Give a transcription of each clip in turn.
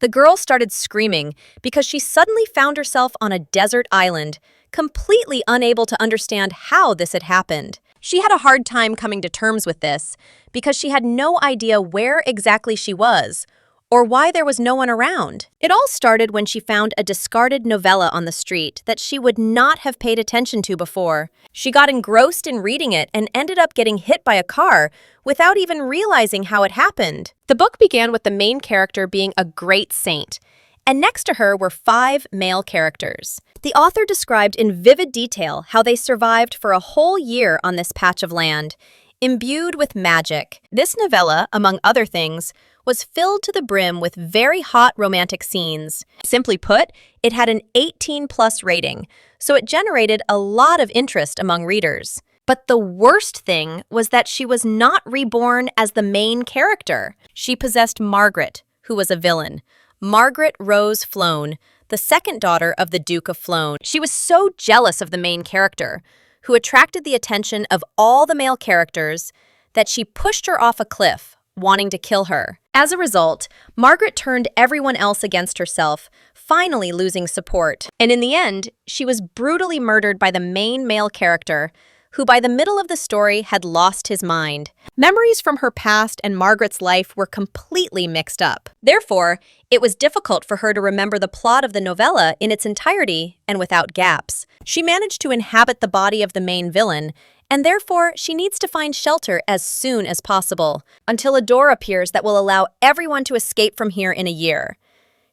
The girl started screaming because she suddenly found herself on a desert island, completely unable to understand how this had happened. She had a hard time coming to terms with this because she had no idea where exactly she was or why there was no one around. It all started when she found a discarded novella on the street that she would not have paid attention to before. She got engrossed in reading it and ended up getting hit by a car without even realizing how it happened. The book began with the main character being a great saint, and next to her were 5 male characters. The author described in vivid detail how they survived for a whole year on this patch of land, imbued with magic. This novella, among other things, was filled to the brim with very hot romantic scenes. Simply put, it had an 18+ rating, so it generated a lot of interest among readers. But the worst thing was that she was not reborn as the main character. She possessed Margaret, who was a villain. Margaret Rose Floan, the second daughter of the Duke of Floan. She was so jealous of the main character, who attracted the attention of all the male characters, that she pushed her off a cliff, wanting to kill her. As a result, Margaret turned everyone else against herself, finally losing support. And in the end, she was brutally murdered by the main male character, who by the middle of the story had lost his mind. Memories from her past and Margaret's life were completely mixed up. Therefore, it was difficult for her to remember the plot of the novella in its entirety and without gaps. She managed to inhabit the body of the main villain, and therefore she needs to find shelter as soon as possible, until a door appears that will allow everyone to escape from here in a year.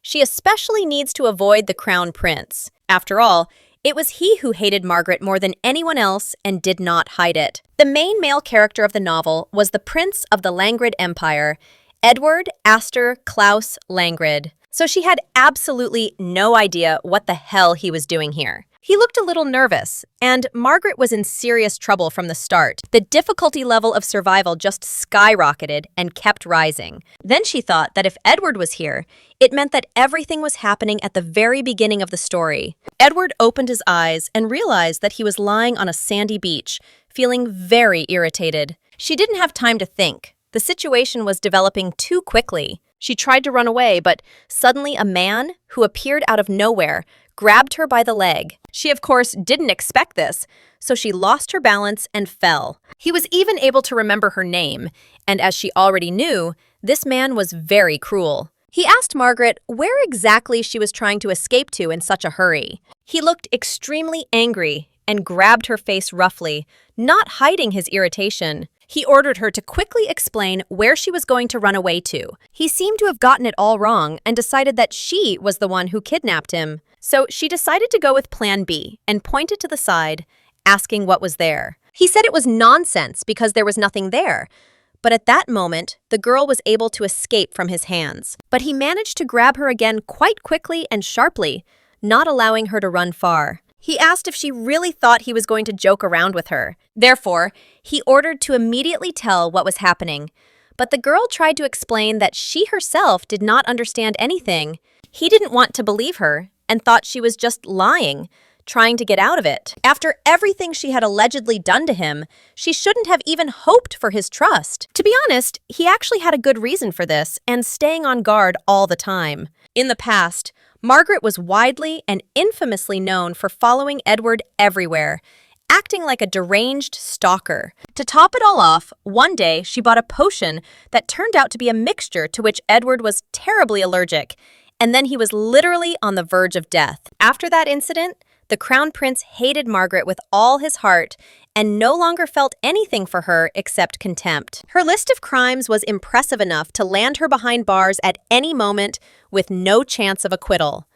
She especially needs to avoid the Crown Prince. After all, it was he who hated Margaret more than anyone else and did not hide it. The main male character of the novel was the Prince of the Langrid Empire, Edward Astor Klaus Langrid. So she had absolutely no idea what the hell he was doing here. He looked a little nervous, and Margaret was in serious trouble from the start. The difficulty level of survival just skyrocketed and kept rising. Then she thought that if Edward was here, it meant that everything was happening at the very beginning of the story. Edward opened his eyes and realized that he was lying on a sandy beach, feeling very irritated. She didn't have time to think. The situation was developing too quickly. She tried to run away, but suddenly a man, who appeared out of nowhere, grabbed her by the leg. She, of course, didn't expect this, so she lost her balance and fell. He was even able to remember her name, and as she already knew, this man was very cruel. He asked Margaret where exactly she was trying to escape to in such a hurry. He looked extremely angry and grabbed her face roughly, not hiding his irritation. He ordered her to quickly explain where she was going to run away to. He seemed to have gotten it all wrong and decided that she was the one who kidnapped him. So she decided to go with Plan B and pointed to the side, asking what was there. He said it was nonsense because there was nothing there. But at that moment, the girl was able to escape from his hands. But he managed to grab her again quite quickly and sharply, not allowing her to run far. He asked if she really thought he was going to joke around with her. Therefore, he ordered to immediately tell what was happening. But the girl tried to explain that she herself did not understand anything. He didn't want to believe her and thought she was just lying, trying to get out of it. After everything she had allegedly done to him, she shouldn't have even hoped for his trust. To be honest, he actually had a good reason for this and staying on guard all the time. In the past, Margaret was widely and infamously known for following Edward everywhere, acting like a deranged stalker. To top it all off, one day she bought a potion that turned out to be a mixture to which Edward was terribly allergic, and then he was literally on the verge of death. After that incident, the Crown Prince hated Margaret with all his heart and no longer felt anything for her except contempt. Her list of crimes was impressive enough to land her behind bars at any moment with no chance of acquittal.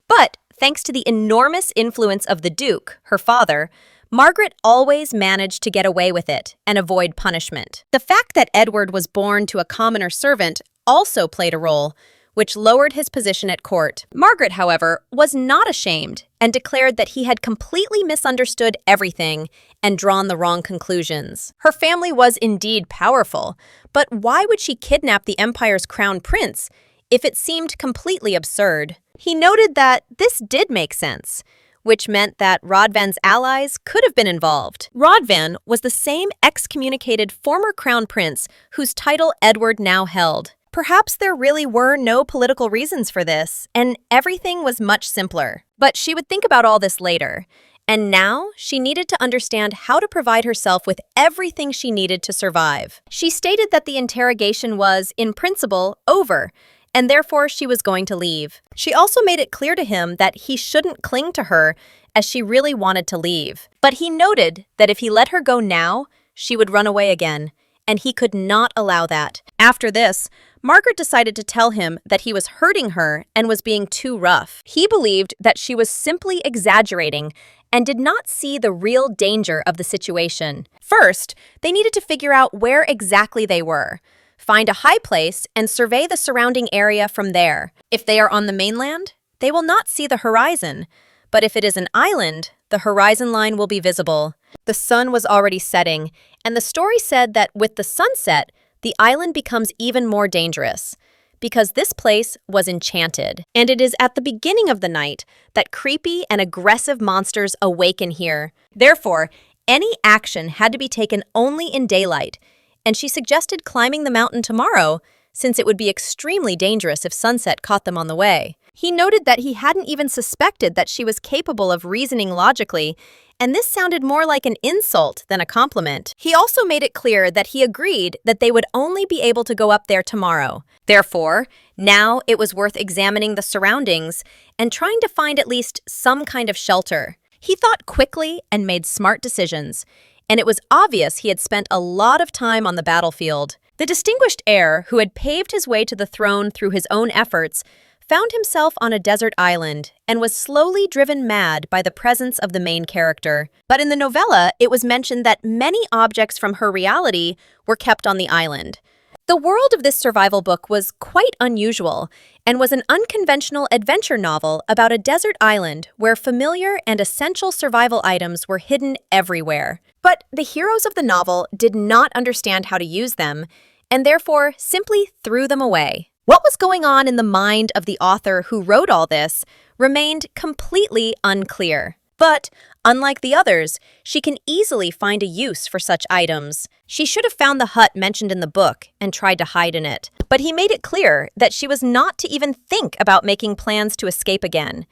But thanks to the enormous influence of the Duke, her father, Margaret always managed to get away with it and avoid punishment. The fact that Edward was born to a commoner servant also played a role, which lowered his position at court. Margaret, however, was not ashamed and declared that he had completely misunderstood everything and drawn the wrong conclusions. Her family was indeed powerful, but why would she kidnap the empire's crown prince if it seemed completely absurd? He noted that this did make sense, which meant that Rodvan's allies could have been involved. Rodvan was the same excommunicated former crown prince whose title Edward now held. Perhaps there really were no political reasons for this, and everything was much simpler. But she would think about all this later. And now, she needed to understand how to provide herself with everything she needed to survive. She stated that the interrogation was, in principle, over, and therefore she was going to leave. She also made it clear to him that he shouldn't cling to her, as she really wanted to leave. But he noted that if he let her go now, she would run away again, and he could not allow that. After this, Margaret decided to tell him that he was hurting her and was being too rough. He believed that she was simply exaggerating and did not see the real danger of the situation. First, they needed to figure out where exactly they were, find a high place, and survey the surrounding area from there. If they are on the mainland, they will not see the horizon. But if it is an island, the horizon line will be visible. The sun was already setting, and the story said that with the sunset, the island becomes even more dangerous, because this place was enchanted. And it is at the beginning of the night that creepy and aggressive monsters awaken here. Therefore, any action had to be taken only in daylight, and she suggested climbing the mountain tomorrow, since it would be extremely dangerous if sunset caught them on the way. He noted that he hadn't even suspected that she was capable of reasoning logically, and this sounded more like an insult than a compliment. He also made it clear that he agreed that they would only be able to go up there tomorrow. Therefore, now it was worth examining the surroundings and trying to find at least some kind of shelter. He thought quickly and made smart decisions, and it was obvious he had spent a lot of time on the battlefield. The distinguished heir, who had paved his way to the throne through his own efforts, found himself on a desert island and was slowly driven mad by the presence of the main character. But in the novella, it was mentioned that many objects from her reality were kept on the island. The world of this survival book was quite unusual and was an unconventional adventure novel about a desert island where familiar and essential survival items were hidden everywhere. But the heroes of the novel did not understand how to use them and therefore simply threw them away. What was going on in the mind of the author who wrote all this remained completely unclear. But, unlike the others, she can easily find a use for such items. She should have found the hut mentioned in the book and tried to hide in it. But he made it clear that she was not to even think about making plans to escape again.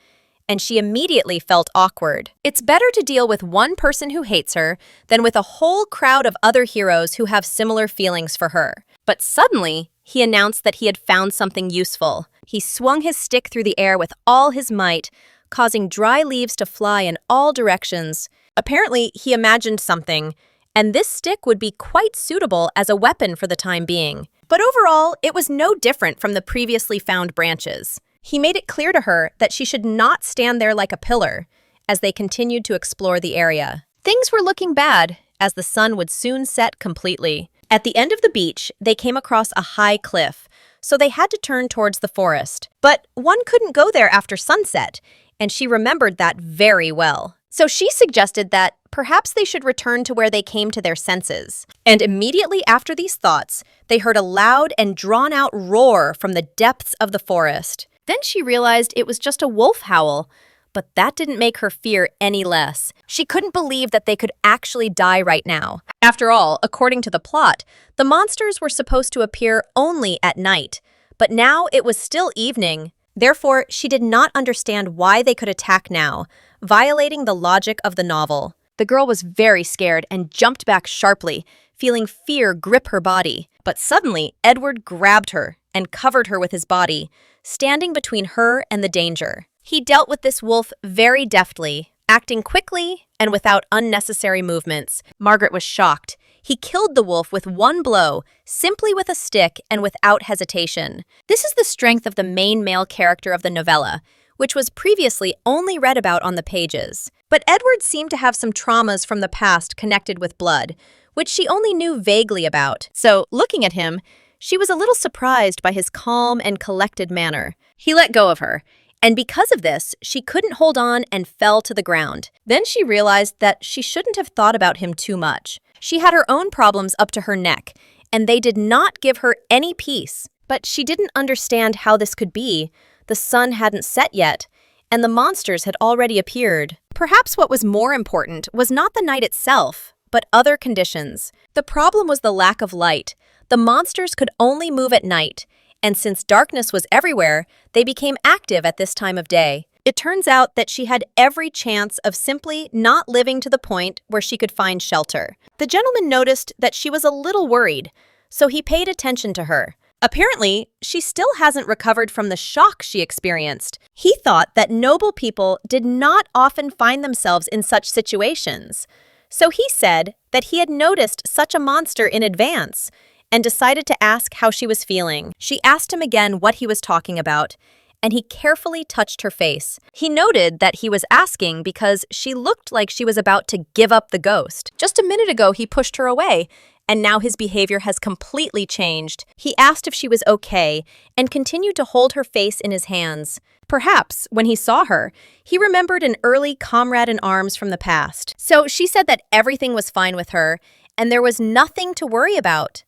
And she immediately felt awkward. It's better to deal with one person who hates her than with a whole crowd of other heroes who have similar feelings for her. But suddenly, he announced that he had found something useful. He swung his stick through the air with all his might, causing dry leaves to fly in all directions. Apparently, he imagined something, and this stick would be quite suitable as a weapon for the time being. But overall, it was no different from the previously found branches. He made it clear to her that she should not stand there like a pillar as they continued to explore the area. Things were looking bad, as the sun would soon set completely. At the end of the beach, they came across a high cliff, so they had to turn towards the forest. But one couldn't go there after sunset, and she remembered that very well. So she suggested that perhaps they should return to where they came to their senses. And immediately after these thoughts, they heard a loud and drawn-out roar from the depths of the forest. Then she realized it was just a wolf howl, but that didn't make her fear any less. She couldn't believe that they could actually die right now. After all, according to the plot, the monsters were supposed to appear only at night, but now it was still evening. Therefore, she did not understand why they could attack now, violating the logic of the novel. The girl was very scared and jumped back sharply, feeling fear grip her body. But suddenly, Edward grabbed her and covered her with his body, standing between her and the danger. He dealt with this wolf very deftly, acting quickly and without unnecessary movements. Margaret was shocked. He killed the wolf with one blow, simply with a stick and without hesitation. This is the strength of the main male character of the novella, which was previously only read about on the pages. But Edward seemed to have some traumas from the past connected with blood, which she only knew vaguely about. So, looking at him, she was a little surprised by his calm and collected manner. He let go of her, and because of this, she couldn't hold on and fell to the ground. Then she realized that she shouldn't have thought about him too much. She had her own problems up to her neck, and they did not give her any peace. But she didn't understand how this could be. The sun hadn't set yet, and the monsters had already appeared. Perhaps what was more important was not the night itself, but other conditions. The problem was the lack of light. The monsters could only move at night, And since darkness was everywhere, they became active at this time of day. It turns out that she had every chance of simply not living to the point where she could find shelter. The gentleman noticed that she was a little worried, so he paid attention to her. Apparently, she still hasn't recovered from the shock she experienced. He thought that noble people did not often find themselves in such situations. So he said that he had noticed such a monster in advance and decided to ask how she was feeling. She asked him again what he was talking about, and he carefully touched her face. He noted that he was asking because she looked like she was about to give up the ghost. Just a minute ago, he pushed her away, and now his behavior has completely changed. He asked if she was okay and continued to hold her face in his hands. Perhaps, when he saw her, he remembered an early comrade in arms from the past. So she said that everything was fine with her, and there was nothing to worry about.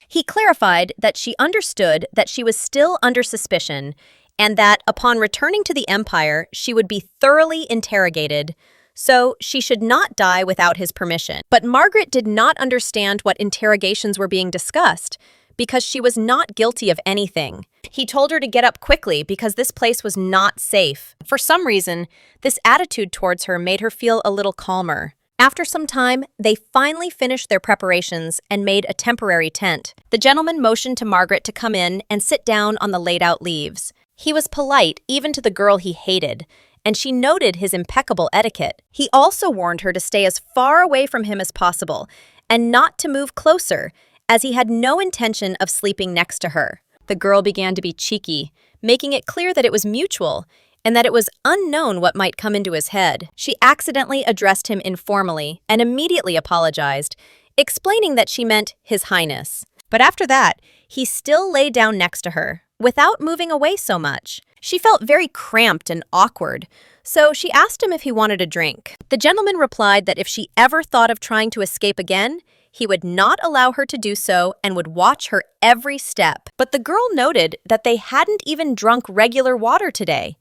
He clarified that she understood that she was still under suspicion, and that upon returning to the Empire, she would be thoroughly interrogated, so she should not die without his permission. But Margaret did not understand what interrogations were being discussed, because she was not guilty of anything. He told her to get up quickly because this place was not safe. For some reason, this attitude towards her made her feel a little calmer. After some time, they finally finished their preparations and made a temporary tent. The gentleman motioned to Margaret to come in and sit down on the laid-out leaves. He was polite even to the girl he hated, and she noted his impeccable etiquette. He also warned her to stay as far away from him as possible and not to move closer, as he had no intention of sleeping next to her. The girl began to be cheeky, making it clear that it was mutual and that it was unknown what might come into his head. She accidentally addressed him informally and immediately apologized, explaining that she meant His Highness. But after that, he still lay down next to her, without moving away so much. She felt very cramped and awkward, so she asked him if he wanted a drink. The gentleman replied that if she ever thought of trying to escape again, he would not allow her to do so and would watch her every step. But the girl noted that they hadn't even drunk regular water today,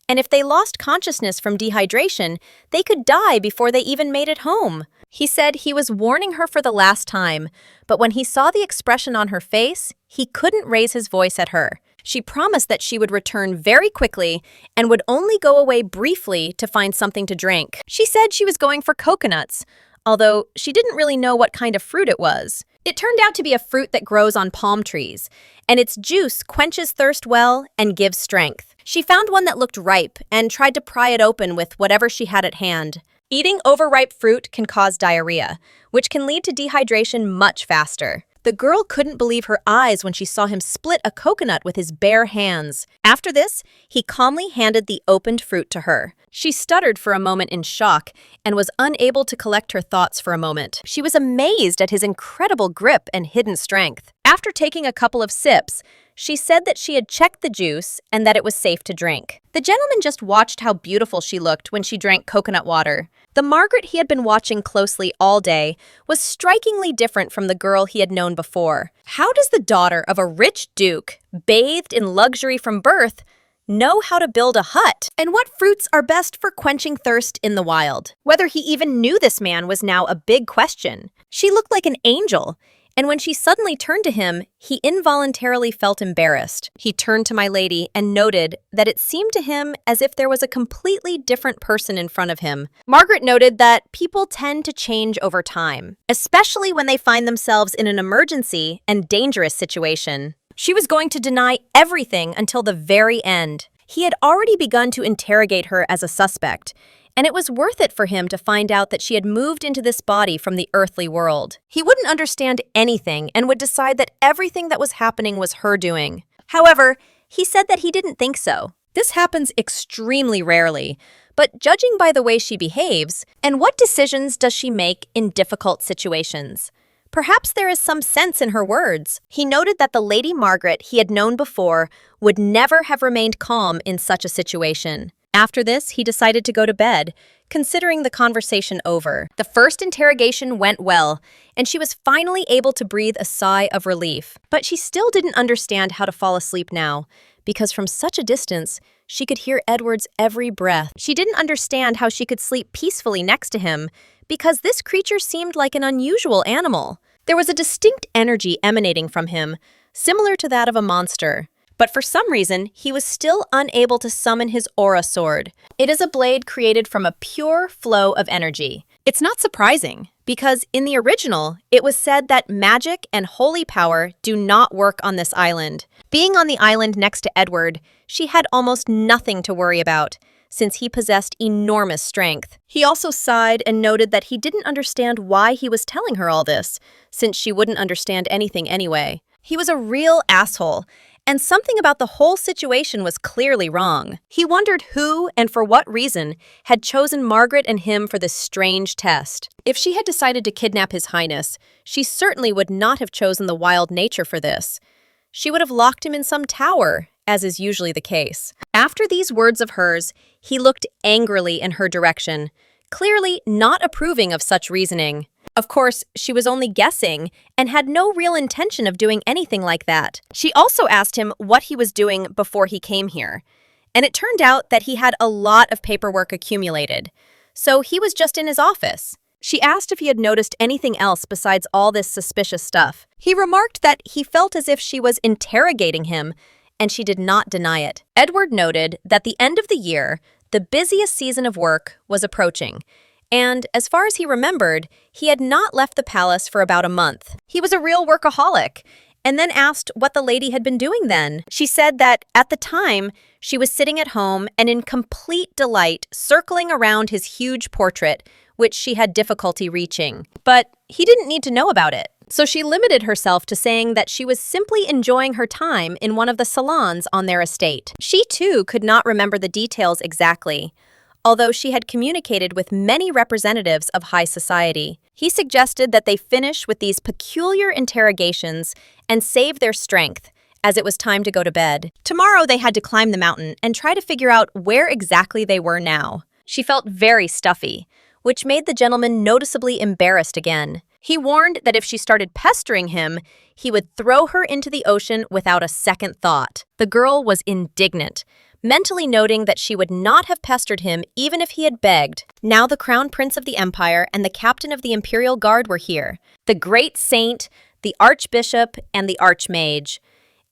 and if they lost consciousness from dehydration, they could die before they even made it home. He said he was warning her for the last time, but when he saw the expression on her face, he couldn't raise his voice at her. She promised that she would return very quickly and would only go away briefly to find something to drink. She said she was going for coconuts, although she didn't really know what kind of fruit it was. It turned out to be a fruit that grows on palm trees, and its juice quenches thirst well and gives strength. She found one that looked ripe and tried to pry it open with whatever she had at hand. Eating overripe fruit can cause diarrhea, which can lead to dehydration much faster. The girl couldn't believe her eyes when she saw him split a coconut with his bare hands. After this, he calmly handed the opened fruit to her. She stuttered for a moment in shock and was unable to collect her thoughts for a moment. She was amazed at his incredible grip and hidden strength. After taking a couple of sips, she said that she had checked the juice and that it was safe to drink. The gentleman just watched how beautiful she looked when she drank coconut water. The Margaret he had been watching closely all day was strikingly different from the girl he had known before. How does the daughter of a rich duke, bathed in luxury from birth, know how to build a hut? And what fruits are best for quenching thirst in the wild? Whether he even knew this man was now a big question. She looked like an angel, and when she suddenly turned to him, he involuntarily felt embarrassed. He turned to my lady and noted that it seemed to him as if there was a completely different person in front of him. Margaret noted that people tend to change over time, especially when they find themselves in an emergency and dangerous situation. She was going to deny everything until the very end. He had already begun to interrogate her as a suspect, and it was worth it for him to find out that she had moved into this body from the earthly world. He wouldn't understand anything and would decide that everything that was happening was her doing. However, he said that he didn't think so. This happens extremely rarely, but judging by the way she behaves, and what decisions does she make in difficult situations, perhaps there is some sense in her words. He noted that the Lady Margaret he had known before would never have remained calm in such a situation. After this, he decided to go to bed, considering the conversation over. The first interrogation went well, and she was finally able to breathe a sigh of relief. But she still didn't understand how to fall asleep now, because from such a distance, she could hear Edward's every breath. She didn't understand how she could sleep peacefully next to him, because this creature seemed like an unusual animal. There was a distinct energy emanating from him, similar to that of a monster. But for some reason, he was still unable to summon his aura sword. It is a blade created from a pure flow of energy. It's not surprising, because in the original, it was said that magic and holy power do not work on this island. Being on the island next to Edward, she had almost nothing to worry about, since he possessed enormous strength. He also sighed and noted that he didn't understand why he was telling her all this, since she wouldn't understand anything anyway. He was a real asshole, and something about the whole situation was clearly wrong. He wondered who and for what reason had chosen Margaret and him for this strange test. If she had decided to kidnap His Highness, she certainly would not have chosen the wild nature for this. She would have locked him in some tower, as is usually the case. After these words of hers, he looked angrily in her direction, clearly not approving of such reasoning. Of course, she was only guessing and had no real intention of doing anything like that. She also asked him what he was doing before he came here, and it turned out that he had a lot of paperwork accumulated, so he was just in his office. She asked if he had noticed anything else besides all this suspicious stuff. He remarked that he felt as if she was interrogating him, and she did not deny it. Edward noted that the end of the year, the busiest season of work, was approaching, and as far as he remembered, he had not left the palace for about a month. He was a real workaholic, and then asked what the lady had been doing then. She said that at the time, she was sitting at home and in complete delight circling around his huge portrait, which she had difficulty reaching. But he didn't need to know about it. So she limited herself to saying that she was simply enjoying her time in one of the salons on their estate. She too could not remember the details exactly, although she had communicated with many representatives of high society. He suggested that they finish with these peculiar interrogations and save their strength, as it was time to go to bed. Tomorrow they had to climb the mountain and try to figure out where exactly they were now. She felt very stuffy, which made the gentleman noticeably embarrassed again. He warned that if she started pestering him, he would throw her into the ocean without a second thought. The girl was indignant, mentally noting that she would not have pestered him even if he had begged. Now the crown prince of the empire and the captain of the imperial guard were here, the great saint, the archbishop, and the archmage.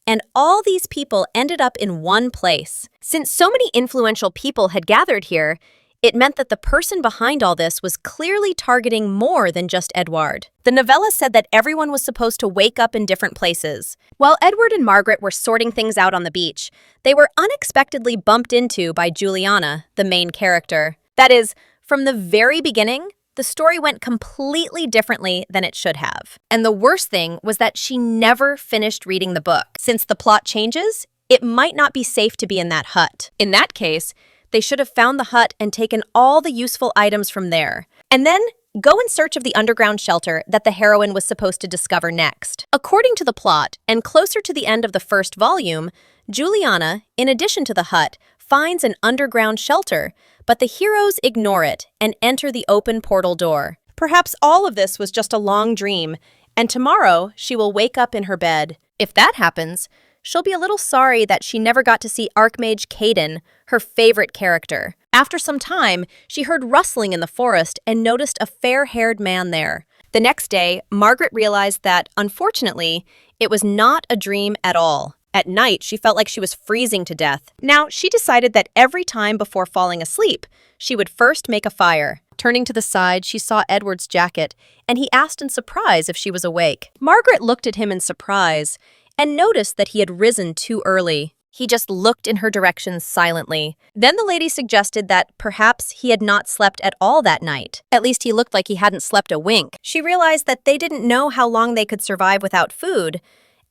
And all these people ended up in one place. Since so many influential people had gathered here, it meant that the person behind all this was clearly targeting more than just Edward. The novella said that everyone was supposed to wake up in different places. While Edward and Margaret were sorting things out on the beach, they were unexpectedly bumped into by Juliana, the main character. That is, from the very beginning, the story went completely differently than it should have. And the worst thing was that she never finished reading the book. Since the plot changes, it might not be safe to be in that hut. In that case, they should have found the hut and taken all the useful items from there, and then go in search of the underground shelter that the heroine was supposed to discover next. According to the plot, and closer to the end of the first volume, Juliana, in addition to the hut, finds an underground shelter, but the heroes ignore it and enter the open portal door. Perhaps all of this was just a long dream, and tomorrow she will wake up in her bed. If that happens, she'll be a little sorry that she never got to see Archmage Caden, her favorite character. After some time, she heard rustling in the forest and noticed a fair-haired man there. The next day, Margaret realized that, unfortunately, it was not a dream at all. At night, she felt like she was freezing to death. Now, she decided that every time before falling asleep, she would first make a fire. Turning to the side, she saw Edward's jacket, and he asked in surprise if she was awake. Margaret looked at him in surprise and noticed that he had risen too early. He just looked in her direction silently. Then the lady suggested that perhaps he had not slept at all that night. At least he looked like he hadn't slept a wink. She realized that they didn't know how long they could survive without food,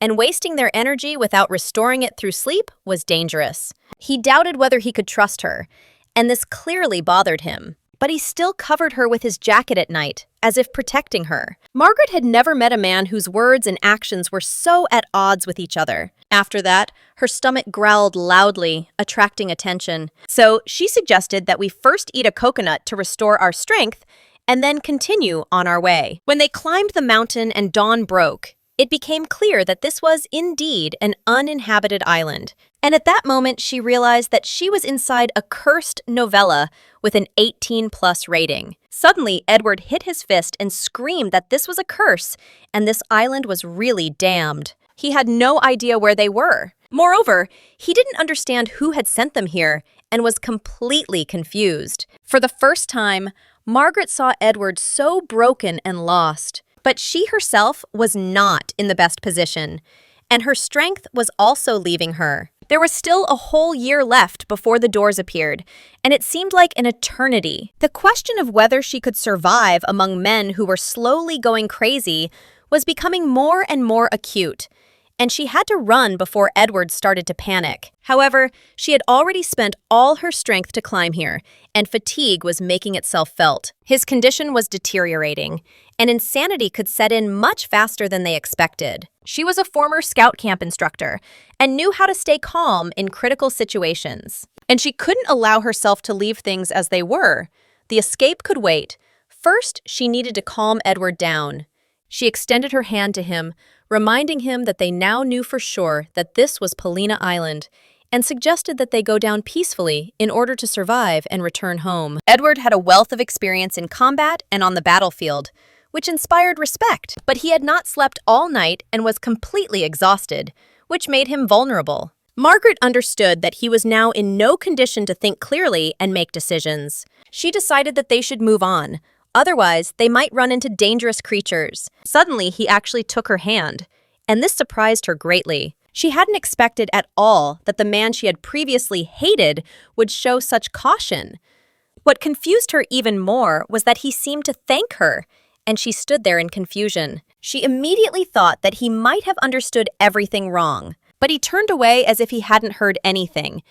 and wasting their energy without restoring it through sleep was dangerous. He doubted whether he could trust her, and this clearly bothered him. But he still covered her with his jacket at night, as if protecting her. Margaret had never met a man whose words and actions were so at odds with each other. After that, her stomach growled loudly, attracting attention. So she suggested that we first eat a coconut to restore our strength, and then continue on our way. When they climbed the mountain and dawn broke, it became clear that this was indeed an uninhabited island. And at that moment, she realized that she was inside a cursed novella with an 18+ rating. Suddenly, Edward hit his fist and screamed that this was a curse, and this island was really damned. He had no idea where they were. Moreover, he didn't understand who had sent them here and was completely confused. For the first time, Margaret saw Edward so broken and lost. But she herself was not in the best position, and her strength was also leaving her. There was still a whole year left before the doors appeared, and it seemed like an eternity. The question of whether she could survive among men who were slowly going crazy was becoming more and more acute, and she had to run before Edward started to panic. However, she had already spent all her strength to climb here, and fatigue was making itself felt. His condition was deteriorating, and insanity could set in much faster than they expected. She was a former scout camp instructor and knew how to stay calm in critical situations. And she couldn't allow herself to leave things as they were. The escape could wait. First, she needed to calm Edward down. She extended her hand to him, reminding him that they now knew for sure that this was Paulina Island, and suggested that they go down peacefully in order to survive and return home. Edward had a wealth of experience in combat and on the battlefield, which inspired respect, but he had not slept all night and was completely exhausted, which made him vulnerable. Margaret understood that he was now in no condition to think clearly and make decisions. She decided that they should move on. Otherwise, they might run into dangerous creatures. Suddenly, he actually took her hand, and this surprised her greatly. She hadn't expected at all that the man she had previously hated would show such caution. What confused her even more was that he seemed to thank her, and she stood there in confusion. She immediately thought that he might have understood everything wrong, but he turned away as if he hadn't heard anything.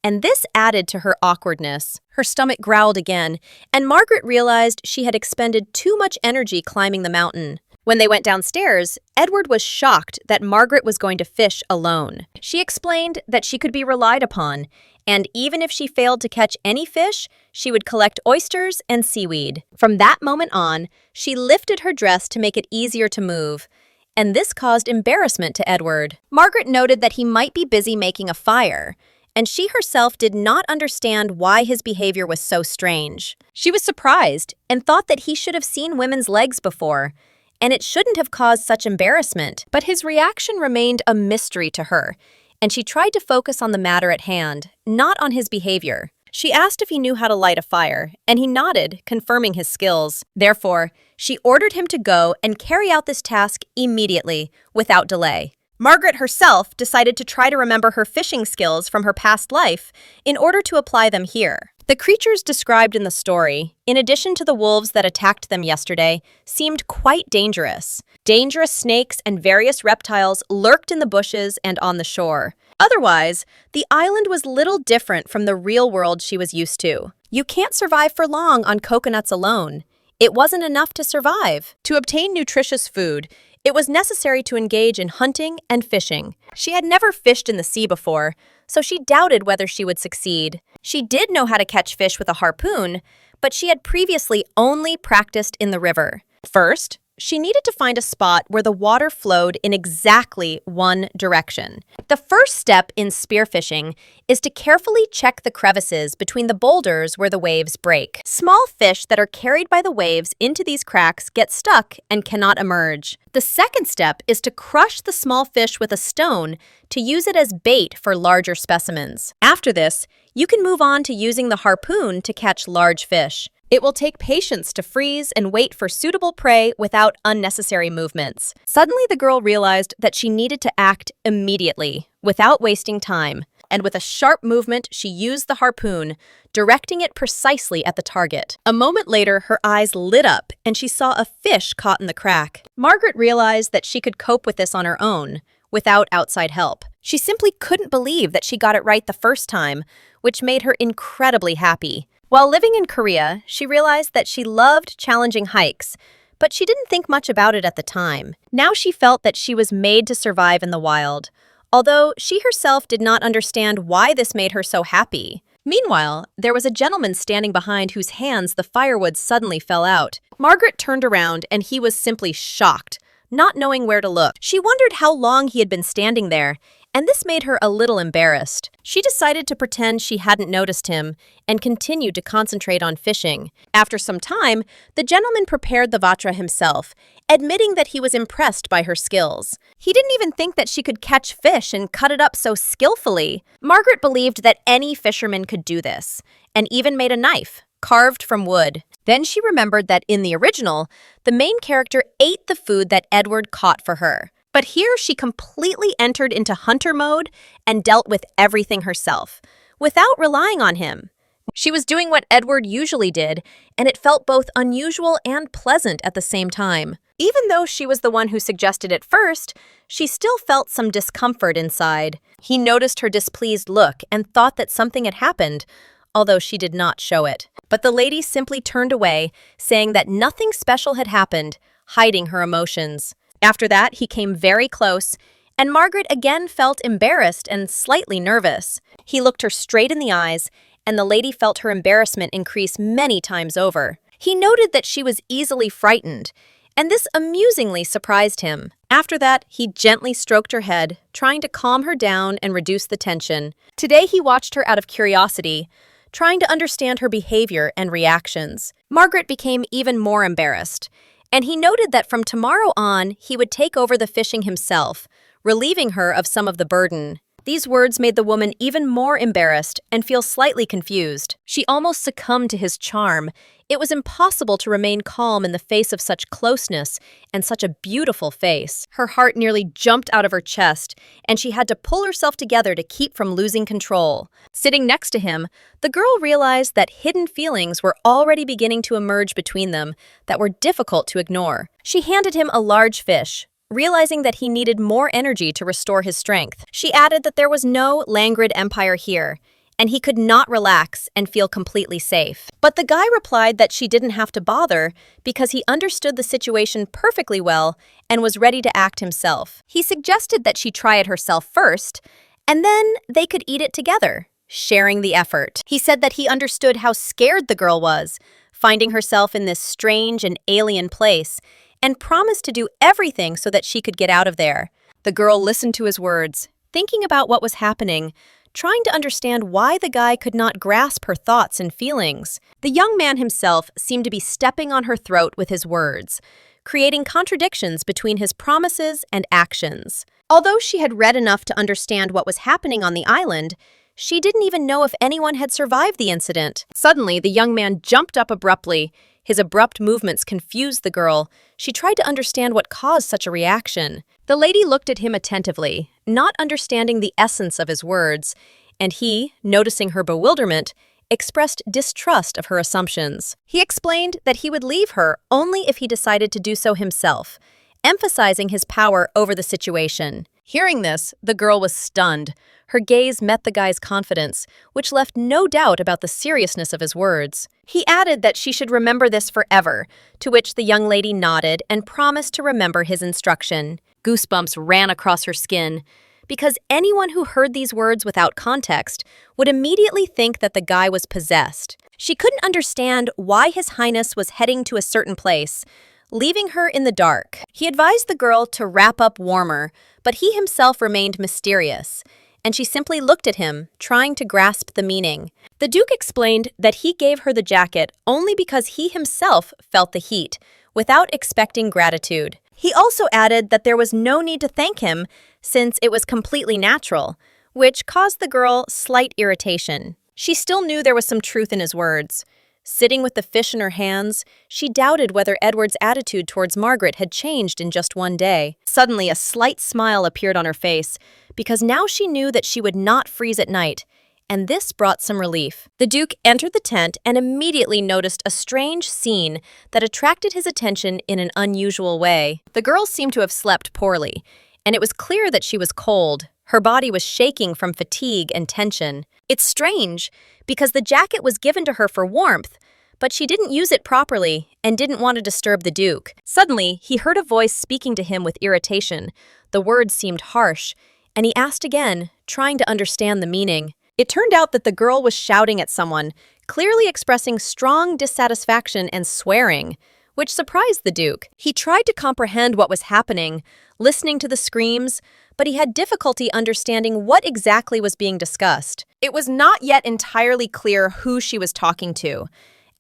And this added to her awkwardness. Her stomach growled again, and Margaret realized she had expended too much energy climbing the mountain. When they went downstairs, Edward was shocked that Margaret was going to fish alone. She explained that she could be relied upon, and even if she failed to catch any fish, she would collect oysters and seaweed. From that moment on, she lifted her dress to make it easier to move, and this caused embarrassment to Edward. Margaret noted that he might be busy making a fire, and she herself did not understand why his behavior was so strange. She was surprised and thought that he should have seen women's legs before, and it shouldn't have caused such embarrassment. But his reaction remained a mystery to her, and she tried to focus on the matter at hand, not on his behavior. She asked if he knew how to light a fire, and he nodded, confirming his skills. Therefore, she ordered him to go and carry out this task immediately, without delay. Margaret herself decided to try to remember her fishing skills from her past life in order to apply them here. The creatures described in the story, in addition to the wolves that attacked them yesterday, seemed quite dangerous. Dangerous snakes and various reptiles lurked in the bushes and on the shore. Otherwise, the island was little different from the real world she was used to. You can't survive for long on coconuts alone. It wasn't enough to survive. To obtain nutritious food, it was necessary to engage in hunting and fishing. She had never fished in the sea before, so she doubted whether she would succeed. She did know how to catch fish with a harpoon, but she had previously only practiced in the river. First, she needed to find a spot where the water flowed in exactly one direction. The first step in spearfishing is to carefully check the crevices between the boulders where the waves break. Small fish that are carried by the waves into these cracks get stuck and cannot emerge. The second step is to crush the small fish with a stone to use it as bait for larger specimens. After this, you can move on to using the harpoon to catch large fish. It will take patience to freeze and wait for suitable prey without unnecessary movements. Suddenly, the girl realized that she needed to act immediately, without wasting time. And with a sharp movement, she used the harpoon, directing it precisely at the target. A moment later, her eyes lit up, and she saw a fish caught in the crack. Margaret realized that she could cope with this on her own, without outside help. She simply couldn't believe that she got it right the first time, which made her incredibly happy. While living in Korea, she realized that she loved challenging hikes, but she didn't think much about it at the time. Now she felt that she was made to survive in the wild, although she herself did not understand why this made her so happy. Meanwhile, there was a gentleman standing behind whose hands the firewood suddenly fell out. Margaret turned around and he was simply shocked, not knowing where to look. She wondered how long he had been standing there, and this made her a little embarrassed. She decided to pretend she hadn't noticed him and continued to concentrate on fishing. After some time, the gentleman prepared the vatra himself, admitting that he was impressed by her skills. He didn't even think that she could catch fish and cut it up so skillfully. Margaret believed that any fisherman could do this, and even made a knife, carved from wood. Then she remembered that in the original, the main character ate the food that Edward caught for her. But here she completely entered into hunter mode and dealt with everything herself, without relying on him. She was doing what Edward usually did, and it felt both unusual and pleasant at the same time. Even though she was the one who suggested it first, she still felt some discomfort inside. He noticed her displeased look and thought that something had happened, although she did not show it. But the lady simply turned away, saying that nothing special had happened, hiding her emotions. After that, he came very close, and Margaret again felt embarrassed and slightly nervous. He looked her straight in the eyes, and the lady felt her embarrassment increase many times over. He noted that she was easily frightened, and this amusingly surprised him. After that, he gently stroked her head, trying to calm her down and reduce the tension. Today, he watched her out of curiosity, trying to understand her behavior and reactions. Margaret became even more embarrassed, and he noted that from tomorrow on, he would take over the fishing himself, relieving her of some of the burden. These words made the woman even more embarrassed and feel slightly confused. She almost succumbed to his charm. It was impossible to remain calm in the face of such closeness and such a beautiful face. Her heart nearly jumped out of her chest, and she had to pull herself together to keep from losing control. Sitting next to him, the girl realized that hidden feelings were already beginning to emerge between them that were difficult to ignore. She handed him a large fish, realizing that he needed more energy to restore his strength. She added that there was no Langrid Empire here, and he could not relax and feel completely safe. But the guy replied that she didn't have to bother because he understood the situation perfectly well and was ready to act himself. He suggested that she try it herself first, and then they could eat it together, sharing the effort. He said that he understood how scared the girl was, finding herself in this strange and alien place, and promised to do everything so that she could get out of there. The girl listened to his words, thinking about what was happening, trying to understand why the guy could not grasp her thoughts and feelings. The young man himself seemed to be stepping on her throat with his words, creating contradictions between his promises and actions. Although she had read enough to understand what was happening on the island, she didn't even know if anyone had survived the incident. Suddenly, the young man jumped up abruptly. His abrupt movements confused the girl. She tried to understand what caused such a reaction. The lady looked at him attentively, not understanding the essence of his words, and he, noticing her bewilderment, expressed distrust of her assumptions. He explained that he would leave her only if he decided to do so himself, emphasizing his power over the situation. Hearing this, the girl was stunned. Her gaze met the guy's confidence, which left no doubt about the seriousness of his words. He added that she should remember this forever, to which the young lady nodded and promised to remember his instruction. Goosebumps ran across her skin, because anyone who heard these words without context would immediately think that the guy was possessed. She couldn't understand why His Highness was heading to a certain place, leaving her in the dark. He advised the girl to wrap up warmer, but he himself remained mysterious, and she simply looked at him, trying to grasp the meaning. The Duke explained that he gave her the jacket only because he himself felt the heat, without expecting gratitude. He also added that there was no need to thank him, since it was completely natural, which caused the girl slight irritation. She still knew there was some truth in his words. Sitting with the fish in her hands, she doubted whether Edward's attitude towards Margaret had changed in just one day. Suddenly, a slight smile appeared on her face, because now she knew that she would not freeze at night, and this brought some relief. The Duke entered the tent and immediately noticed a strange scene that attracted his attention in an unusual way. The girl seemed to have slept poorly, and it was clear that she was cold. Her body was shaking from fatigue and tension. It's strange, because the jacket was given to her for warmth, but she didn't use it properly and didn't want to disturb the Duke. Suddenly, he heard a voice speaking to him with irritation. The words seemed harsh, and he asked again, trying to understand the meaning. It turned out that the girl was shouting at someone, clearly expressing strong dissatisfaction and swearing, which surprised the Duke. He tried to comprehend what was happening, listening to the screams, but he had difficulty understanding what exactly was being discussed. It was not yet entirely clear who she was talking to,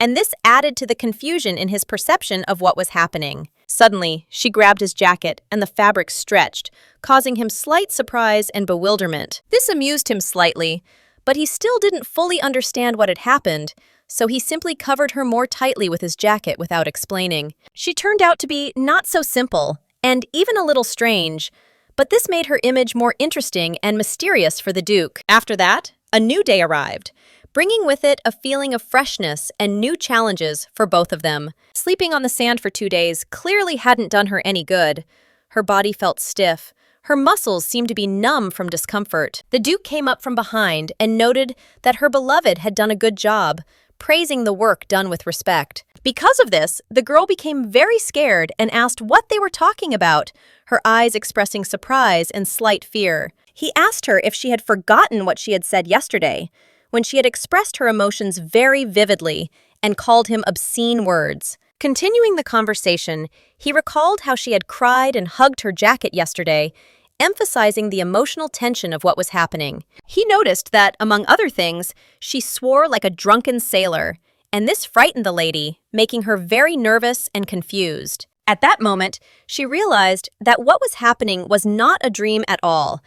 and this added to the confusion in his perception of what was happening. Suddenly, she grabbed his jacket, and the fabric stretched, causing him slight surprise and bewilderment. This amused him slightly, but he still didn't fully understand what had happened, so he simply covered her more tightly with his jacket without explaining. She turned out to be not so simple, and even a little strange, but this made her image more interesting and mysterious for the Duke. After that, a new day arrived, bringing with it a feeling of freshness and new challenges for both of them. Sleeping on the sand for 2 days clearly hadn't done her any good. Her body felt stiff. Her muscles seemed to be numb from discomfort. The Duke came up from behind and noted that her beloved had done a good job, praising the work done with respect. Because of this, the girl became very scared and asked what they were talking about, her eyes expressing surprise and slight fear. He asked her if she had forgotten what she had said yesterday, when she had expressed her emotions very vividly and called him obscene words. Continuing the conversation, he recalled how she had cried and hugged her jacket yesterday, emphasizing the emotional tension of what was happening. He noticed that, among other things, she swore like a drunken sailor, and this frightened the lady, making her very nervous and confused. At that moment, she realized that what was happening was not a dream at all,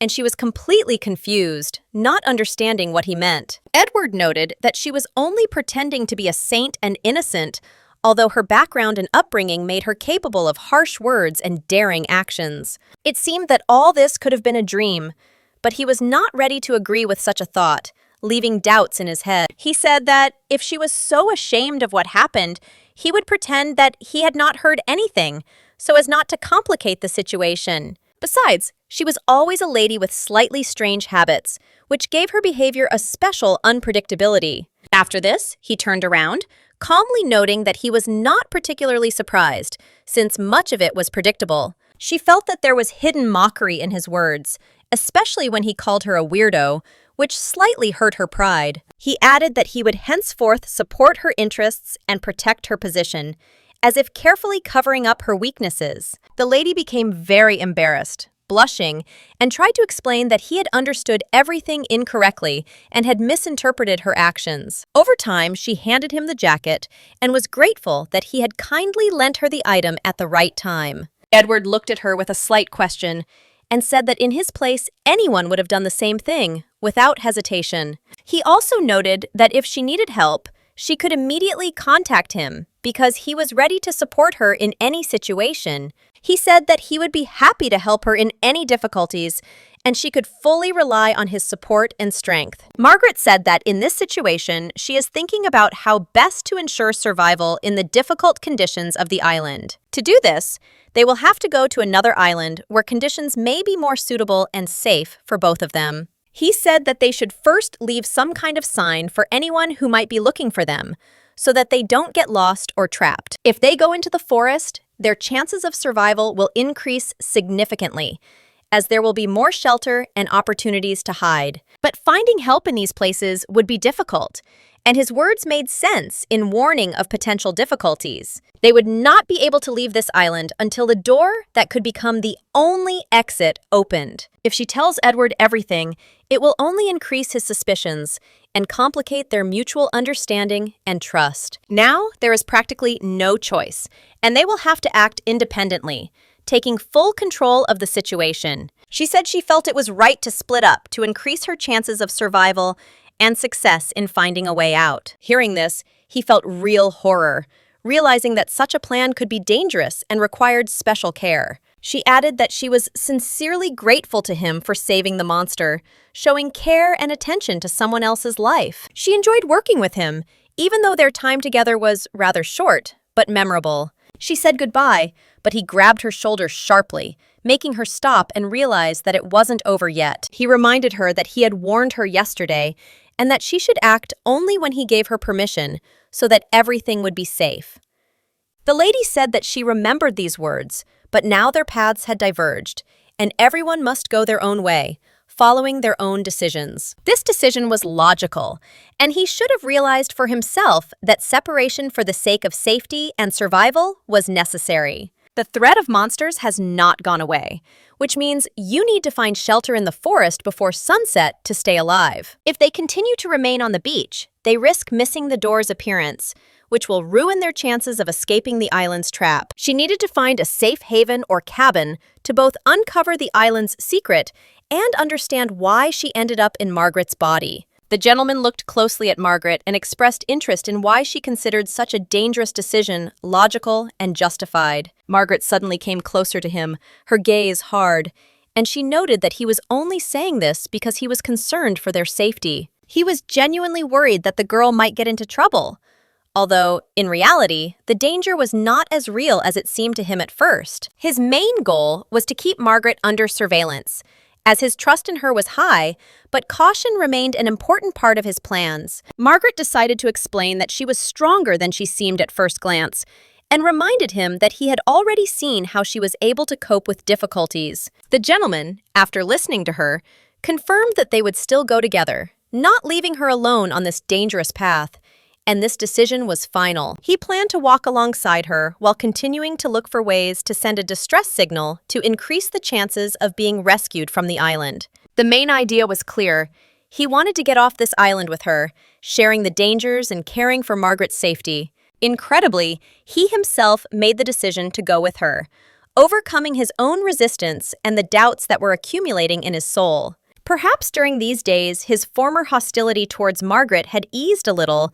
and she was completely confused, not understanding what he meant. Edward noted that she was only pretending to be a saint and innocent, although her background and upbringing made her capable of harsh words and daring actions. It seemed that all this could have been a dream, but he was not ready to agree with such a thought, leaving doubts in his head. He said that if she was so ashamed of what happened, he would pretend that he had not heard anything, so as not to complicate the situation. Besides, she was always a lady with slightly strange habits, which gave her behavior a special unpredictability. After this, he turned around, calmly noting that he was not particularly surprised, since much of it was predictable. She felt that there was hidden mockery in his words, especially when he called her a weirdo, which slightly hurt her pride. He added that he would henceforth support her interests and protect her position, as if carefully covering up her weaknesses. The lady became very embarrassed, blushing, and tried to explain that he had understood everything incorrectly and had misinterpreted her actions. Over time, she handed him the jacket and was grateful that he had kindly lent her the item at the right time. Edward looked at her with a slight question and said that in his place, anyone would have done the same thing, without hesitation. He also noted that if she needed help, she could immediately contact him because he was ready to support her in any situation. He said that he would be happy to help her in any difficulties, and she could fully rely on his support and strength. Margaret said that in this situation, she is thinking about how best to ensure survival in the difficult conditions of the island. To do this, they will have to go to another island where conditions may be more suitable and safe for both of them. He said that they should first leave some kind of sign for anyone who might be looking for them, so that they don't get lost or trapped. If they go into the forest, their chances of survival will increase significantly, as there will be more shelter and opportunities to hide. But finding help in these places would be difficult, and his words made sense in warning of potential difficulties. They would not be able to leave this island until the door that could become the only exit opened. If she tells Edward everything, it will only increase his suspicions and complicate their mutual understanding and trust. Now, there is practically no choice, and they will have to act independently, taking full control of the situation. She said she felt it was right to split up to increase her chances of survival and success in finding a way out. Hearing this, he felt real horror, realizing that such a plan could be dangerous and required special care. She added that she was sincerely grateful to him for saving the monster, showing care and attention to someone else's life. She enjoyed working with him, even though their time together was rather short, but memorable. She said goodbye, but he grabbed her shoulder sharply, making her stop and realize that it wasn't over yet. He reminded her that he had warned her yesterday and that she should act only when he gave her permission so that everything would be safe. The lady said that she remembered these words, but now their paths had diverged, and everyone must go their own way, following their own decisions. This decision was logical, and he should have realized for himself that separation for the sake of safety and survival was necessary. The threat of monsters has not gone away, which means you need to find shelter in the forest before sunset to stay alive. If they continue to remain on the beach, they risk missing the door's appearance, which will ruin their chances of escaping the island's trap. She needed to find a safe haven or cabin to both uncover the island's secret and understand why she ended up in Margaret's body. The gentleman looked closely at Margaret and expressed interest in why she considered such a dangerous decision logical and justified. Margaret suddenly came closer to him, her gaze hard, and she noted that he was only saying this because he was concerned for their safety. He was genuinely worried that the girl might get into trouble. Although, in reality, the danger was not as real as it seemed to him at first. His main goal was to keep Margaret under surveillance, as his trust in her was high, but caution remained an important part of his plans. Margaret decided to explain that she was stronger than she seemed at first glance, and reminded him that he had already seen how she was able to cope with difficulties. The gentleman, after listening to her, confirmed that they would still go together, not leaving her alone on this dangerous path. And this decision was final. He planned to walk alongside her while continuing to look for ways to send a distress signal to increase the chances of being rescued from the island. The main idea was clear. He wanted to get off this island with her, sharing the dangers and caring for Margaret's safety. Incredibly, he himself made the decision to go with her, overcoming his own resistance and the doubts that were accumulating in his soul. Perhaps during these days, his former hostility towards Margaret had eased a little,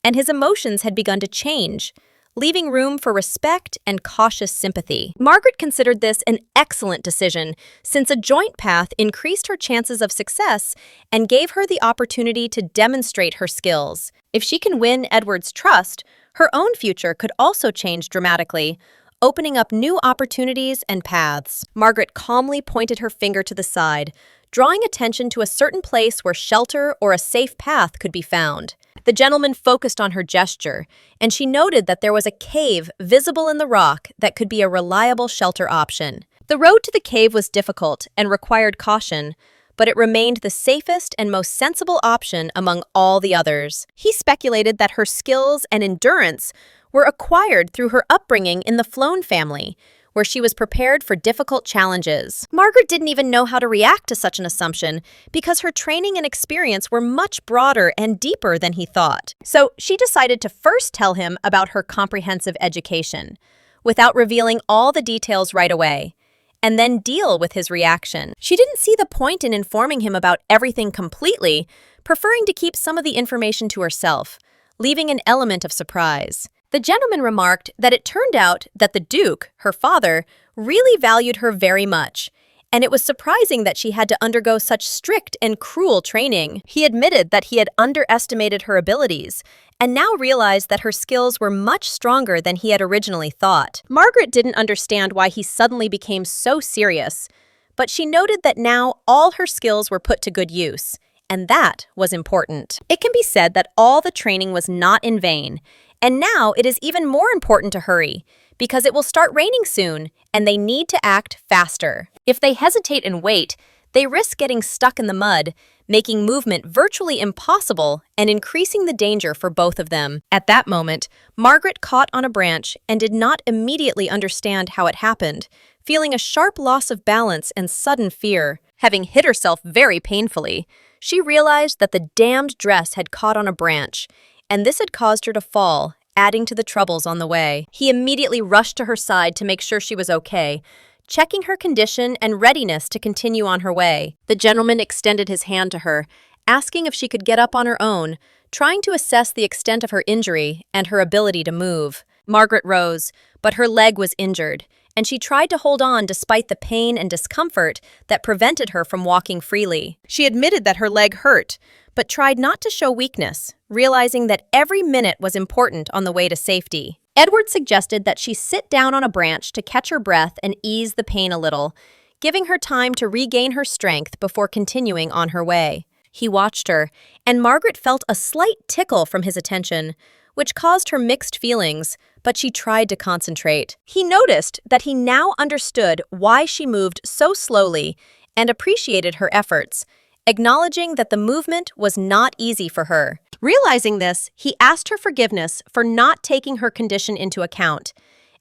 and his emotions had begun to change, leaving room for respect and cautious sympathy. Margaret considered this an excellent decision, since a joint path increased her chances of success and gave her the opportunity to demonstrate her skills. If she can win Edward's trust, her own future could also change dramatically, opening up new opportunities and paths. Margaret calmly pointed her finger to the side, drawing attention to a certain place where shelter or a safe path could be found. The gentleman focused on her gesture, and she noted that there was a cave visible in the rock that could be a reliable shelter option. The road to the cave was difficult and required caution, but it remained the safest and most sensible option among all the others. He speculated that her skills and endurance were acquired through her upbringing in the Floan family, where she was prepared for difficult challenges. Margaret didn't even know how to react to such an assumption because her training and experience were much broader and deeper than he thought. So she decided to first tell him about her comprehensive education, without revealing all the details right away, and then deal with his reaction. She didn't see the point in informing him about everything completely, preferring to keep some of the information to herself, leaving an element of surprise. The gentleman remarked that it turned out that the Duke, her father, really valued her very much, and it was surprising that she had to undergo such strict and cruel training. He admitted that he had underestimated her abilities, and now realized that her skills were much stronger than he had originally thought. Margaret didn't understand why he suddenly became so serious, but she noted that now all her skills were put to good use, and that was important. It can be said that all the training was not in vain, and now it is even more important to hurry, because it will start raining soon, and they need to act faster. If they hesitate and wait, they risk getting stuck in the mud, making movement virtually impossible and increasing the danger for both of them. At that moment, Margaret caught on a branch and did not immediately understand how it happened, feeling a sharp loss of balance and sudden fear. Having hit herself very painfully, she realized that the damned dress had caught on a branch, and this had caused her to fall, adding to the troubles on the way. He immediately rushed to her side to make sure she was okay, checking her condition and readiness to continue on her way. The gentleman extended his hand to her, asking if she could get up on her own, trying to assess the extent of her injury and her ability to move. Margaret rose, but her leg was injured, and she tried to hold on despite the pain and discomfort that prevented her from walking freely. She admitted that her leg hurt, but tried not to show weakness, realizing that every minute was important on the way to safety. Edward suggested that she sit down on a branch to catch her breath and ease the pain a little, giving her time to regain her strength before continuing on her way. He watched her, and Margaret felt a slight tickle from his attention, which caused her mixed feelings, but she tried to concentrate. He noticed that he now understood why she moved so slowly and appreciated her efforts, acknowledging that the movement was not easy for her. Realizing this, he asked her forgiveness for not taking her condition into account,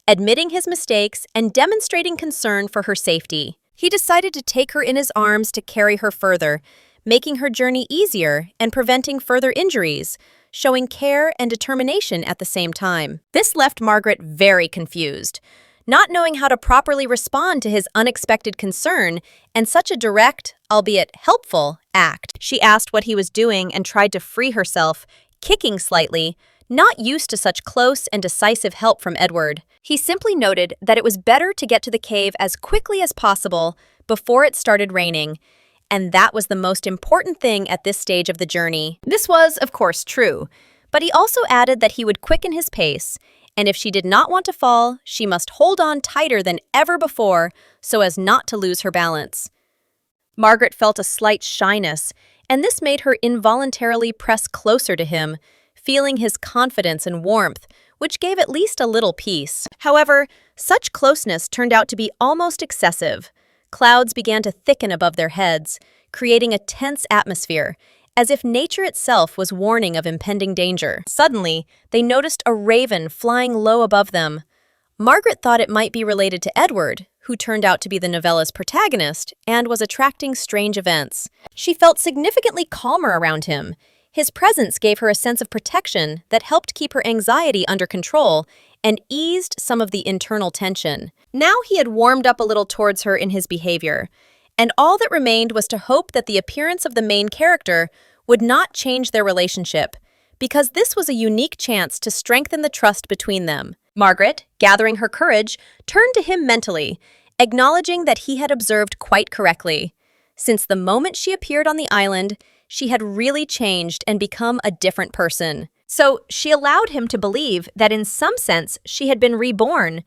admitting his mistakes and demonstrating concern for her safety. He decided to take her in his arms to carry her further, making her journey easier and preventing further injuries, showing care and determination at the same time. This left Margaret very confused, not knowing how to properly respond to his unexpected concern and such a direct, albeit helpful, act. She asked what he was doing and tried to free herself, kicking slightly, not used to such close and decisive help from Edward. He simply noted that it was better to get to the cave as quickly as possible before it started raining, and that was the most important thing at this stage of the journey. This was, of course, true, but he also added that he would quicken his pace, and if she did not want to fall, she must hold on tighter than ever before so as not to lose her balance. Margaret felt a slight shyness, and this made her involuntarily press closer to him, feeling his confidence and warmth, which gave at least a little peace. However, such closeness turned out to be almost excessive. Clouds began to thicken above their heads, creating a tense atmosphere, as if nature itself was warning of impending danger. Suddenly, they noticed a raven flying low above them. Margaret thought it might be related to Edward, who turned out to be the novella's protagonist and was attracting strange events. She felt significantly calmer around him. His presence gave her a sense of protection that helped keep her anxiety under control and eased some of the internal tension. Now he had warmed up a little towards her in his behavior, and all that remained was to hope that the appearance of the main character would not change their relationship, because this was a unique chance to strengthen the trust between them. Margaret, gathering her courage, turned to him mentally, acknowledging that he had observed quite correctly. Since the moment she appeared on the island, she had really changed and become a different person. So she allowed him to believe that in some sense she had been reborn,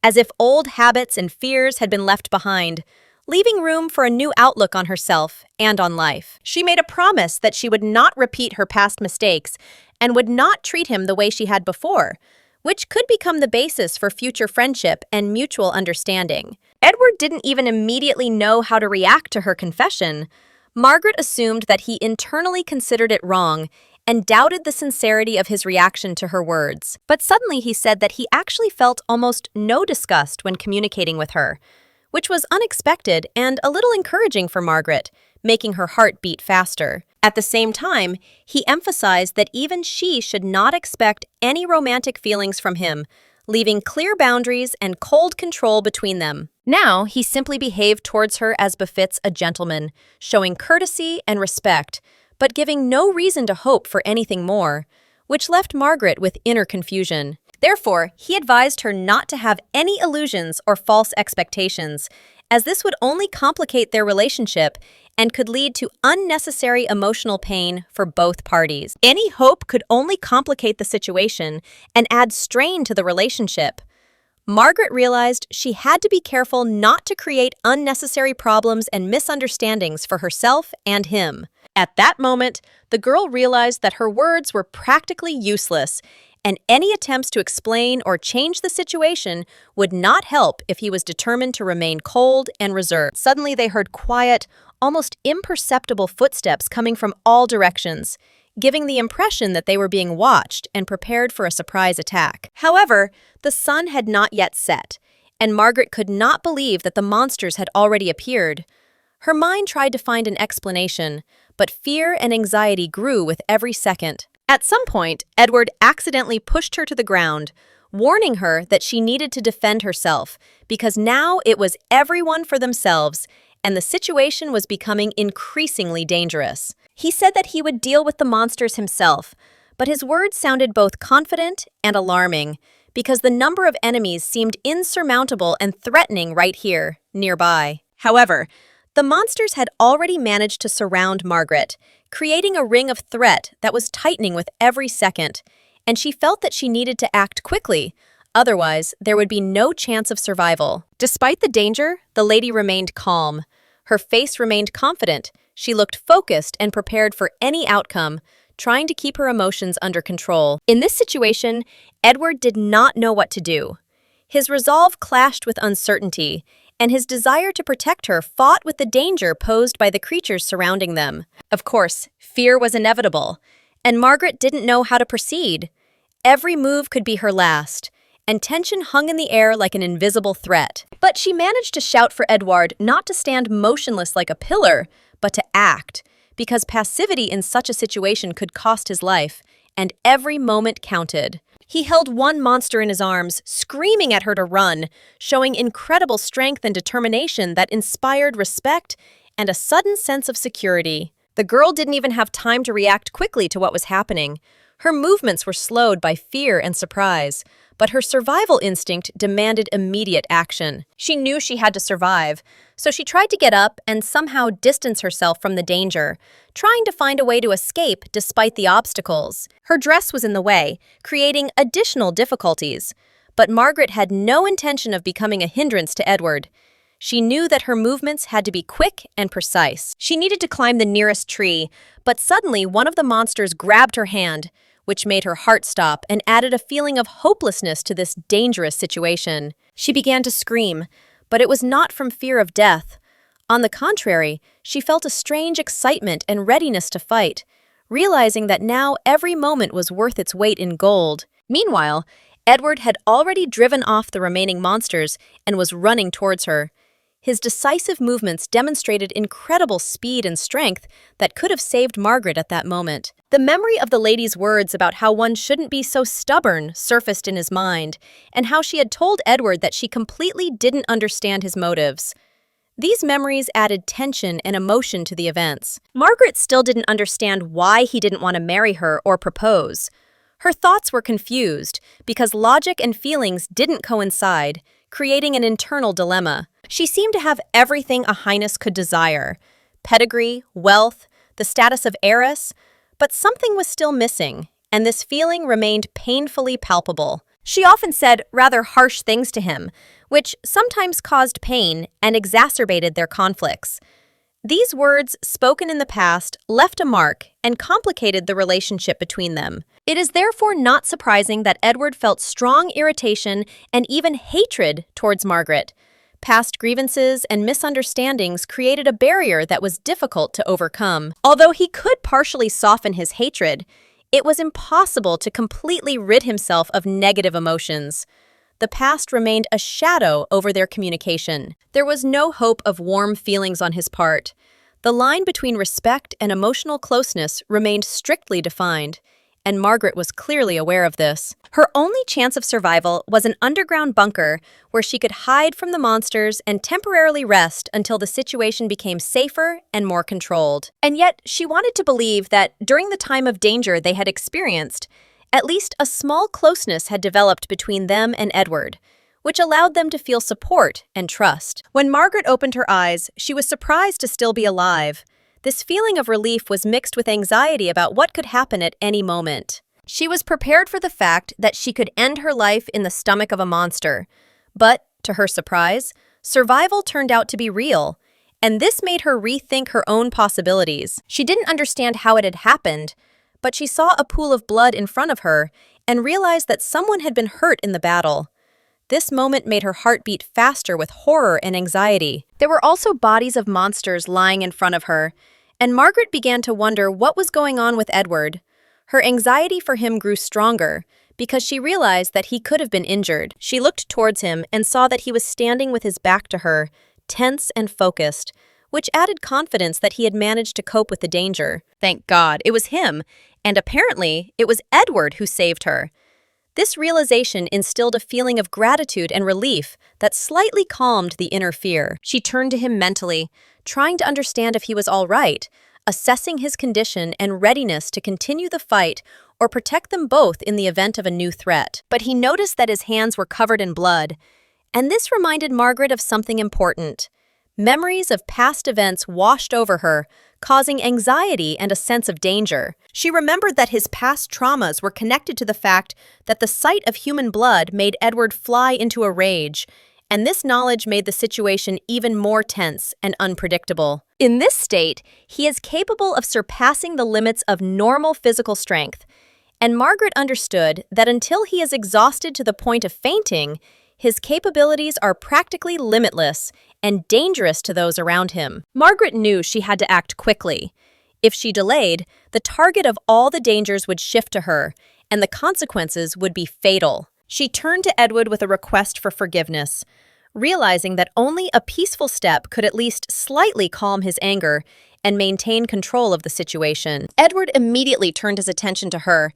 as if old habits and fears had been left behind, leaving room for a new outlook on herself and on life. She made a promise that she would not repeat her past mistakes and would not treat him the way she had before, which could become the basis for future friendship and mutual understanding. Edward didn't even immediately know how to react to her confession. Margaret assumed that he internally considered it wrong and doubted the sincerity of his reaction to her words. But suddenly he said that he actually felt almost no disgust when communicating with her, which was unexpected and a little encouraging for Margaret, making her heart beat faster. At the same time, he emphasized that even she should not expect any romantic feelings from him, leaving clear boundaries and cold control between them. Now, he simply behaved towards her as befits a gentleman, showing courtesy and respect, but giving no reason to hope for anything more, which left Margaret with inner confusion. Therefore, he advised her not to have any illusions or false expectations, as this would only complicate their relationship and could lead to unnecessary emotional pain for both parties. Any hope could only complicate the situation and add strain to the relationship. Margaret realized she had to be careful not to create unnecessary problems and misunderstandings for herself and him. At that moment, the girl realized that her words were practically useless, and any attempts to explain or change the situation would not help if he was determined to remain cold and reserved. Suddenly, they heard quiet, almost imperceptible footsteps coming from all directions, giving the impression that they were being watched and prepared for a surprise attack. However, the sun had not yet set, and Margaret could not believe that the monsters had already appeared. Her mind tried to find an explanation, but fear and anxiety grew with every second. At some point, Edward accidentally pushed her to the ground, warning her that she needed to defend herself, because now it was everyone for themselves, and the situation was becoming increasingly dangerous. He said that he would deal with the monsters himself, but his words sounded both confident and alarming, because the number of enemies seemed insurmountable and threatening right here, nearby. However, the monsters had already managed to surround Margaret, creating a ring of threat that was tightening with every second, and she felt that she needed to act quickly, otherwise there would be no chance of survival. Despite the danger, the lady remained calm. Her face remained confident. She looked focused and prepared for any outcome, trying to keep her emotions under control. In this situation, Edward did not know what to do. His resolve clashed with uncertainty, and his desire to protect her fought with the danger posed by the creatures surrounding them. Of course, fear was inevitable, and Margaret didn't know how to proceed. Every move could be her last, and tension hung in the air like an invisible threat. But she managed to shout for Edward not to stand motionless like a pillar, but to act, because passivity in such a situation could cost his life, and every moment counted. He held one monster in his arms, screaming at her to run, showing incredible strength and determination that inspired respect and a sudden sense of security. The girl didn't even have time to react quickly to what was happening. Her movements were slowed by fear and surprise, but her survival instinct demanded immediate action. She knew she had to survive, so she tried to get up and somehow distance herself from the danger, trying to find a way to escape despite the obstacles. Her dress was in the way, creating additional difficulties. But Margaret had no intention of becoming a hindrance to Edward. She knew that her movements had to be quick and precise. She needed to climb the nearest tree, but suddenly one of the monsters grabbed her hand, which made her heart stop and added a feeling of hopelessness to this dangerous situation. She began to scream, but it was not from fear of death. On the contrary, she felt a strange excitement and readiness to fight, realizing that now every moment was worth its weight in gold. Meanwhile, Edward had already driven off the remaining monsters and was running towards her. His decisive movements demonstrated incredible speed and strength that could have saved Margaret at that moment. The memory of the lady's words about how one shouldn't be so stubborn surfaced in his mind, and how she had told Edward that she completely didn't understand his motives. These memories added tension and emotion to the events. Margaret still didn't understand why he didn't want to marry her or propose. Her thoughts were confused because logic and feelings didn't coincide, creating an internal dilemma. She seemed to have everything a highness could desire: pedigree, wealth, the status of heiress, but something was still missing, and this feeling remained painfully palpable. She often said rather harsh things to him, which sometimes caused pain and exacerbated their conflicts. These words, spoken in the past, left a mark and complicated the relationship between them. It is therefore not surprising that Edward felt strong irritation and even hatred towards Margaret. Past grievances and misunderstandings created a barrier that was difficult to overcome. Although he could partially soften his hatred, it was impossible to completely rid himself of negative emotions. The past remained a shadow over their communication. There was no hope of warm feelings on his part. The line between respect and emotional closeness remained strictly defined, and Margaret was clearly aware of this. Her only chance of survival was an underground bunker where she could hide from the monsters and temporarily rest until the situation became safer and more controlled. And yet, she wanted to believe that during the time of danger they had experienced, at least a small closeness had developed between them and Edward, which allowed them to feel support and trust. When Margaret opened her eyes, she was surprised to still be alive. This feeling of relief was mixed with anxiety about what could happen at any moment. She was prepared for the fact that she could end her life in the stomach of a monster. But, to her surprise, survival turned out to be real, and this made her rethink her own possibilities. She didn't understand how it had happened, but she saw a pool of blood in front of her and realized that someone had been hurt in the battle. This moment made her heart beat faster with horror and anxiety. There were also bodies of monsters lying in front of her, and Margaret began to wonder what was going on with Edward. Her anxiety for him grew stronger because she realized that he could have been injured. She looked towards him and saw that he was standing with his back to her, tense and focused, which added confidence that he had managed to cope with the danger. Thank God, it was him, and apparently it was Edward who saved her. This realization instilled a feeling of gratitude and relief that slightly calmed the inner fear. She turned to him mentally, trying to understand if he was all right, assessing his condition and readiness to continue the fight or protect them both in the event of a new threat. But he noticed that his hands were covered in blood, and this reminded Margaret of something important. Memories of past events washed over her, causing anxiety and a sense of danger. She remembered that his past traumas were connected to the fact that the sight of human blood made Edward fly into a rage, and this knowledge made the situation even more tense and unpredictable. In this state, he is capable of surpassing the limits of normal physical strength, and Margaret understood that until he is exhausted to the point of fainting, his capabilities are practically limitless and dangerous to those around him. Margaret knew she had to act quickly. If she delayed, the target of all the dangers would shift to her, and the consequences would be fatal. She turned to Edward with a request for forgiveness, realizing that only a peaceful step could at least slightly calm his anger and maintain control of the situation. Edward immediately turned his attention to her,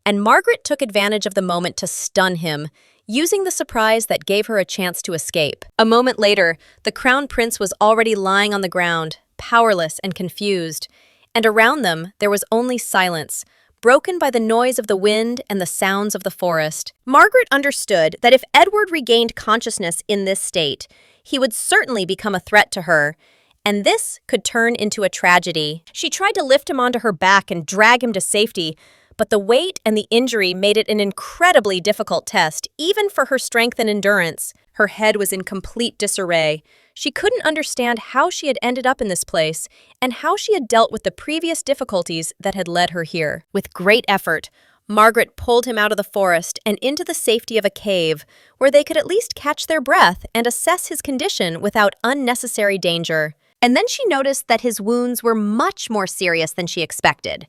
and Margaret took advantage of the moment to stun him, using the surprise that gave her a chance to escape. A moment later, the crown prince was already lying on the ground, powerless and confused, and around them there was only silence, broken by the noise of the wind and the sounds of the forest. Margaret understood that if Edward regained consciousness in this state, he would certainly become a threat to her, and this could turn into a tragedy. She tried to lift him onto her back and drag him to safety, but the weight and the injury made it an incredibly difficult test, even for her strength and endurance. Her head was in complete disarray. She couldn't understand how she had ended up in this place and how she had dealt with the previous difficulties that had led her here. With great effort, Margaret pulled him out of the forest and into the safety of a cave, where they could at least catch their breath and assess his condition without unnecessary danger. And then she noticed that his wounds were much more serious than she expected.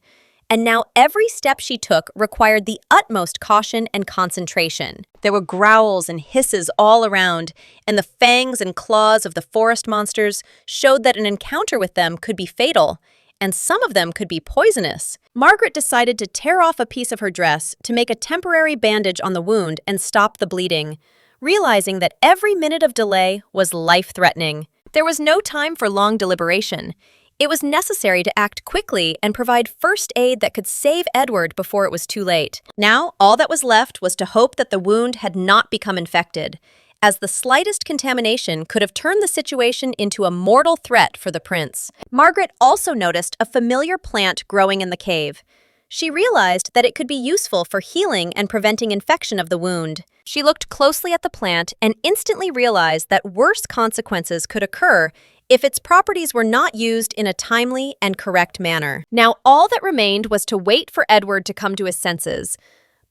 And now every step she took required the utmost caution and concentration. There were growls and hisses all around, and the fangs and claws of the forest monsters showed that an encounter with them could be fatal, and some of them could be poisonous. Margaret decided to tear off a piece of her dress to make a temporary bandage on the wound and stop the bleeding, realizing that every minute of delay was life-threatening. There was no time for long deliberation. It was necessary to act quickly and provide first aid that could save Edward before it was too late. Now, all that was left was to hope that the wound had not become infected, as the slightest contamination could have turned the situation into a mortal threat for the prince. Margaret also noticed a familiar plant growing in the cave. She realized that it could be useful for healing and preventing infection of the wound. She looked closely at the plant and instantly realized that worse consequences could occur if its properties were not used in a timely and correct manner. Now, all that remained was to wait for Edward to come to his senses.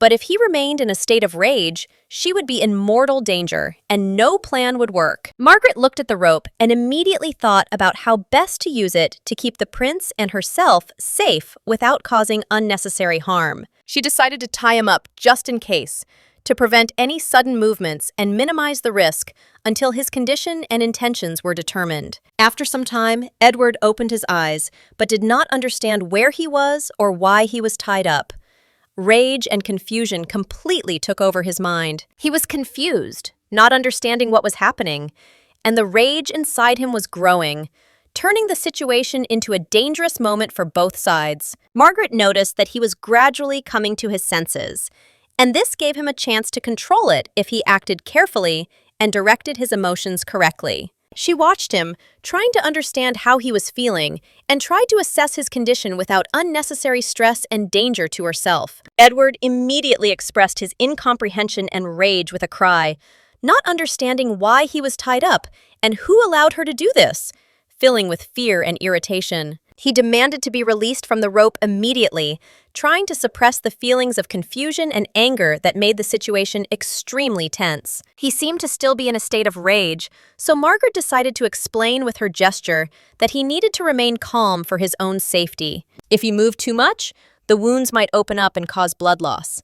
But if he remained in a state of rage, she would be in mortal danger, and no plan would work. Margaret looked at the rope and immediately thought about how best to use it to keep the prince and herself safe without causing unnecessary harm. She decided to tie him up just in case, to prevent any sudden movements and minimize the risk until his condition and intentions were determined. After some time, Edward opened his eyes, but did not understand where he was or why he was tied up. Rage and confusion completely took over his mind. He was confused, not understanding what was happening, and the rage inside him was growing, turning the situation into a dangerous moment for both sides. Margaret noticed that he was gradually coming to his senses, and this gave him a chance to control it if he acted carefully and directed his emotions correctly. She watched him, trying to understand how he was feeling, and tried to assess his condition without unnecessary stress and danger to herself. Edward immediately expressed his incomprehension and rage with a cry, not understanding why he was tied up and who allowed her to do this, filling with fear and irritation. He demanded to be released from the rope immediately, trying to suppress the feelings of confusion and anger that made the situation extremely tense. He seemed to still be in a state of rage, so Margaret decided to explain with her gesture that he needed to remain calm for his own safety. If he moved too much, the wounds might open up and cause blood loss.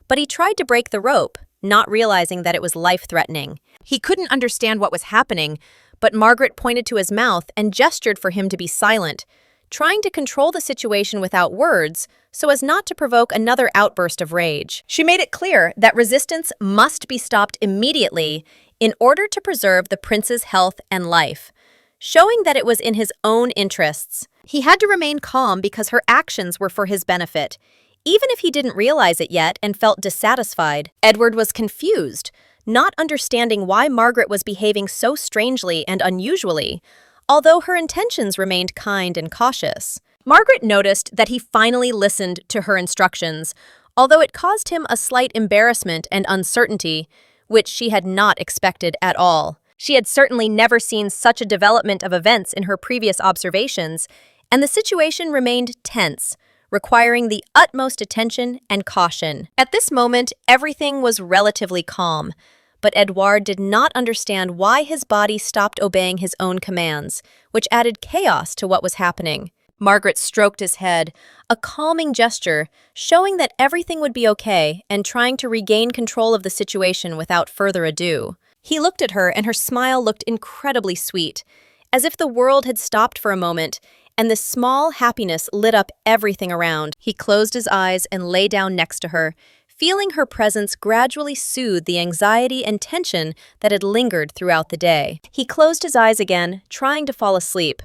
But he tried to break the rope, not realizing that it was life-threatening. He couldn't understand what was happening, but Margaret pointed to his mouth and gestured for him to be silent, trying to control the situation without words so as not to provoke another outburst of rage. She made it clear that resistance must be stopped immediately in order to preserve the prince's health and life, showing that it was in his own interests. He had to remain calm because her actions were for his benefit, even if he didn't realize it yet and felt dissatisfied. Edward was confused, not understanding why Margaret was behaving so strangely and unusually, although her intentions remained kind and cautious. Margaret noticed that he finally listened to her instructions, although it caused him a slight embarrassment and uncertainty, which she had not expected at all. She had certainly never seen such a development of events in her previous observations, and the situation remained tense, requiring the utmost attention and caution. At this moment, everything was relatively calm, but Edouard did not understand why his body stopped obeying his own commands, which added chaos to what was happening. Margaret stroked his head, a calming gesture, showing that everything would be okay and trying to regain control of the situation without further ado. He looked at her and her smile looked incredibly sweet, as if the world had stopped for a moment and this small happiness lit up everything around. He closed his eyes and lay down next to her, feeling her presence gradually soothe the anxiety and tension that had lingered throughout the day. He closed his eyes again, trying to fall asleep,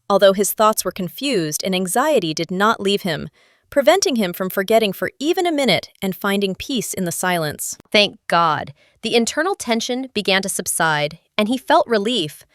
although his thoughts were confused and anxiety did not leave him, preventing him from forgetting for even a minute and finding peace in the silence. Thank God. The internal tension began to subside, and he felt relief,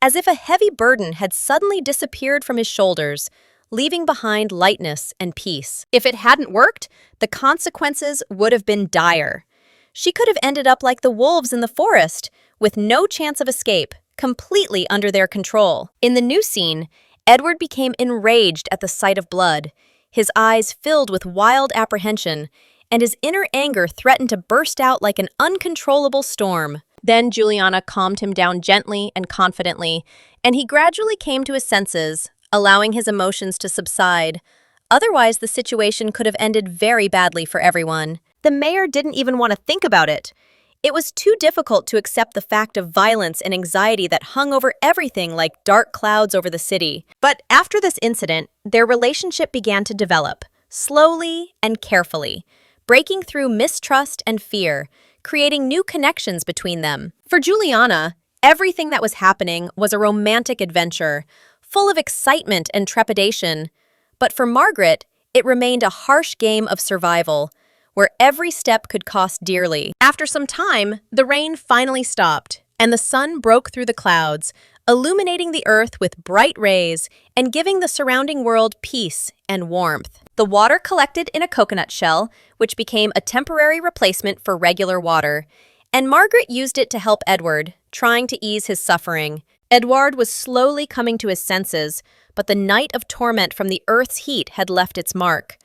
as if a heavy burden had suddenly disappeared from his shoulders, leaving behind lightness and peace. If it hadn't worked, the consequences would have been dire. She could have ended up like the wolves in the forest, with no chance of escape, completely under their control. In the new scene, Edward became enraged at the sight of blood, his eyes filled with wild apprehension, and his inner anger threatened to burst out like an uncontrollable storm. Then Juliana calmed him down gently and confidently, and he gradually came to his senses, allowing his emotions to subside. Otherwise, the situation could have ended very badly for everyone. The mayor didn't even want to think about it. It was too difficult to accept the fact of violence and anxiety that hung over everything like dark clouds over the city. But after this incident, their relationship began to develop, slowly and carefully, breaking through mistrust and fear, creating new connections between them. For Juliana, everything that was happening was a romantic adventure, full of excitement and trepidation. But for Margaret, it remained a harsh game of survival, where every step could cost dearly. After some time, the rain finally stopped, and the sun broke through the clouds, illuminating the earth with bright rays and giving the surrounding world peace and warmth. The water collected in a coconut shell, which became a temporary replacement for regular water, and Margaret used it to help Edward, trying to ease his suffering. Edward was slowly coming to his senses, but the night of torment from the earth's heat had left its mark.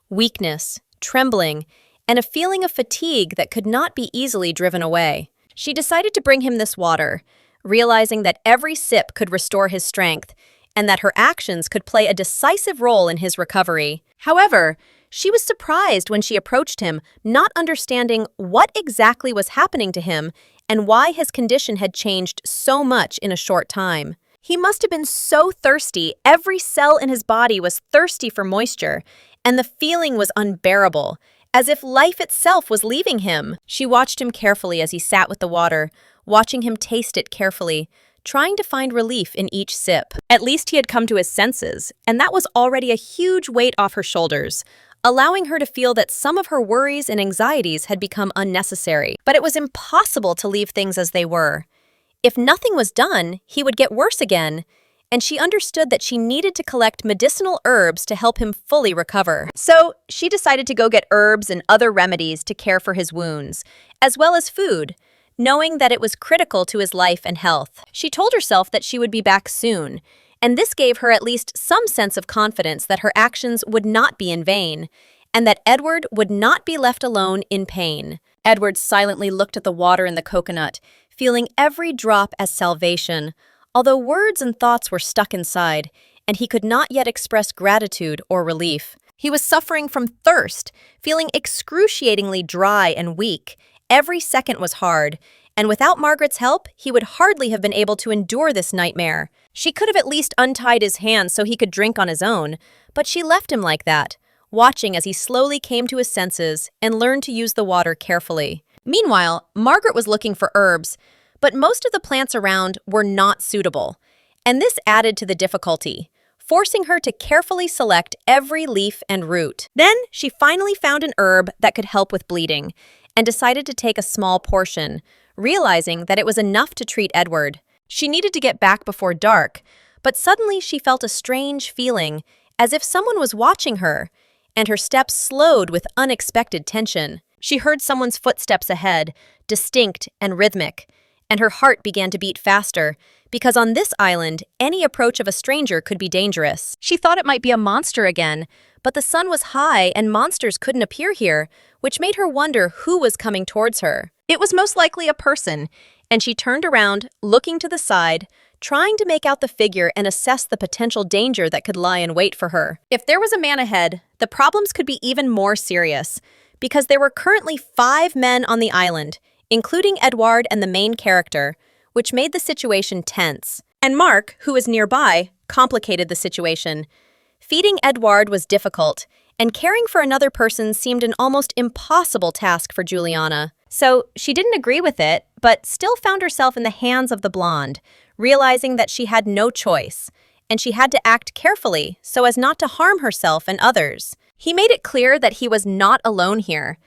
Weakness, trembling, and a feeling of fatigue that could not be easily driven away. She decided to bring him this water, realizing that every sip could restore his strength, and that her actions could play a decisive role in his recovery. However, she was surprised when she approached him, not understanding what exactly was happening to him and why his condition had changed so much in a short time. He must have been so thirsty, every cell in his body was thirsty for moisture, and the feeling was unbearable, as if life itself was leaving him. She watched him carefully as he sat with the water, watching him taste it carefully, trying to find relief in each sip. At least he had come to his senses, and that was already a huge weight off her shoulders, allowing her to feel that some of her worries and anxieties had become unnecessary. But it was impossible to leave things as they were. If nothing was done, he would get worse again, and she understood that she needed to collect medicinal herbs to help him fully recover. So she decided to go get herbs and other remedies to care for his wounds, as well as food, knowing that it was critical to his life and health. She told herself that she would be back soon, and this gave her at least some sense of confidence that her actions would not be in vain, and that Edward would not be left alone in pain. Edward silently looked at the water in the coconut, feeling every drop as salvation, although words and thoughts were stuck inside, and he could not yet express gratitude or relief. He was suffering from thirst, feeling excruciatingly dry and weak. Every second was hard, and without Margaret's help, he would hardly have been able to endure this nightmare. She could have at least untied his hands so he could drink on his own, but she left him like that, watching as he slowly came to his senses and learned to use the water carefully. Meanwhile, Margaret was looking for herbs, but most of the plants around were not suitable, and this added to the difficulty, forcing her to carefully select every leaf and root. Then she finally found an herb that could help with bleeding, and decided to take a small portion, realizing that it was enough to treat Edward. She needed to get back before dark, but suddenly she felt a strange feeling, as if someone was watching her, and her steps slowed with unexpected tension. She heard someone's footsteps ahead, distinct and rhythmic, and her heart began to beat faster, because on this island, any approach of a stranger could be dangerous. She thought it might be a monster again, but the sun was high and monsters couldn't appear here, which made her wonder who was coming towards her. It was most likely a person, and she turned around, looking to the side, trying to make out the figure and assess the potential danger that could lie in wait for her. If there was a man ahead, the problems could be even more serious, because there were currently 5 men on the island, including Edward and the main character, which made the situation tense. And Mark, who was nearby, complicated the situation. Feeding Edward was difficult, and caring for another person seemed an almost impossible task for Juliana. So she didn't agree with it, but still found herself in the hands of the blonde, realizing that she had no choice, and she had to act carefully so as not to harm herself and others. He made it clear that he was not alone here,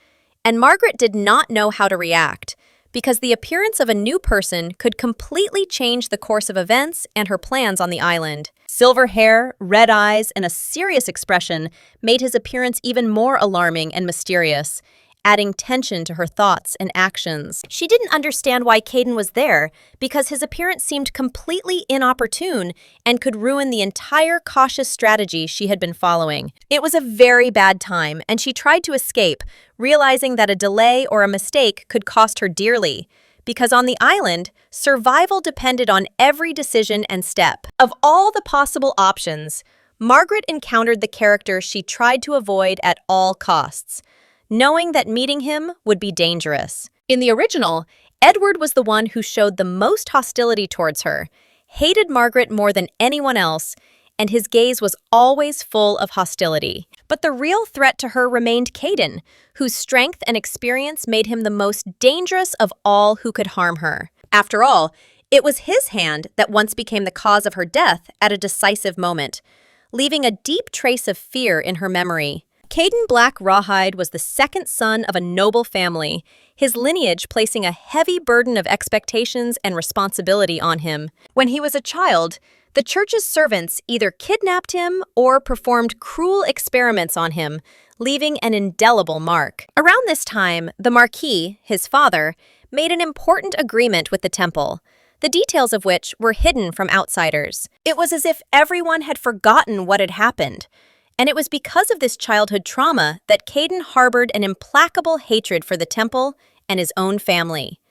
and Margaret did not know how to react, because the appearance of a new person could completely change the course of events and her plans on the island. Silver hair, red eyes, and a serious expression made his appearance even more alarming and mysterious, adding tension to her thoughts and actions. She didn't understand why Caden was there, because his appearance seemed completely inopportune and could ruin the entire cautious strategy she had been following. It was a very bad time, and she tried to escape, realizing that a delay or a mistake could cost her dearly, because on the island, survival depended on every decision and step. Of all the possible options, Margaret encountered the character she tried to avoid at all costs, knowing that meeting him would be dangerous. In the original, Edward was the one who showed the most hostility towards her, hated Margaret more than anyone else, and his gaze was always full of hostility. But the real threat to her remained Caden, whose strength and experience made him the most dangerous of all who could harm her. After all, it was his hand that once became the cause of her death at a decisive moment, leaving a deep trace of fear in her memory. Caden Black Rawhide was the second son of a noble family, his lineage placing a heavy burden of expectations and responsibility on him. When he was a child, the church's servants either kidnapped him or performed cruel experiments on him, leaving an indelible mark. Around this time, the Marquis, his father, made an important agreement with the temple, the details of which were hidden from outsiders. It was as if everyone had forgotten what had happened, and it was because of this childhood trauma that Caden harbored an implacable hatred for the temple and his own family.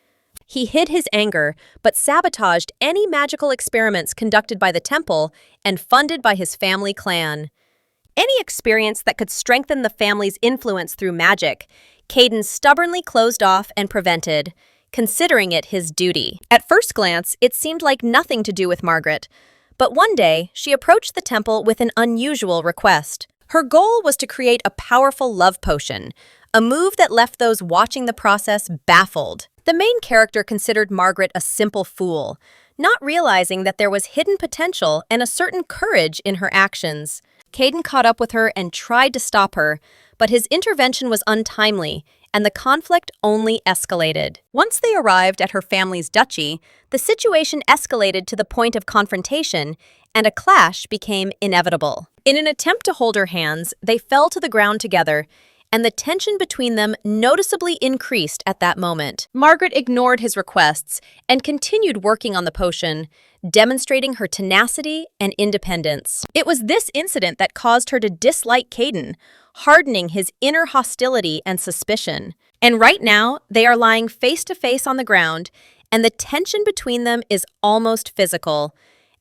He hid his anger, but sabotaged any magical experiments conducted by the temple and funded by his family clan. Any experience that could strengthen the family's influence through magic, Caden stubbornly closed off and prevented, considering it his duty. At first glance, it seemed like nothing to do with Margaret, but one day, she approached the temple with an unusual request. Her goal was to create a powerful love potion, a move that left those watching the process baffled. The main character considered Margaret a simple fool, not realizing that there was hidden potential and a certain courage in her actions. Caden caught up with her and tried to stop her, but his intervention was untimely, and the conflict only escalated. Once they arrived at her family's duchy, the situation escalated to the point of confrontation, and a clash became inevitable. In an attempt to hold her hands, they fell to the ground together, and the tension between them noticeably increased at that moment. Margaret ignored his requests and continued working on the potion, demonstrating her tenacity and independence. It was this incident that caused her to dislike Caden, hardening his inner hostility and suspicion. And right now, they are lying face to face on the ground, and the tension between them is almost physical.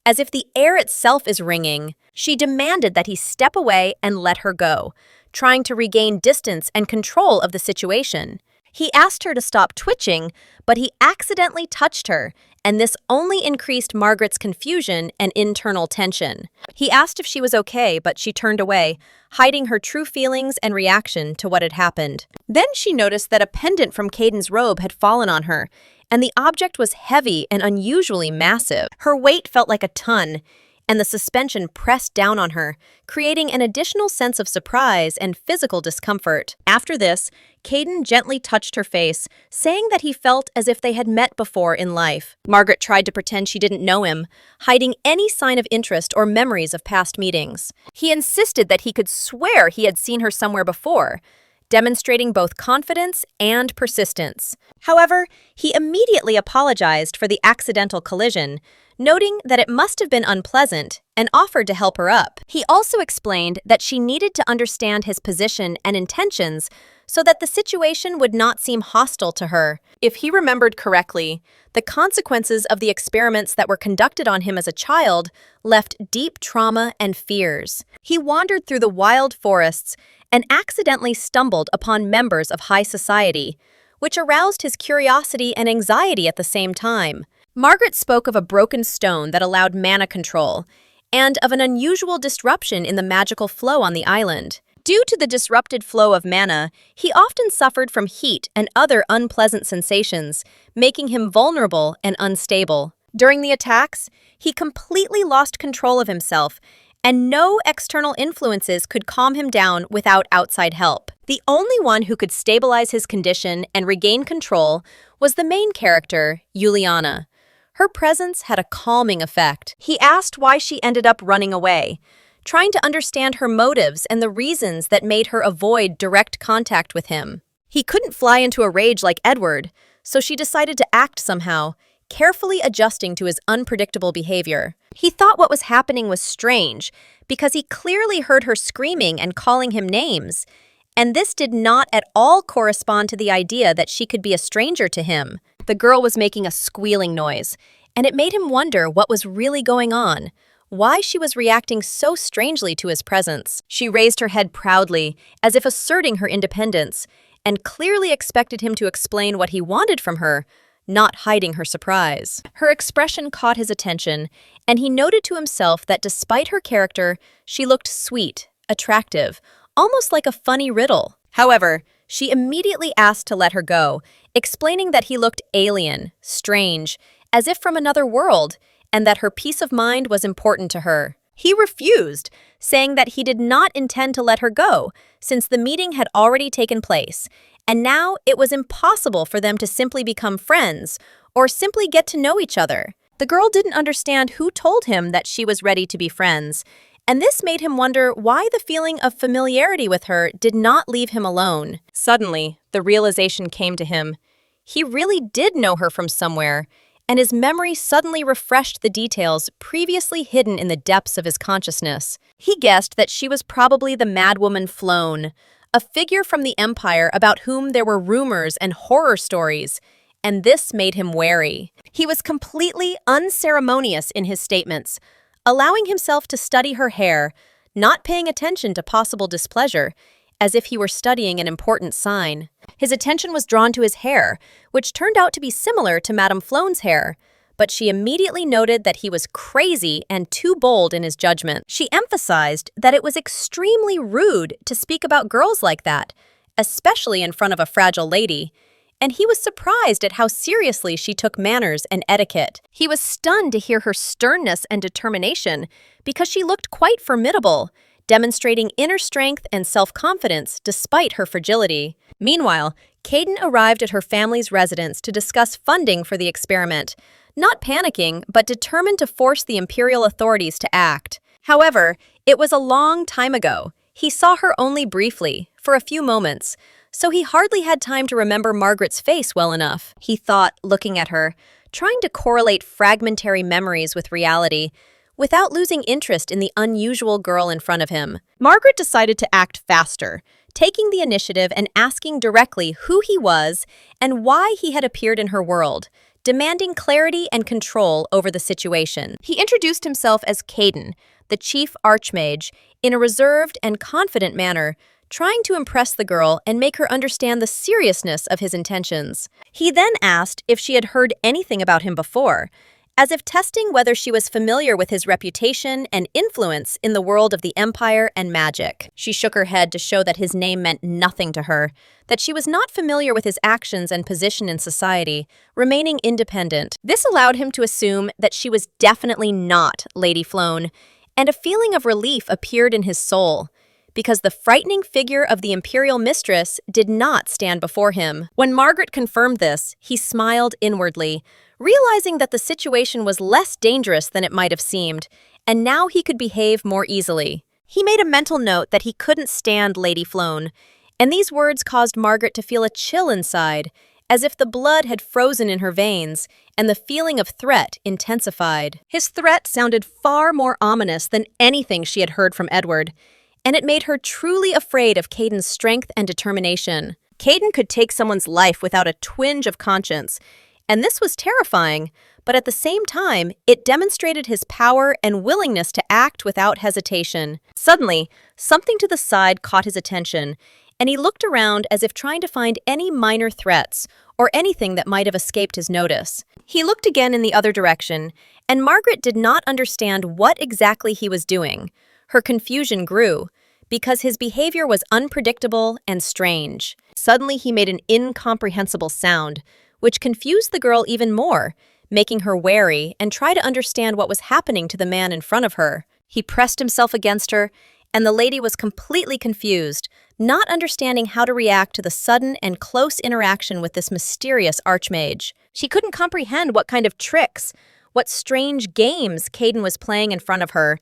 As if the air itself is ringing, she demanded that he step away and let her go, trying to regain distance and control of the situation. He asked her to stop twitching, but he accidentally touched her, and this only increased Margaret's confusion and internal tension. He asked if she was okay, but she turned away, hiding her true feelings and reaction to what had happened. Then she noticed that a pendant from Caden's robe had fallen on her, and the object was heavy and unusually massive. Her weight felt like a ton, and the suspension pressed down on her, creating an additional sense of surprise and physical discomfort. After this, Caden gently touched her face, saying that he felt as if they had met before in life. Margaret tried to pretend she didn't know him, hiding any sign of interest or memories of past meetings. He insisted that he could swear he had seen her somewhere before, demonstrating both confidence and persistence. However, he immediately apologized for the accidental collision, noting that it must have been unpleasant, and offered to help her up. He also explained that she needed to understand his position and intentions so that the situation would not seem hostile to her. If he remembered correctly, the consequences of the experiments that were conducted on him as a child left deep trauma and fears. He wandered through the wild forests and accidentally stumbled upon members of high society, which aroused his curiosity and anxiety at the same time. Margaret spoke of a broken stone that allowed mana control, and of an unusual disruption in the magical flow on the island. Due to the disrupted flow of mana, he often suffered from heat and other unpleasant sensations, making him vulnerable and unstable. During the attacks, he completely lost control of himself, and no external influences could calm him down without outside help. The only one who could stabilize his condition and regain control was the main character, Juliana. Her presence had a calming effect. He asked why she ended up running away, trying to understand her motives and the reasons that made her avoid direct contact with him. He couldn't fly into a rage like Edward, so she decided to act somehow, carefully adjusting to his unpredictable behavior. He thought what was happening was strange, because he clearly heard her screaming and calling him names, and this did not at all correspond to the idea that she could be a stranger to him. The girl was making a squealing noise, and it made him wonder what was really going on, why she was reacting so strangely to his presence. She raised her head proudly, as if asserting her independence, and clearly expected him to explain what he wanted from her, not hiding her surprise. Her expression caught his attention, and he noted to himself that despite her character, she looked sweet, attractive, almost like a funny riddle. However, she immediately asked to let her go, explaining that he looked alien, strange, as if from another world, and that her peace of mind was important to her. He refused, saying that he did not intend to let her go, since the meeting had already taken place, and now it was impossible for them to simply become friends or simply get to know each other. The girl didn't understand who told him that she was ready to be friends, and this made him wonder why the feeling of familiarity with her did not leave him alone. Suddenly, the realization came to him. He really did know her from somewhere, and his memory suddenly refreshed the details previously hidden in the depths of his consciousness. He guessed that she was probably the madwoman Floan, a figure from the Empire about whom there were rumors and horror stories, and this made him wary. He was completely unceremonious in his statements, allowing himself to study her hair, not paying attention to possible displeasure, as if he were studying an important sign. His attention was drawn to his hair, which turned out to be similar to Madame Floan's hair, but she immediately noted that he was crazy and too bold in his judgment. She emphasized that it was extremely rude to speak about girls like that, especially in front of a fragile lady, and he was surprised at how seriously she took manners and etiquette. He was stunned to hear her sternness and determination because she looked quite formidable, demonstrating inner strength and self-confidence despite her fragility. Meanwhile, Caden arrived at her family's residence to discuss funding for the experiment, not panicking, but determined to force the Imperial authorities to act. However, it was a long time ago. He saw her only briefly, for a few moments, so he hardly had time to remember Margaret's face well enough. He thought, looking at her, trying to correlate fragmentary memories with reality, without losing interest in the unusual girl in front of him. Margaret decided to act faster, taking the initiative and asking directly who he was and why he had appeared in her world, demanding clarity and control over the situation. He introduced himself as Caden, the chief archmage, in a reserved and confident manner, trying to impress the girl and make her understand the seriousness of his intentions. He then asked if she had heard anything about him before, as if testing whether she was familiar with his reputation and influence in the world of the Empire and magic. She shook her head to show that his name meant nothing to her, that she was not familiar with his actions and position in society, remaining independent. This allowed him to assume that she was definitely not Lady Floan, and a feeling of relief appeared in his soul, because the frightening figure of the Imperial mistress did not stand before him. When Margaret confirmed this, he smiled inwardly, realizing that the situation was less dangerous than it might have seemed, and now he could behave more easily. He made a mental note that he couldn't stand Lady Floan, And these words caused Margaret to feel a chill inside, as if the blood had frozen in her veins, and the feeling of threat intensified. His threat sounded far more ominous than anything she had heard from Edward, and it made her truly afraid of Caden's strength and determination. Caden could take someone's life without a twinge of conscience, and this was terrifying, but at the same time, it demonstrated his power and willingness to act without hesitation. Suddenly, something to the side caught his attention, and he looked around as if trying to find any minor threats or anything that might have escaped his notice. He looked again in the other direction, and Margaret did not understand what exactly he was doing. Her confusion grew, because his behavior was unpredictable and strange. Suddenly, he made an incomprehensible sound, which confused the girl even more, making her wary and try to understand what was happening to the man in front of her. He pressed himself against her, and the lady was completely confused, not understanding how to react to the sudden and close interaction with this mysterious archmage. She couldn't comprehend what kind of tricks, what strange games Caden was playing in front of her,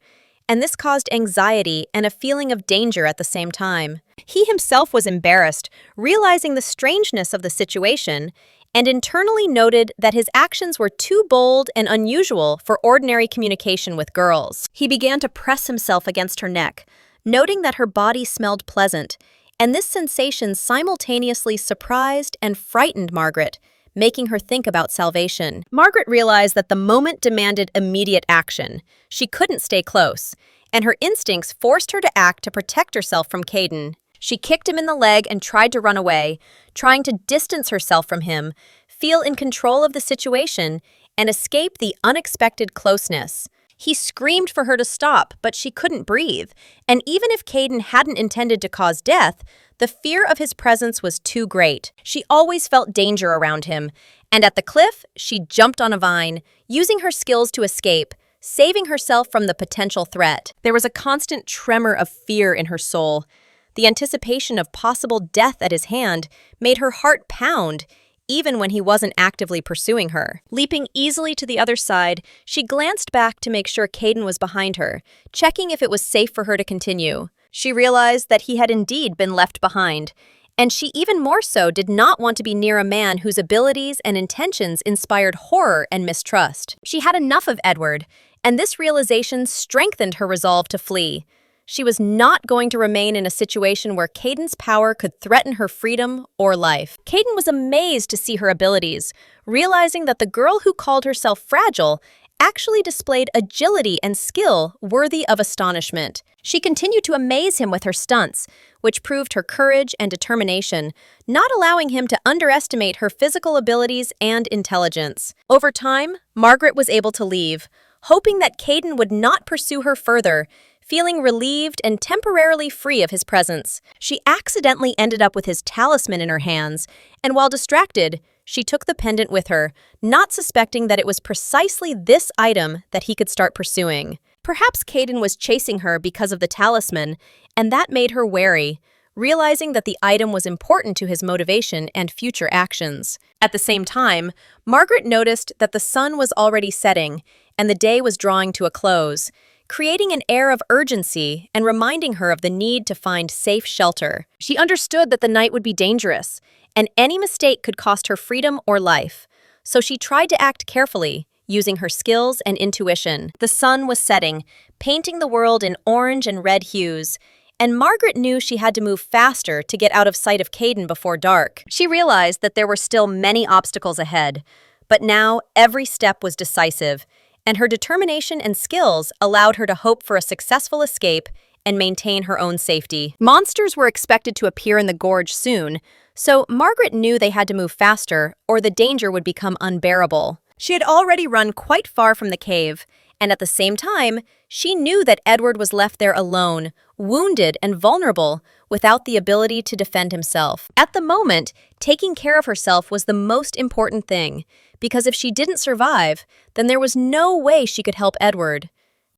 and this caused anxiety and a feeling of danger at the same time. He himself was embarrassed, realizing the strangeness of the situation, and internally noted that his actions were too bold and unusual for ordinary communication with girls. He began to press himself against her neck, noting that her body smelled pleasant, and this sensation simultaneously surprised and frightened Margaret, making her think about salvation. Margaret realized that the moment demanded immediate action. She couldn't stay close, and her instincts forced her to act to protect herself from Caden. She kicked him in the leg and tried to run away, trying to distance herself from him, feel in control of the situation, and escape the unexpected closeness. He screamed for her to stop, but she couldn't breathe, and even if Caden hadn't intended to cause death, the fear of his presence was too great. She always felt danger around him, and at the cliff, she jumped on a vine, using her skills to escape, saving herself from the potential threat. There was a constant tremor of fear in her soul. The anticipation of possible death at his hand made her heart pound, even when he wasn't actively pursuing her. Leaping easily to the other side, she glanced back to make sure Caden was behind her, checking if it was safe for her to continue. She realized that he had indeed been left behind, and she even more so did not want to be near a man whose abilities and intentions inspired horror and mistrust. She had enough of Edward, and this realization strengthened her resolve to flee. She was not going to remain in a situation where Caden's power could threaten her freedom or life. Caden was amazed to see her abilities, realizing that the girl who called herself fragile actually displayed agility and skill worthy of astonishment. She continued to amaze him with her stunts, which proved her courage and determination, not allowing him to underestimate her physical abilities and intelligence. Over time, Margaret was able to leave, hoping that Caden would not pursue her further, feeling relieved and temporarily free of his presence. She accidentally ended up with his talisman in her hands, and while distracted, she took the pendant with her, not suspecting that it was precisely this item that he could start pursuing. Perhaps Caden was chasing her because of the talisman, and that made her wary, realizing that the item was important to his motivation and future actions. At the same time, Margaret noticed that the sun was already setting, and the day was drawing to a close, creating an air of urgency and reminding her of the need to find safe shelter. She understood that the night would be dangerous, and any mistake could cost her freedom or life, so she tried to act carefully, using her skills and intuition. The sun was setting, painting the world in orange and red hues, and Margaret knew she had to move faster to get out of sight of Caden before dark. She realized that there were still many obstacles ahead, but now every step was decisive, and her determination and skills allowed her to hope for a successful escape and maintain her own safety. Monsters were expected to appear in the gorge soon, so Margaret knew they had to move faster or the danger would become unbearable. She had already run quite far from the cave, and at the same time, she knew that Edward was left there alone, wounded and vulnerable, without the ability to defend himself. At the moment, taking care of herself was the most important thing, because if she didn't survive, then there was no way she could help Edward.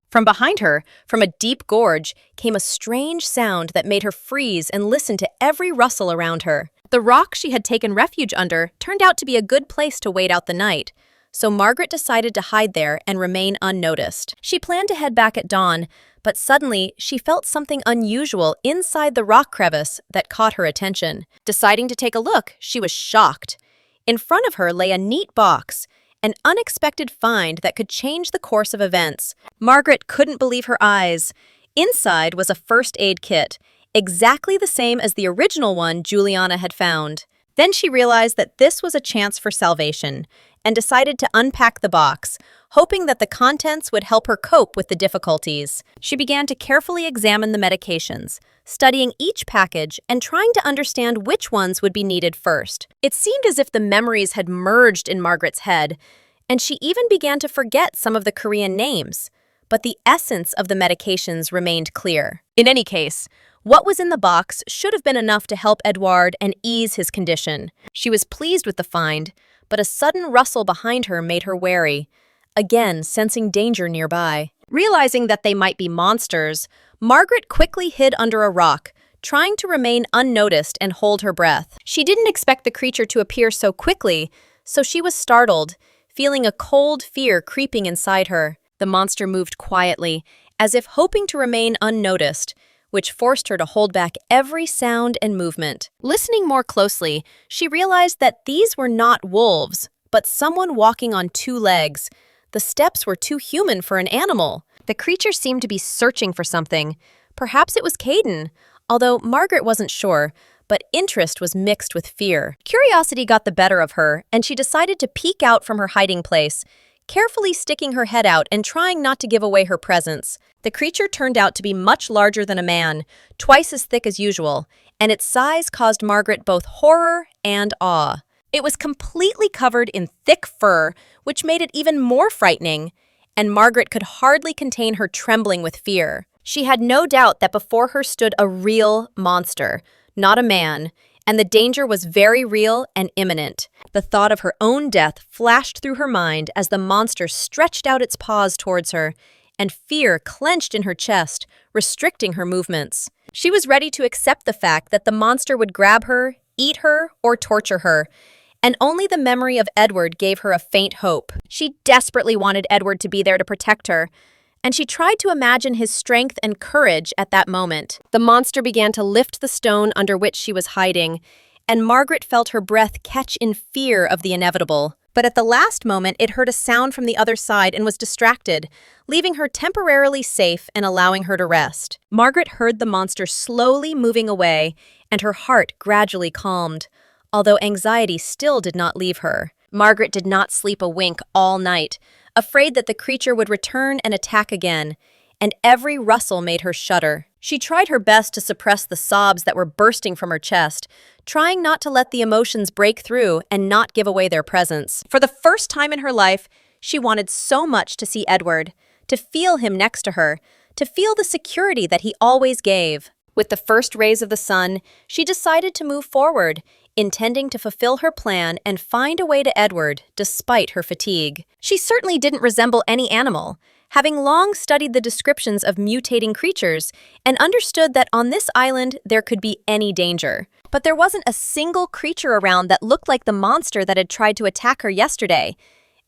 From behind her, from a deep gorge, came a strange sound that made her freeze and listen to every rustle around her. The rock she had taken refuge under turned out to be a good place to wait out the night, so Margaret decided to hide there and remain unnoticed. She planned to head back at dawn, but suddenly she felt something unusual inside the rock crevice that caught her attention. Deciding to take a look, she was shocked. In front of her lay a neat box, an unexpected find that could change the course of events. Margaret couldn't believe her eyes. Inside was a first aid kit, exactly the same as the original one Juliana had found. Then she realized that this was a chance for salvation and decided to unpack the box, hoping that the contents would help her cope with the difficulties. She began to carefully examine the medications, studying each package and trying to understand which ones would be needed first. It seemed as if the memories had merged in Margaret's head, and she even began to forget some of the Korean names. But the essence of the medications remained clear. In any case, what was in the box should have been enough to help Edward and ease his condition. She was pleased with the find, but a sudden rustle behind her made her wary, again sensing danger nearby. Realizing that they might be monsters, Margaret quickly hid under a rock, trying to remain unnoticed and hold her breath. She didn't expect the creature to appear so quickly, so she was startled, feeling a cold fear creeping inside her. The monster moved quietly, as if hoping to remain unnoticed, which forced her to hold back every sound and movement. Listening more closely, she realized that these were not wolves, but someone walking on two legs. The steps were too human for an animal. The creature seemed to be searching for something. Perhaps it was Caden, although Margaret wasn't sure, but interest was mixed with fear. Curiosity got the better of her, and she decided to peek out from her hiding place, carefully sticking her head out and trying not to give away her presence. The creature turned out to be much larger than a man, twice as thick as usual, and its size caused Margaret both horror and awe. It was completely covered in thick fur, which made it even more frightening, and Margaret could hardly contain her trembling with fear. She had no doubt that before her stood a real monster, not a man, and the danger was very real and imminent. The thought of her own death flashed through her mind as the monster stretched out its paws towards her, and fear clenched in her chest, restricting her movements. She was ready to accept the fact that the monster would grab her, eat her, or torture her, and only the memory of Edward gave her a faint hope. She desperately wanted Edward to be there to protect her, and she tried to imagine his strength and courage at that moment. The monster began to lift the stone under which she was hiding, and Margaret felt her breath catch in fear of the inevitable. But at the last moment, it heard a sound from the other side and was distracted, leaving her temporarily safe and allowing her to rest. Margaret heard the monster slowly moving away, and her heart gradually calmed, although anxiety still did not leave her. Margaret did not sleep a wink all night, afraid that the creature would return and attack again, and every rustle made her shudder. She tried her best to suppress the sobs that were bursting from her chest, trying not to let the emotions break through and not give away their presence. For the first time in her life, she wanted so much to see Edward, to feel him next to her, to feel the security that he always gave. With the first rays of the sun, she decided to move forward, intending to fulfill her plan and find a way to Edward despite her fatigue. She certainly didn't resemble any animal, having long studied the descriptions of mutating creatures and understood that on this island there could be any danger. But there wasn't a single creature around that looked like the monster that had tried to attack her yesterday,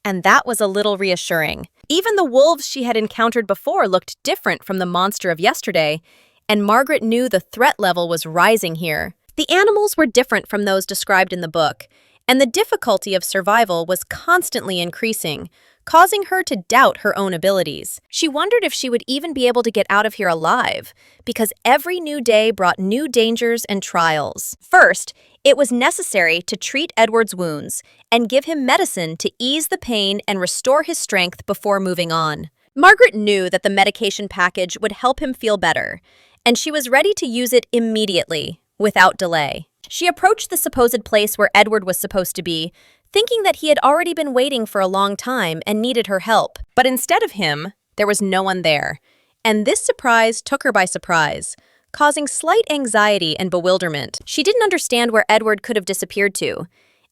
and that was a little reassuring. Even the wolves she had encountered before looked different from the monster of yesterday, and Margaret knew the threat level was rising here. The animals were different from those described in the book, and the difficulty of survival was constantly increasing, causing her to doubt her own abilities. She wondered if she would even be able to get out of here alive, because every new day brought new dangers and trials. First, it was necessary to treat Edward's wounds and give him medicine to ease the pain and restore his strength before moving on. Margaret knew that the medication package would help him feel better, and she was ready to use it immediately, without delay. She approached the supposed place where Edward was supposed to be, thinking that he had already been waiting for a long time and needed her help. But instead of him, there was no one there, and this surprise took her by surprise, causing slight anxiety and bewilderment. She didn't understand where Edward could have disappeared to,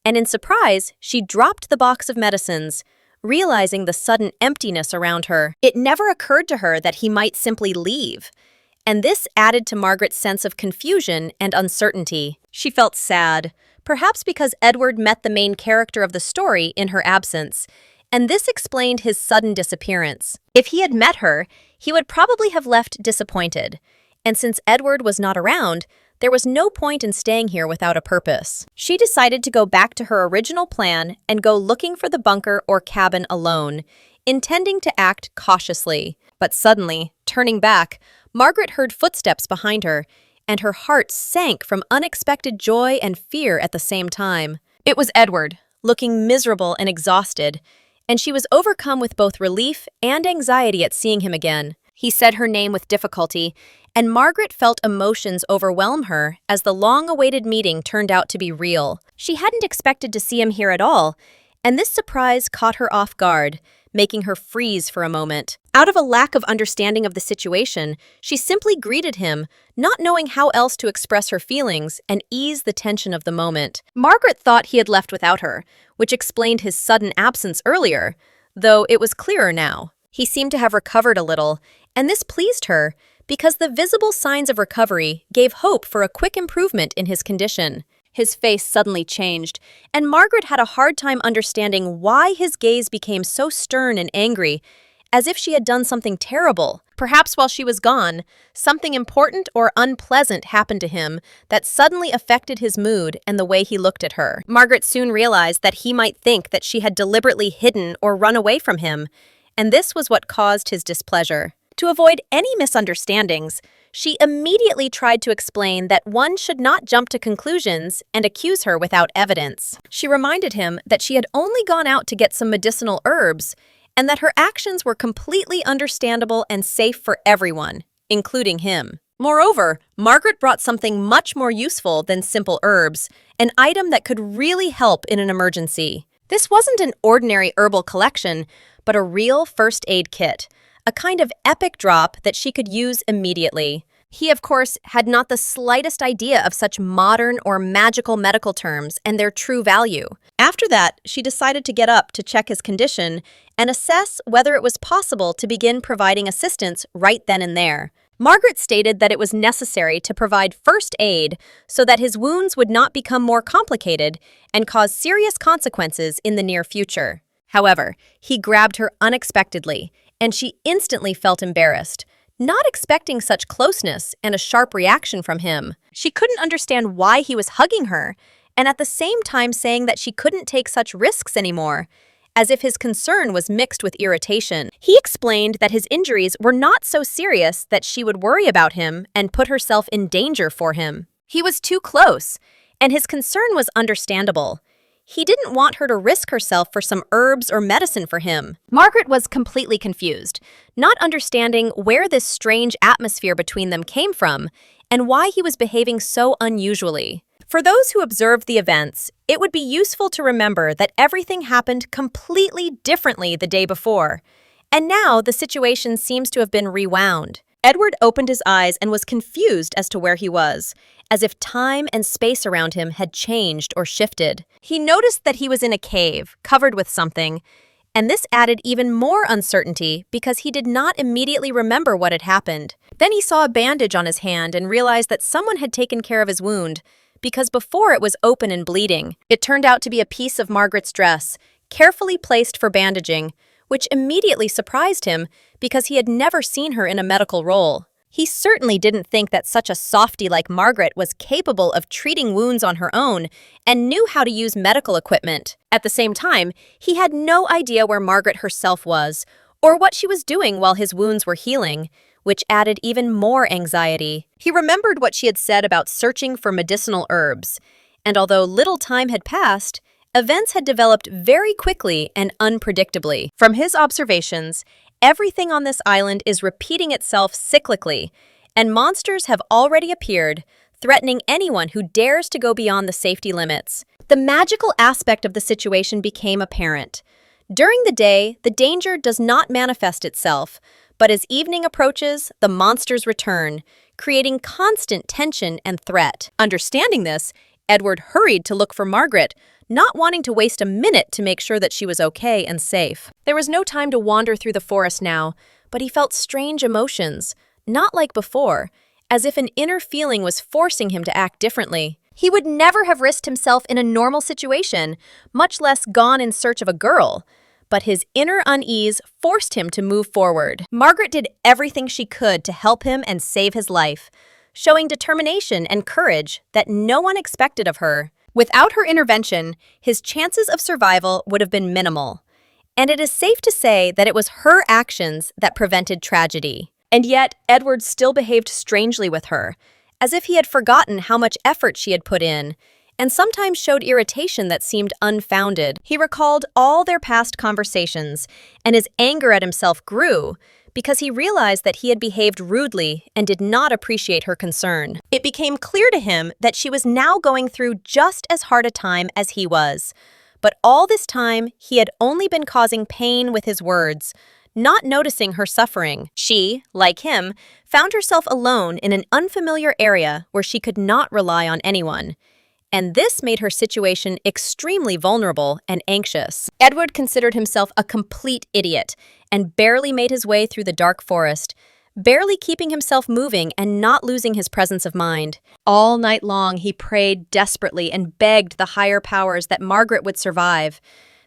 and in surprise, she dropped the box of medicines, realizing the sudden emptiness around her. It never occurred to her that he might simply leave, and this added to Margaret's sense of confusion and uncertainty. She felt sad, perhaps because Edward met the main character of the story in her absence, and this explained his sudden disappearance. If he had met her, he would probably have left disappointed. And since Edward was not around, there was no point in staying here without a purpose. She decided to go back to her original plan and go looking for the bunker or cabin alone, intending to act cautiously. But suddenly, turning back, Margaret heard footsteps behind her, and her heart sank from unexpected joy and fear at the same time. It was Edward, looking miserable and exhausted, and she was overcome with both relief and anxiety at seeing him again. He said her name with difficulty, and Margaret felt emotions overwhelm her as the long-awaited meeting turned out to be real. She hadn't expected to see him here at all, and this surprise caught her off guard, making her freeze for a moment. Out of a lack of understanding of the situation, she simply greeted him, not knowing how else to express her feelings and ease the tension of the moment. Margaret thought he had left without her, which explained his sudden absence earlier, though it was clearer now. He seemed to have recovered a little, and this pleased her, because the visible signs of recovery gave hope for a quick improvement in his condition. His face suddenly changed, and Margaret had a hard time understanding why his gaze became so stern and angry, as if she had done something terrible. Perhaps while she was gone, something important or unpleasant happened to him that suddenly affected his mood and the way he looked at her. Margaret soon realized that he might think that she had deliberately hidden or run away from him, and this was what caused his displeasure. To avoid any misunderstandings, she immediately tried to explain that one should not jump to conclusions and accuse her without evidence. She reminded him that she had only gone out to get some medicinal herbs and that her actions were completely understandable and safe for everyone, including him. Moreover, Margaret brought something much more useful than simple herbs, an item that could really help in an emergency. This wasn't an ordinary herbal collection, but a real first aid kit, a kind of epic drop that she could use immediately. He, of course, had not the slightest idea of such modern or magical medical terms and their true value. After that, she decided to get up to check his condition and assess whether it was possible to begin providing assistance right then and there. Margaret stated that it was necessary to provide first aid so that his wounds would not become more complicated and cause serious consequences in the near future. However, he grabbed her unexpectedly, and she instantly felt embarrassed, not expecting such closeness and a sharp reaction from him. She couldn't understand why he was hugging her, and at the same time saying that she couldn't take such risks anymore, as if his concern was mixed with irritation. He explained that his injuries were not so serious that she would worry about him and put herself in danger for him. He was too close, and his concern was understandable. He didn't want her to risk herself for some herbs or medicine for him. Margaret was completely confused, not understanding where this strange atmosphere between them came from and why he was behaving so unusually. For those who observed the events, it would be useful to remember that everything happened completely differently the day before, and now the situation seems to have been rewound. Edward opened his eyes and was confused as to where he was, as if time and space around him had changed or shifted. He noticed that he was in a cave, covered with something, and this added even more uncertainty because he did not immediately remember what had happened. Then he saw a bandage on his hand and realized that someone had taken care of his wound, because before it was open and bleeding. It turned out to be a piece of Margaret's dress, carefully placed for bandaging, which immediately surprised him because he had never seen her in a medical role. He certainly didn't think that such a softie like Margaret was capable of treating wounds on her own and knew how to use medical equipment. At the same time, he had no idea where Margaret herself was or what she was doing while his wounds were healing, which added even more anxiety. He remembered what she had said about searching for medicinal herbs, and although little time had passed, events had developed very quickly and unpredictably. From his observations, everything on this island is repeating itself cyclically, and monsters have already appeared, threatening anyone who dares to go beyond the safety limits. The magical aspect of the situation became apparent. During the day, the danger does not manifest itself, but as evening approaches, the monsters return, creating constant tension and threat. Understanding this, Edward hurried to look for Margaret, not wanting to waste a minute to make sure that she was okay and safe. There was no time to wander through the forest now, but he felt strange emotions, not like before, as if an inner feeling was forcing him to act differently. He would never have risked himself in a normal situation, much less gone in search of a girl. but his inner unease forced him to move forward. Margaret did everything she could to help him and save his life, showing determination and courage that no one expected of her. Without her intervention, his chances of survival would have been minimal. And it is safe to say that it was her actions that prevented tragedy. And yet, Edward still behaved strangely with her, as if he had forgotten how much effort she had put in, and sometimes showed irritation that seemed unfounded. He recalled all their past conversations, and his anger at himself grew because he realized that he had behaved rudely and did not appreciate her concern. It became clear to him that she was now going through just as hard a time as he was. But all this time, he had only been causing pain with his words, not noticing her suffering. She, like him, found herself alone in an unfamiliar area where she could not rely on anyone. And this made her situation extremely vulnerable and anxious. Edward considered himself a complete idiot and barely made his way through the dark forest, barely keeping himself moving and not losing his presence of mind. All night long, he prayed desperately and begged the higher powers that Margaret would survive,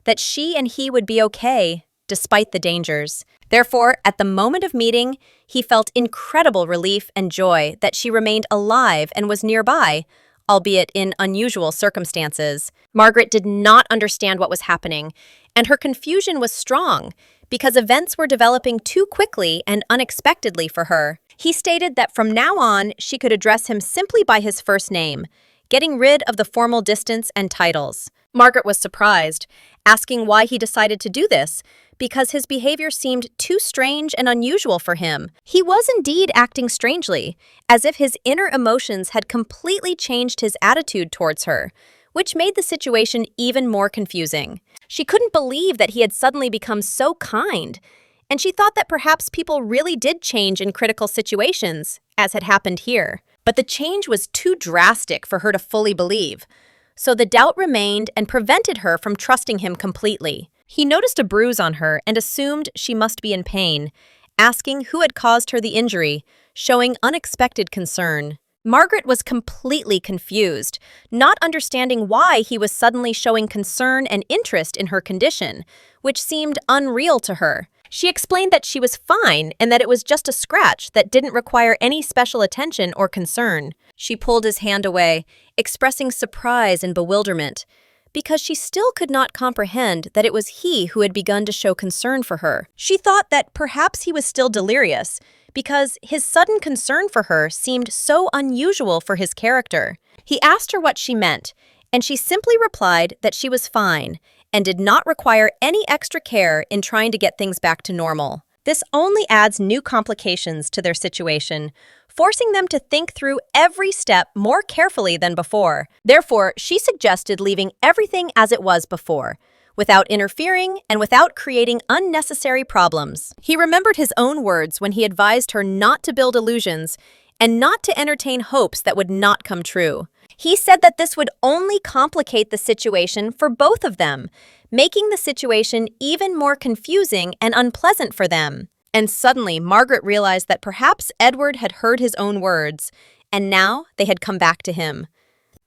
that she and he would be okay, despite the dangers. Therefore, at the moment of meeting, he felt incredible relief and joy that she remained alive and was nearby, albeit in unusual circumstances. Margaret did not understand what was happening, and her confusion was strong because events were developing too quickly and unexpectedly for her. He stated that from now on, she could address him simply by his first name, getting rid of the formal distance and titles. Margaret was surprised, asking why he decided to do this, because his behavior seemed too strange and unusual for him. He was indeed acting strangely, as if his inner emotions had completely changed his attitude towards her, which made the situation even more confusing. She couldn't believe that he had suddenly become so kind, and she thought that perhaps people really did change in critical situations, as had happened here. But the change was too drastic for her to fully believe, so the doubt remained and prevented her from trusting him completely. He noticed a bruise on her and assumed she must be in pain, asking who had caused her the injury, showing unexpected concern. Margaret was completely confused, not understanding why he was suddenly showing concern and interest in her condition, which seemed unreal to her. She explained that she was fine and that it was just a scratch that didn't require any special attention or concern. She pulled his hand away, expressing surprise and bewilderment, because she still could not comprehend that it was he who had begun to show concern for her. She thought that perhaps he was still delirious, because his sudden concern for her seemed so unusual for his character. He asked her what she meant, and she simply replied that she was fine and did not require any extra care in trying to get things back to normal. This only adds new complications to their situation, forcing them to think through every step more carefully than before. Therefore, she suggested leaving everything as it was before, without interfering and without creating unnecessary problems. He remembered his own words when he advised her not to build illusions and not to entertain hopes that would not come true. He said that this would only complicate the situation for both of them, making the situation even more confusing and unpleasant for them. And suddenly, Margaret realized that perhaps Edward had heard his own words, and now they had come back to him.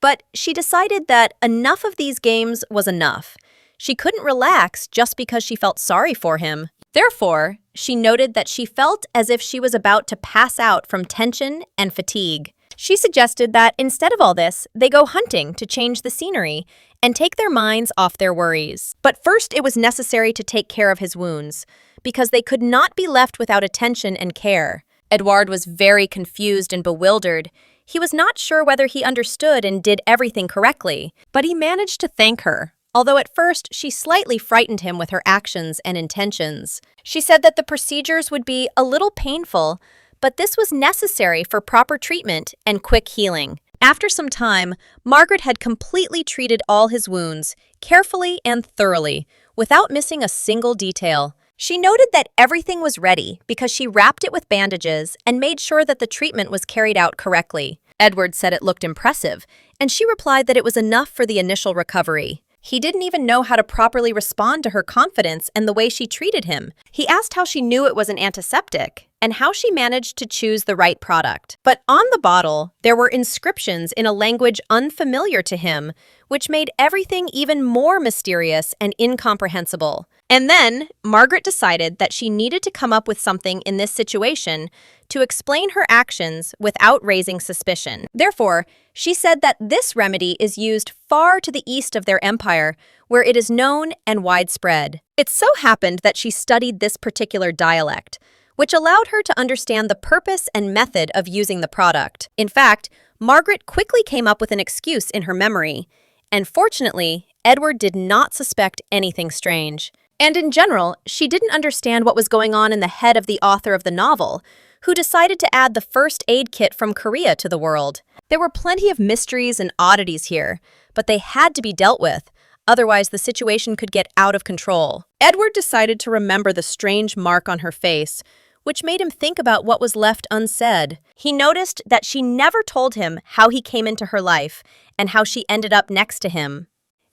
But she decided that enough of these games was enough. She couldn't relax just because she felt sorry for him. Therefore, she noted that she felt as if she was about to pass out from tension and fatigue. She suggested that instead of all this, they go hunting to change the scenery and take their minds off their worries. But first, it was necessary to take care of his wounds, because they could not be left without attention and care. Edouard was very confused and bewildered. He was not sure whether he understood and did everything correctly, but he managed to thank her, although at first she slightly frightened him with her actions and intentions. She said that the procedures would be a little painful, but this was necessary for proper treatment and quick healing. After some time, Margaret had completely treated all his wounds, carefully and thoroughly, without missing a single detail. She noted that everything was ready because she wrapped it with bandages and made sure that the treatment was carried out correctly. Edward said it looked impressive, and she replied that it was enough for the initial recovery. He didn't even know how to properly respond to her confidence and the way she treated him. He asked how she knew it was an antiseptic and how she managed to choose the right product. But on the bottle, there were inscriptions in a language unfamiliar to him, which made everything even more mysterious and incomprehensible. And then Margaret decided that she needed to come up with something in this situation to explain her actions without raising suspicion. Therefore, she said that this remedy is used far to the east of their empire, where it is known and widespread. It so happened that she studied this particular dialect, which allowed her to understand the purpose and method of using the product. In fact, Margaret quickly came up with an excuse in her memory, and fortunately, Edward did not suspect anything strange. And in general, she didn't understand what was going on in the head of the author of the novel, who decided to add the first aid kit from Korea to the world. There were plenty of mysteries and oddities here, but they had to be dealt with, otherwise the situation could get out of control. Edward decided to remember the strange mark on her face, which made him think about what was left unsaid. He noticed that she never told him how he came into her life and how she ended up next to him.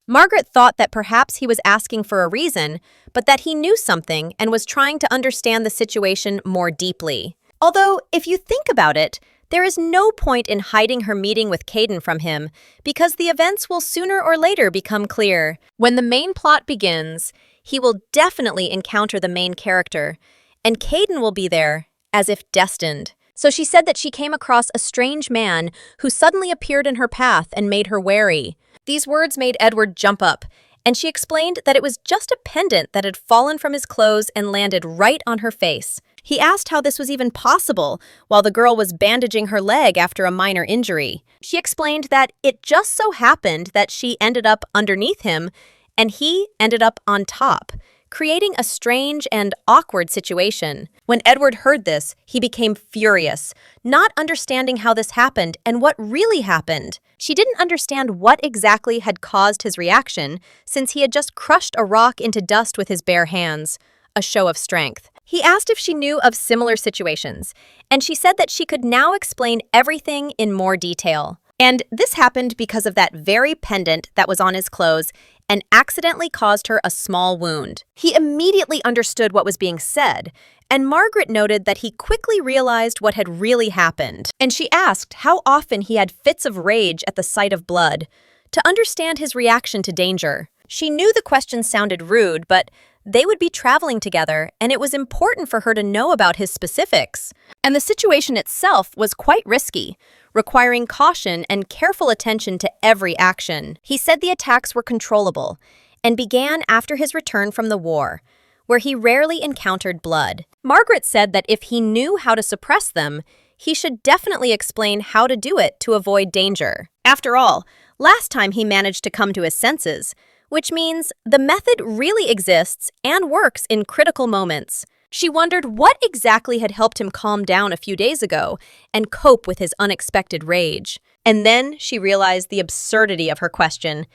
Margaret thought that perhaps he was asking for a reason, but that he knew something and was trying to understand the situation more deeply. Although, if you think about it, there is no point in hiding her meeting with Caden from him, because the events will sooner or later become clear. When the main plot begins, he will definitely encounter the main character, and Caden will be there, as if destined. So she said that she came across a strange man who suddenly appeared in her path and made her wary. These words made Edward jump up, and she explained that it was just a pendant that had fallen from his clothes and landed right on her face. He asked how this was even possible while the girl was bandaging her leg after a minor injury. She explained that it just so happened that she ended up underneath him and he ended up on top, creating a strange and awkward situation. When Edward heard this, he became furious, not understanding how this happened and what really happened. She didn't understand what exactly had caused his reaction, since he had just crushed a rock into dust with his bare hands, a show of strength. He asked if she knew of similar situations, and she said that she could now explain everything in more detail. And this happened because of that very pendant that was on his clothes and accidentally caused her a small wound. He immediately understood what was being said, and Margaret noted that he quickly realized what had really happened. And she asked how often he had fits of rage at the sight of blood, to understand his reaction to danger. She knew the question sounded rude, but they would be traveling together, and it was important for her to know about his specifics. And the situation itself was quite risky, requiring caution and careful attention to every action. He said the attacks were controllable and began after his return from the war, where he rarely encountered blood. Margaret said that if he knew how to suppress them, he should definitely explain how to do it to avoid danger. After all, last time he managed to come to his senses, which means the method really exists and works in critical moments. She wondered what exactly had helped him calm down a few days ago and cope with his unexpected rage. And then she realized the absurdity of her question,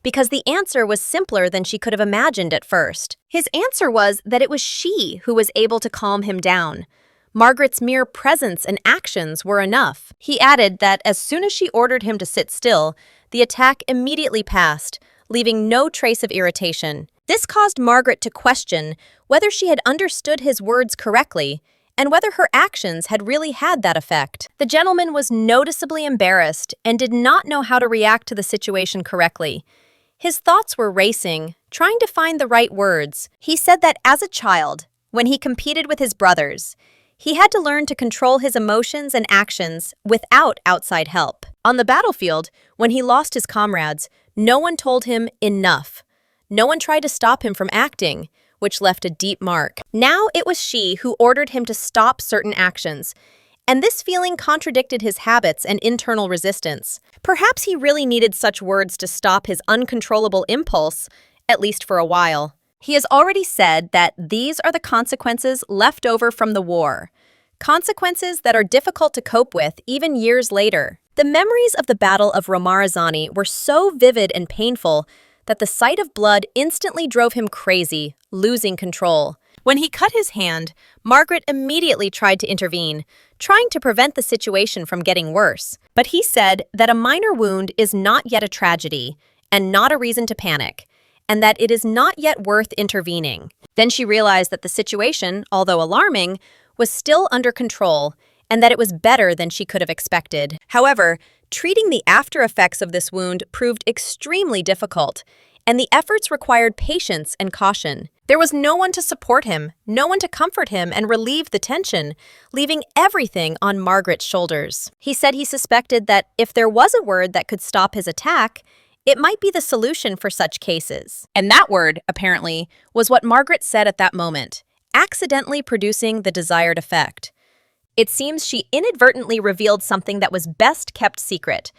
because the answer was simpler than she could have imagined at first. His answer was that it was she who was able to calm him down. Margaret's mere presence and actions were enough. He added that as soon as she ordered him to sit still, the attack immediately passed, leaving no trace of irritation. This caused Margaret to question whether she had understood his words correctly and whether her actions had really had that effect. The gentleman was noticeably embarrassed and did not know how to react to the situation correctly. His thoughts were racing, trying to find the right words. He said that as a child, when he competed with his brothers, he had to learn to control his emotions and actions without outside help. On the battlefield, when he lost his comrades, no one told him enough. No one tried to stop him from acting, which left a deep mark. Now it was she who ordered him to stop certain actions, and this feeling contradicted his habits and internal resistance. Perhaps he really needed such words to stop his uncontrollable impulse, at least for a while. He has already said that these are the consequences left over from the war, consequences that are difficult to cope with even years later. The memories of the Battle of Romarazani were so vivid and painful that the sight of blood instantly drove him crazy, losing control. When he cut his hand, Margaret immediately tried to intervene, trying to prevent the situation from getting worse. But he said that a minor wound is not yet a tragedy and not a reason to panic, and that it is not yet worth intervening. Then she realized that the situation, although alarming, was still under control, and that it was better than she could have expected. However, treating the after effects of this wound proved extremely difficult, and the efforts required patience and caution. There was no one to support him, no one to comfort him and relieve the tension, leaving everything on Margaret's shoulders. He said he suspected that if there was a word that could stop his attack, it might be the solution for such cases. And that word, apparently, was what Margaret said at that moment, accidentally producing the desired effect. It seems she inadvertently revealed something that was best kept secret.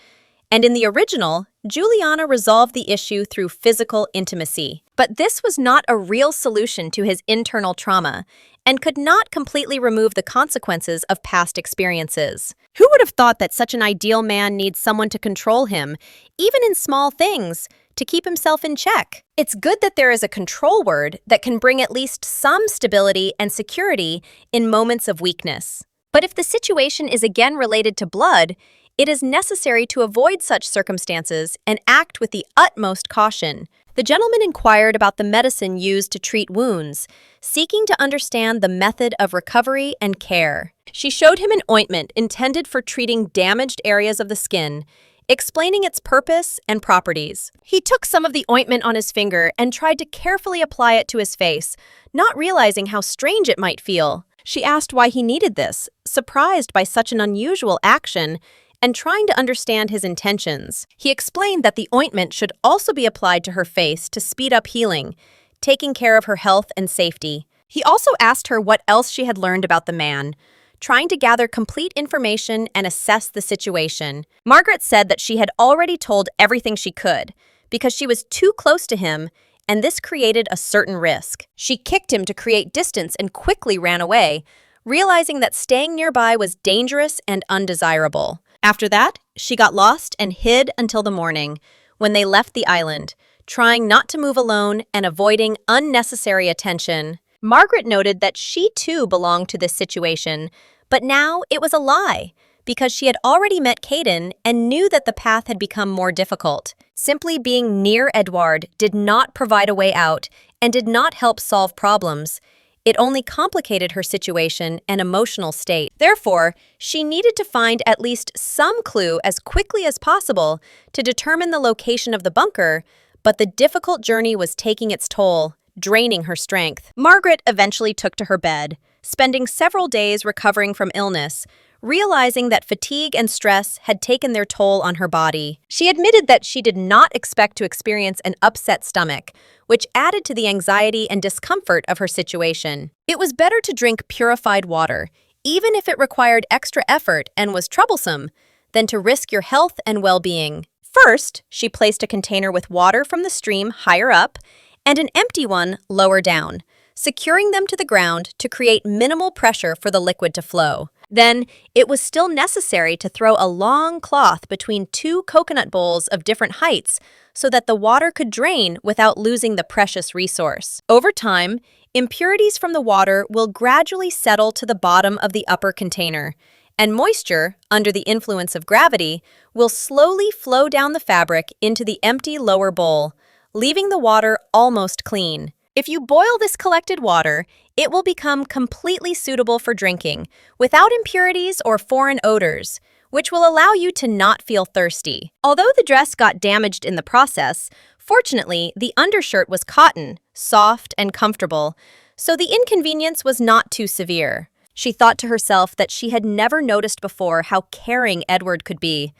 And in the original, Juliana resolved the issue through physical intimacy. But this was not a real solution to his internal trauma and could not completely remove the consequences of past experiences. Who would have thought that such an ideal man needs someone to control him, even in small things, to keep himself in check? It's good that there is a control word that can bring at least some stability and security in moments of weakness. But if the situation is again related to blood, it is necessary to avoid such circumstances and act with the utmost caution. The gentleman inquired about the medicine used to treat wounds, seeking to understand the method of recovery and care. She showed him an ointment intended for treating damaged areas of the skin, explaining its purpose and properties. He took some of the ointment on his finger and tried to carefully apply it to his face, not realizing how strange it might feel. She asked why he needed this, surprised by such an unusual action, and trying to understand his intentions. He explained that the ointment should also be applied to her face to speed up healing, taking care of her health and safety. He also asked her what else she had learned about the man, trying to gather complete information and assess the situation. Margaret said that she had already told everything she could, because she was too close to him, and this created a certain risk. She kicked him to create distance and quickly ran away, realizing that staying nearby was dangerous and undesirable. After that, she got lost and hid until the morning, when they left the island, trying not to move alone and avoiding unnecessary attention. Margaret noted that she too belonged to this situation, but now it was a lie, because she had already met Caden and knew that the path had become more difficult. Simply being near Edward did not provide a way out and did not help solve problems. It only complicated her situation and emotional state. Therefore, she needed to find at least some clue as quickly as possible to determine the location of the bunker, but the difficult journey was taking its toll, draining her strength. Margaret eventually took to her bed, spending several days recovering from illness, realizing that fatigue and stress had taken their toll on her body. She admitted that she did not expect to experience an upset stomach, which added to the anxiety and discomfort of her situation. It was better to drink purified water, even if it required extra effort and was troublesome, than to risk your health and well-being. First, she placed a container with water from the stream higher up and an empty one lower down, securing them to the ground to create minimal pressure for the liquid to flow. Then, it was still necessary to throw a long cloth between two coconut bowls of different heights so that the water could drain without losing the precious resource. Over time, impurities from the water will gradually settle to the bottom of the upper container, and moisture, under the influence of gravity, will slowly flow down the fabric into the empty lower bowl, leaving the water almost clean. If you boil this collected water, it will become completely suitable for drinking, without impurities or foreign odors, which will allow you to not feel thirsty. Although the dress got damaged in the process, fortunately, the undershirt was cotton, soft and comfortable, so the inconvenience was not too severe. She thought to herself that she had never noticed before how caring Edward could be,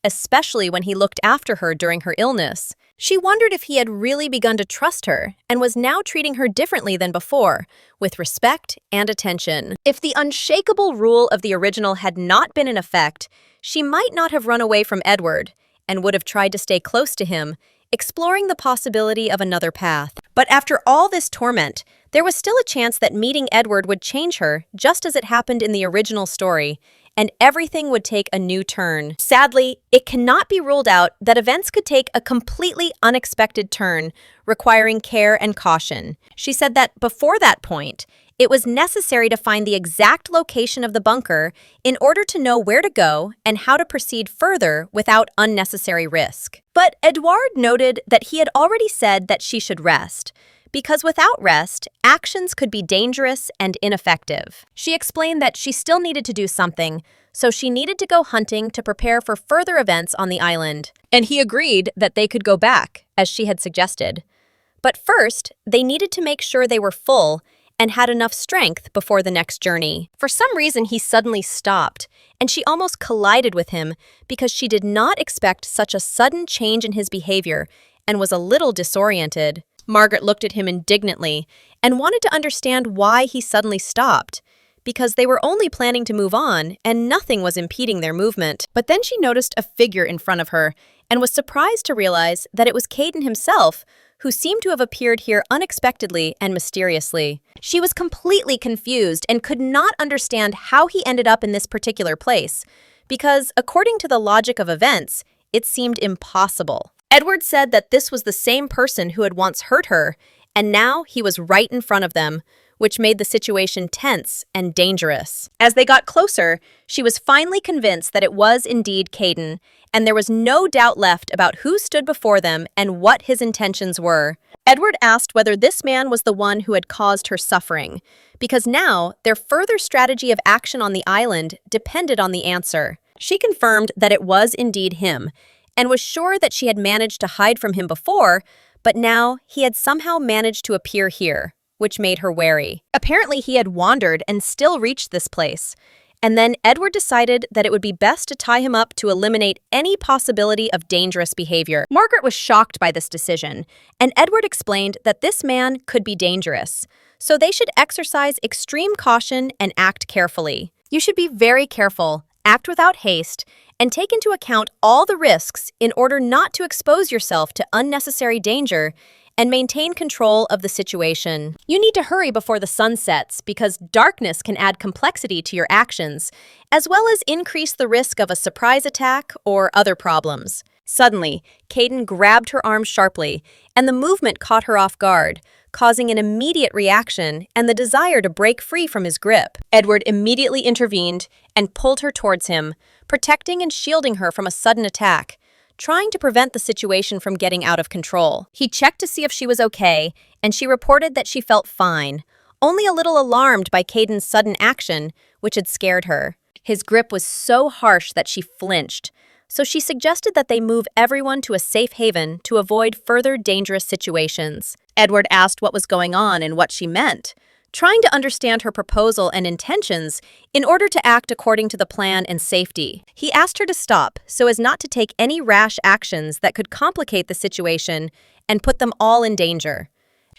especially when he looked after her during her illness. She wondered if he had really begun to trust her and was now treating her differently than before, with respect and attention. If the unshakable rule of the original had not been in effect, she might not have run away from Edward and would have tried to stay close to him, exploring the possibility of another path. But after all this torment, there was still a chance that meeting Edward would change her, just as it happened in the original story, and everything would take a new turn. Sadly, it cannot be ruled out that events could take a completely unexpected turn, requiring care and caution. She said that before that point, it was necessary to find the exact location of the bunker in order to know where to go and how to proceed further without unnecessary risk. But Edouard noted that he had already said that she should rest, because without rest, actions could be dangerous and ineffective. She explained that she still needed to do something, so she needed to go hunting to prepare for further events on the island. And he agreed that they could go back, as she had suggested. But first, they needed to make sure they were full and had enough strength before the next journey. For some reason, he suddenly stopped, and she almost collided with him because she did not expect such a sudden change in his behavior and was a little disoriented. Margaret looked at him indignantly and wanted to understand why he suddenly stopped, because they were only planning to move on and nothing was impeding their movement. But then she noticed a figure in front of her and was surprised to realize that it was Caden himself, who seemed to have appeared here unexpectedly and mysteriously. She was completely confused and could not understand how he ended up in this particular place, because, according to the logic of events, it seemed impossible. Edward said that this was the same person who had once hurt her, and now he was right in front of them, which made the situation tense and dangerous. As they got closer, she was finally convinced that it was indeed Caden, and there was no doubt left about who stood before them and what his intentions were. Edward asked whether this man was the one who had caused her suffering, because now their further strategy of action on the island depended on the answer. She confirmed that it was indeed him, and was sure that she had managed to hide from him before, but now he had somehow managed to appear here, which made her wary. Apparently, he had wandered and still reached this place. And then Edward decided that it would be best to tie him up to eliminate any possibility of dangerous behavior. Margaret was shocked by this decision, and Edward explained that this man could be dangerous, so they should exercise extreme caution and act carefully. You should be very careful, act without haste, and take into account all the risks in order not to expose yourself to unnecessary danger and maintain control of the situation. You need to hurry before the sun sets because darkness can add complexity to your actions, as well as increase the risk of a surprise attack or other problems. Suddenly, Caden grabbed her arm sharply, and the movement caught her off guard, causing an immediate reaction and the desire to break free from his grip. Edward immediately intervened and pulled her towards him, protecting and shielding her from a sudden attack, trying to prevent the situation from getting out of control. He checked to see if she was okay, and she reported that she felt fine, only a little alarmed by Caden's sudden action, which had scared her. His grip was so harsh that she flinched, so she suggested that they move everyone to a safe haven to avoid further dangerous situations. Edward asked what was going on and what she meant, trying to understand her proposal and intentions in order to act according to the plan and safety. He asked her to stop so as not to take any rash actions that could complicate the situation and put them all in danger.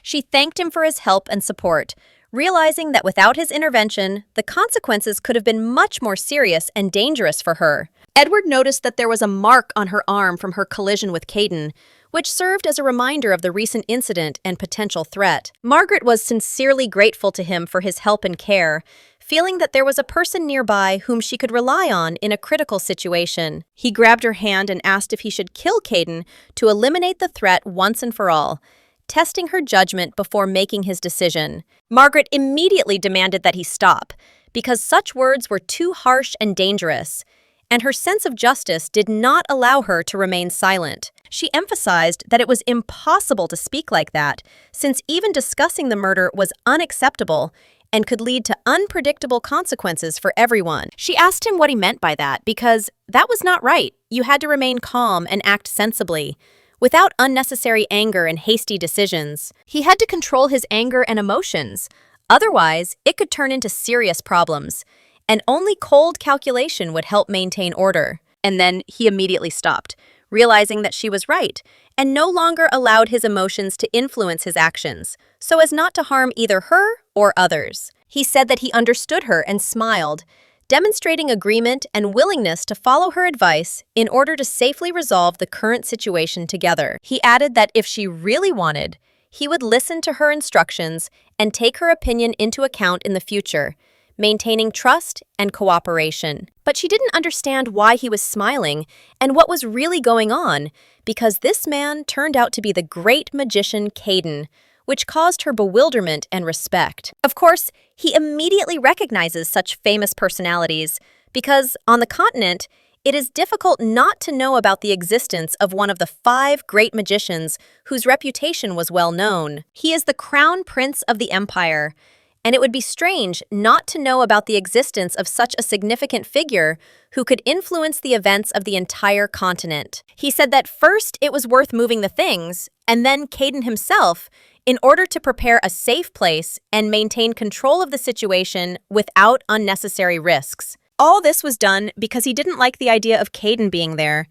She thanked him for his help and support, realizing that without his intervention, the consequences could have been much more serious and dangerous for her. Edward noticed that there was a mark on her arm from her collision with Caden, which served as a reminder of the recent incident and potential threat. Margaret was sincerely grateful to him for his help and care, feeling that there was a person nearby whom she could rely on in a critical situation. He grabbed her hand and asked if he should kill Caden to eliminate the threat once and for all, testing her judgment before making his decision. Margaret immediately demanded that he stop, because such words were too harsh and dangerous, and her sense of justice did not allow her to remain silent. She emphasized that it was impossible to speak like that, since even discussing the murder was unacceptable and could lead to unpredictable consequences for everyone. She asked him what he meant by that, because that was not right. You had to remain calm and act sensibly, without unnecessary anger and hasty decisions. He had to control his anger and emotions. Otherwise, it could turn into serious problems, and only cold calculation would help maintain order. And then he immediately stopped, realizing that she was right, and no longer allowed his emotions to influence his actions, so as not to harm either her or others. He said that he understood her and smiled, demonstrating agreement and willingness to follow her advice in order to safely resolve the current situation together. He added that if she really wanted, he would listen to her instructions and take her opinion into account in the future, maintaining trust and cooperation. But she didn't understand why he was smiling and what was really going on, because this man turned out to be the great magician Caden, which caused her bewilderment and respect. Of course, he immediately recognizes such famous personalities, because on the continent, it is difficult not to know about the existence of one of the 5 great magicians whose reputation was well known. He is the crown prince of the empire, and it would be strange not to know about the existence of such a significant figure who could influence the events of the entire continent. He said that first it was worth moving the things, and then Caden himself, in order to prepare a safe place and maintain control of the situation without unnecessary risks. All this was done because he didn't like the idea of Caden being there,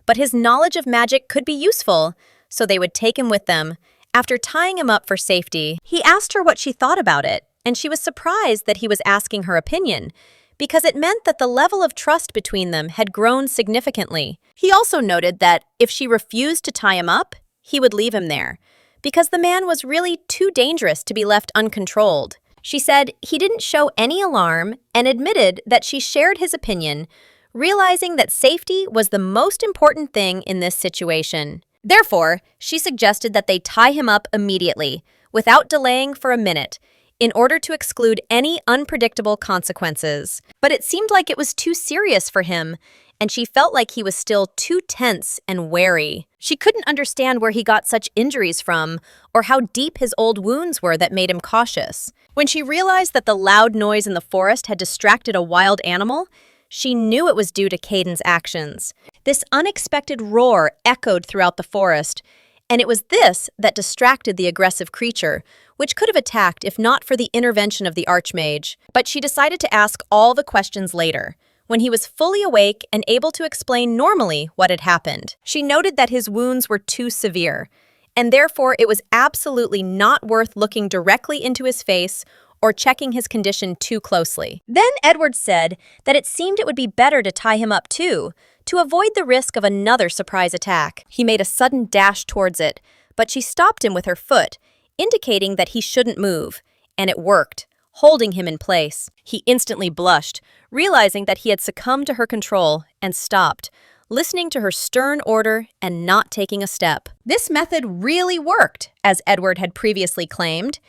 but his knowledge of magic could be useful, so they would take him with them. After tying him up for safety, he asked her what she thought about it, and she was surprised that he was asking her opinion, because it meant that the level of trust between them had grown significantly. He also noted that if she refused to tie him up, he would leave him there, because the man was really too dangerous to be left uncontrolled. She said he didn't show any alarm and admitted that she shared his opinion, realizing that safety was the most important thing in this situation. Therefore, she suggested that they tie him up immediately, without delaying for a minute, in order to exclude any unpredictable consequences. But it seemed like it was too serious for him, and she felt like he was still too tense and wary. She couldn't understand where he got such injuries from, or how deep his old wounds were that made him cautious. When she realized that the loud noise in the forest had distracted a wild animal, she knew it was due to Caden's actions. This unexpected roar echoed throughout the forest, and it was this that distracted the aggressive creature, which could have attacked if not for the intervention of the Archmage. But she decided to ask all the questions later, when he was fully awake and able to explain normally what had happened. She noted that his wounds were too severe, and therefore it was absolutely not worth looking directly into his face or checking his condition too closely. Then Edward said that it seemed it would be better to tie him up too, to avoid the risk of another surprise attack. He made a sudden dash towards it, but she stopped him with her foot, indicating that he shouldn't move, and it worked, holding him in place. He instantly blushed, realizing that he had succumbed to her control, and stopped, listening to her stern order and not taking a step. This method really worked, as Edward had previously claimed,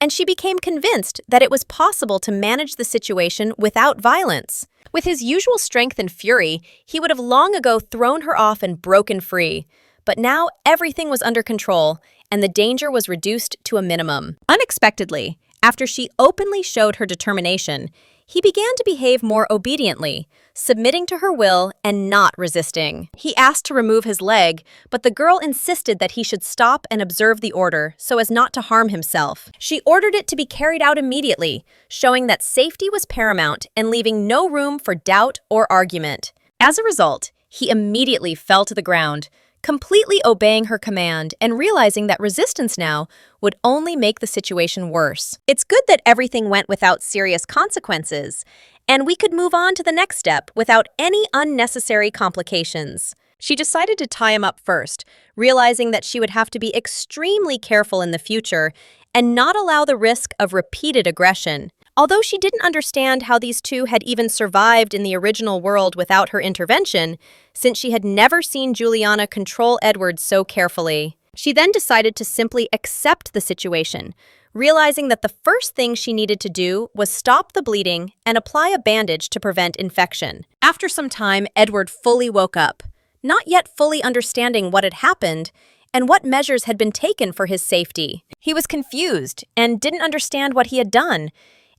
and she became convinced that it was possible to manage the situation without violence. With his usual strength and fury, he would have long ago thrown her off and broken free. But now everything was under control, and the danger was reduced to a minimum. Unexpectedly, after she openly showed her determination, he began to behave more obediently, submitting to her will and not resisting. He asked to remove his leg, but the girl insisted that he should stop and observe the order so as not to harm himself. She ordered it to be carried out immediately, showing that safety was paramount and leaving no room for doubt or argument. As a result, he immediately fell to the ground, completely obeying her command and realizing that resistance now would only make the situation worse. It's good that everything went without serious consequences, and we could move on to the next step without any unnecessary complications. She decided to tie him up first, realizing that she would have to be extremely careful in the future and not allow the risk of repeated aggression. Although she didn't understand how these two had even survived in the original world without her intervention, since she had never seen Juliana control Edward so carefully. She then decided to simply accept the situation, realizing that the first thing she needed to do was stop the bleeding and apply a bandage to prevent infection. After some time, Edward fully woke up, not yet fully understanding what had happened and what measures had been taken for his safety. He was confused and didn't understand what he had done,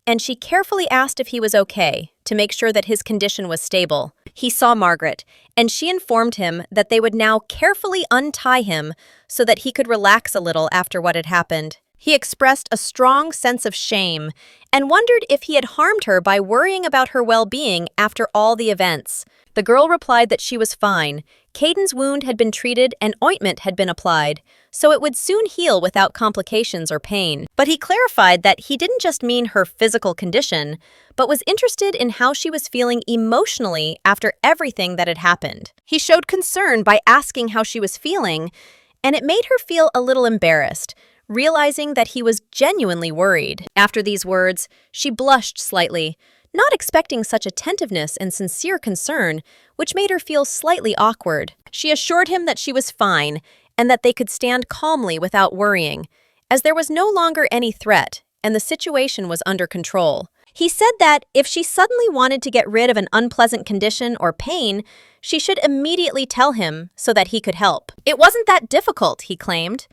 and she carefully asked if he was okay, to make sure that his condition was stable. He saw Margaret, and she informed him that they would now carefully untie him so that he could relax a little after what had happened. He expressed a strong sense of shame and wondered if he had harmed her by worrying about her well-being after all the events. The girl replied that she was fine. Caden's wound had been treated and ointment had been applied, so it would soon heal without complications or pain. But he clarified that he didn't just mean her physical condition, but was interested in how she was feeling emotionally after everything that had happened. He showed concern by asking how she was feeling, and it made her feel a little embarrassed, realizing that he was genuinely worried. After these words, she blushed slightly, not expecting such attentiveness and sincere concern, which made her feel slightly awkward. She assured him that she was fine and that they could stand calmly without worrying, as there was no longer any threat and the situation was under control. He said that if she suddenly wanted to get rid of an unpleasant condition or pain, she should immediately tell him so that he could help. It wasn't that difficult, he claimed,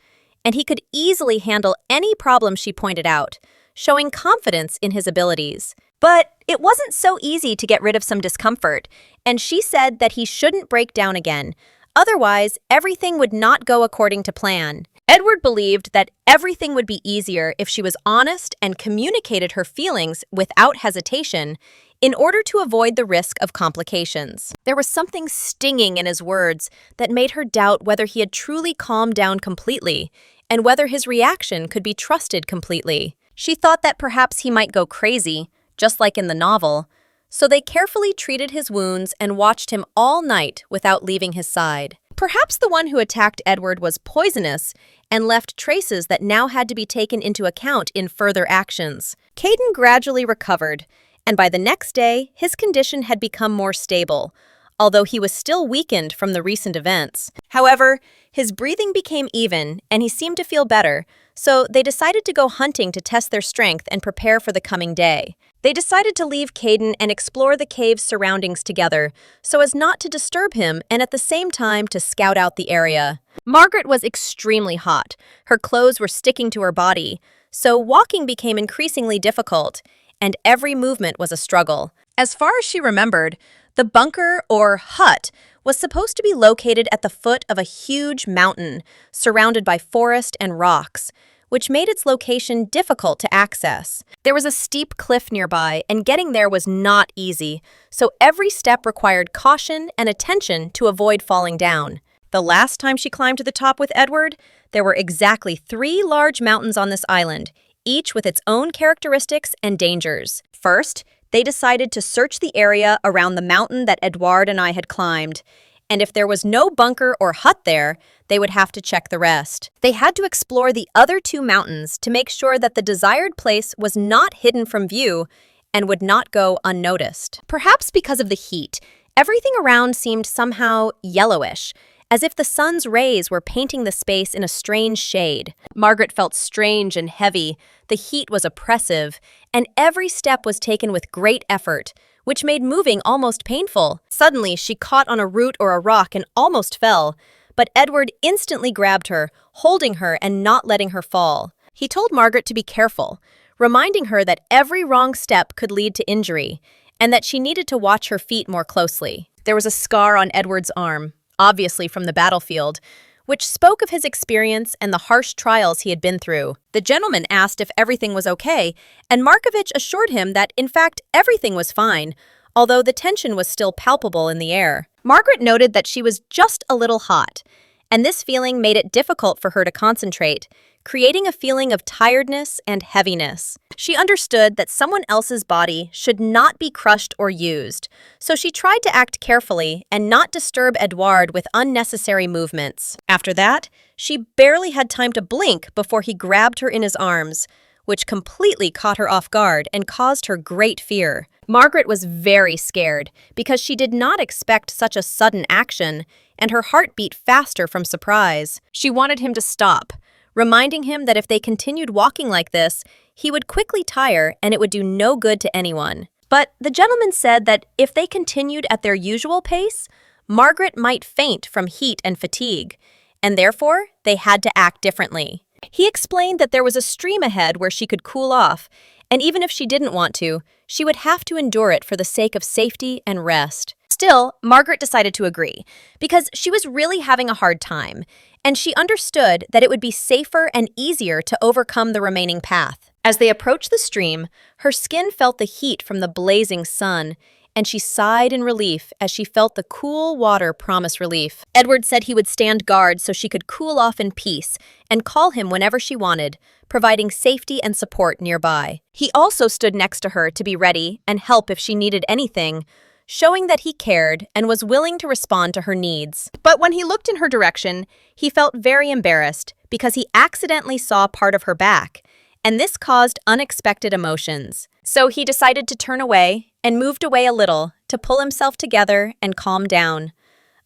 and he could easily handle any problem she pointed out, showing confidence in his abilities. But it wasn't so easy to get rid of some discomfort, and she said that he shouldn't break down again. Otherwise, everything would not go according to plan. Edward believed that everything would be easier if she was honest and communicated her feelings without hesitation in order to avoid the risk of complications. There was something stinging in his words that made her doubt whether he had truly calmed down completely and whether his reaction could be trusted completely. She thought that perhaps he might go crazy, just like in the novel, so they carefully treated his wounds and watched him all night without leaving his side. Perhaps the one who attacked Edward was poisonous and left traces that now had to be taken into account in further actions. Caden gradually recovered, and by the next day, his condition had become more stable, although he was still weakened from the recent events. However, his breathing became even, and he seemed to feel better, so they decided to go hunting to test their strength and prepare for the coming day. They decided to leave Caden and explore the cave's surroundings together, so as not to disturb him and at the same time to scout out the area. Margaret was extremely hot. Her clothes were sticking to her body, so walking became increasingly difficult, and every movement was a struggle. As far as she remembered, the bunker, or hut, was supposed to be located at the foot of a huge mountain, surrounded by forest and rocks, which made its location difficult to access. There was a steep cliff nearby, and getting there was not easy, so every step required caution and attention to avoid falling down. The last time she climbed to the top with Edward, there were exactly 3 large mountains on this island, each with its own characteristics and dangers. First, they decided to search the area around the mountain that Edward and I had climbed, and if there was no bunker or hut there, they would have to check the rest. They had to explore the other 2 mountains to make sure that the desired place was not hidden from view and would not go unnoticed. Perhaps because of the heat, everything around seemed somehow yellowish, as if the sun's rays were painting the space in a strange shade. Margaret felt strange and heavy, the heat was oppressive, and every step was taken with great effort, which made moving almost painful. Suddenly, she caught on a root or a rock and almost fell, but Edward instantly grabbed her, holding her and not letting her fall. He told Margaret to be careful, reminding her that every wrong step could lead to injury, and that she needed to watch her feet more closely. There was a scar on Edward's arm, obviously from the battlefield, which spoke of his experience and the harsh trials he had been through. The gentleman asked if everything was okay, and Markovich assured him that, in fact, everything was fine, although the tension was still palpable in the air. Margaret noted that she was just a little hot, and this feeling made it difficult for her to concentrate, creating a feeling of tiredness and heaviness. She understood that someone else's body should not be crushed or used, so she tried to act carefully and not disturb Edward with unnecessary movements. After that, she barely had time to blink before he grabbed her in his arms, which completely caught her off guard and caused her great fear. Margaret was very scared because she did not expect such a sudden action, and her heart beat faster from surprise. She wanted him to stop, reminding him that if they continued walking like this, he would quickly tire and it would do no good to anyone. But the gentleman said that if they continued at their usual pace, Margaret might faint from heat and fatigue, and therefore they had to act differently. He explained that there was a stream ahead where she could cool off, and even if she didn't want to, she would have to endure it for the sake of safety and rest. Still, Margaret decided to agree, because she was really having a hard time, and she understood that it would be safer and easier to overcome the remaining path. As they approached the stream, her skin felt the heat from the blazing sun, and she sighed in relief as she felt the cool water promise relief. Edward said he would stand guard so she could cool off in peace and call him whenever she wanted, providing safety and support nearby. He also stood next to her to be ready and help if she needed anything, showing that he cared and was willing to respond to her needs. But when he looked in her direction, he felt very embarrassed because he accidentally saw part of her back, and this caused unexpected emotions. So he decided to turn away and moved away a little to pull himself together and calm down,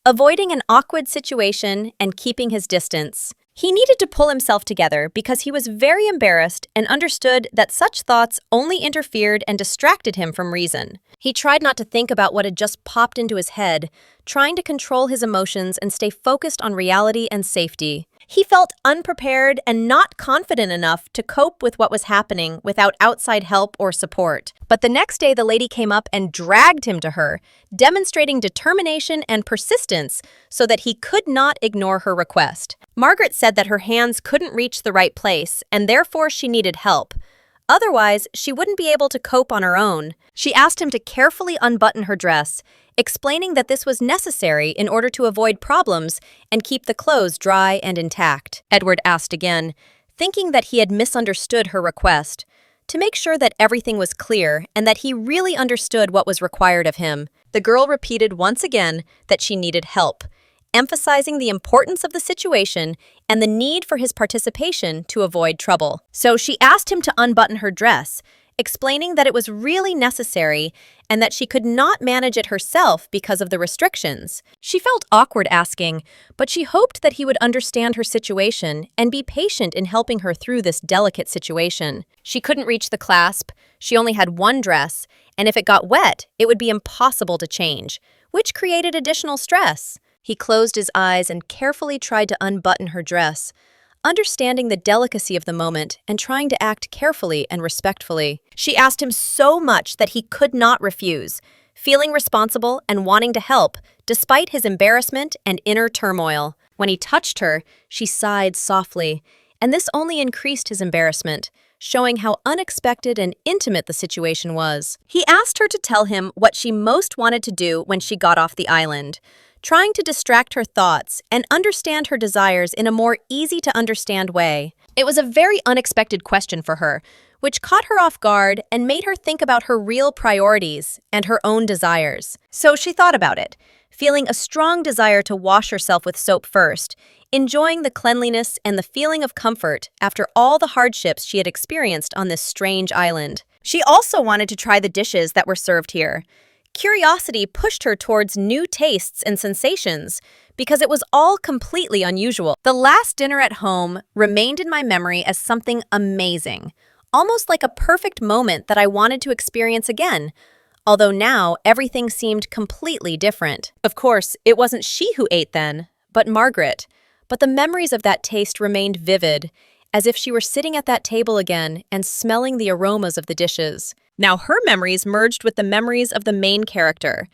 avoiding an awkward situation and keeping his distance. He needed to pull himself together because he was very embarrassed and understood that such thoughts only interfered and distracted him from reason. He tried not to think about what had just popped into his head, trying to control his emotions and stay focused on reality and safety. He felt unprepared and not confident enough to cope with what was happening without outside help or support. But the next day, the lady came up and dragged him to her, demonstrating determination and persistence so that he could not ignore her request. Margaret said that her hands couldn't reach the right place, and therefore she needed help. Otherwise, she wouldn't be able to cope on her own. She asked him to carefully unbutton her dress, explaining that this was necessary in order to avoid problems and keep the clothes dry and intact. Edward asked again, thinking that he had misunderstood her request, to make sure that everything was clear and that he really understood what was required of him. The girl repeated once again that she needed help, emphasizing the importance of the situation and the need for his participation to avoid trouble. So she asked him to unbutton her dress, explaining that it was really necessary and that she could not manage it herself because of the restrictions. She felt awkward asking, but she hoped that he would understand her situation and be patient in helping her through this delicate situation. She couldn't reach the clasp, she only had one dress, and if it got wet, it would be impossible to change, which created additional stress. He closed his eyes and carefully tried to unbutton her dress, understanding the delicacy of the moment and trying to act carefully and respectfully. She asked him so much that he could not refuse, feeling responsible and wanting to help, despite his embarrassment and inner turmoil. When he touched her, she sighed softly, and this only increased his embarrassment, showing how unexpected and intimate the situation was. He asked her to tell him what she most wanted to do when she got off the island, trying to distract her thoughts and understand her desires in a more easy-to-understand way. It was a very unexpected question for her, which caught her off guard and made her think about her real priorities and her own desires. So she thought about it, feeling a strong desire to wash herself with soap first, enjoying the cleanliness and the feeling of comfort after all the hardships she had experienced on this strange island. She also wanted to try the dishes that were served here. Curiosity pushed her towards new tastes and sensations because it was all completely unusual. The last dinner at home remained in my memory as something amazing, almost like a perfect moment that I wanted to experience again, although now everything seemed completely different. Of course, it wasn't she who ate then, but Margaret. But the memories of that taste remained vivid, as if she were sitting at that table again and smelling the aromas of the dishes. Now her memories merged with the memories of the main character,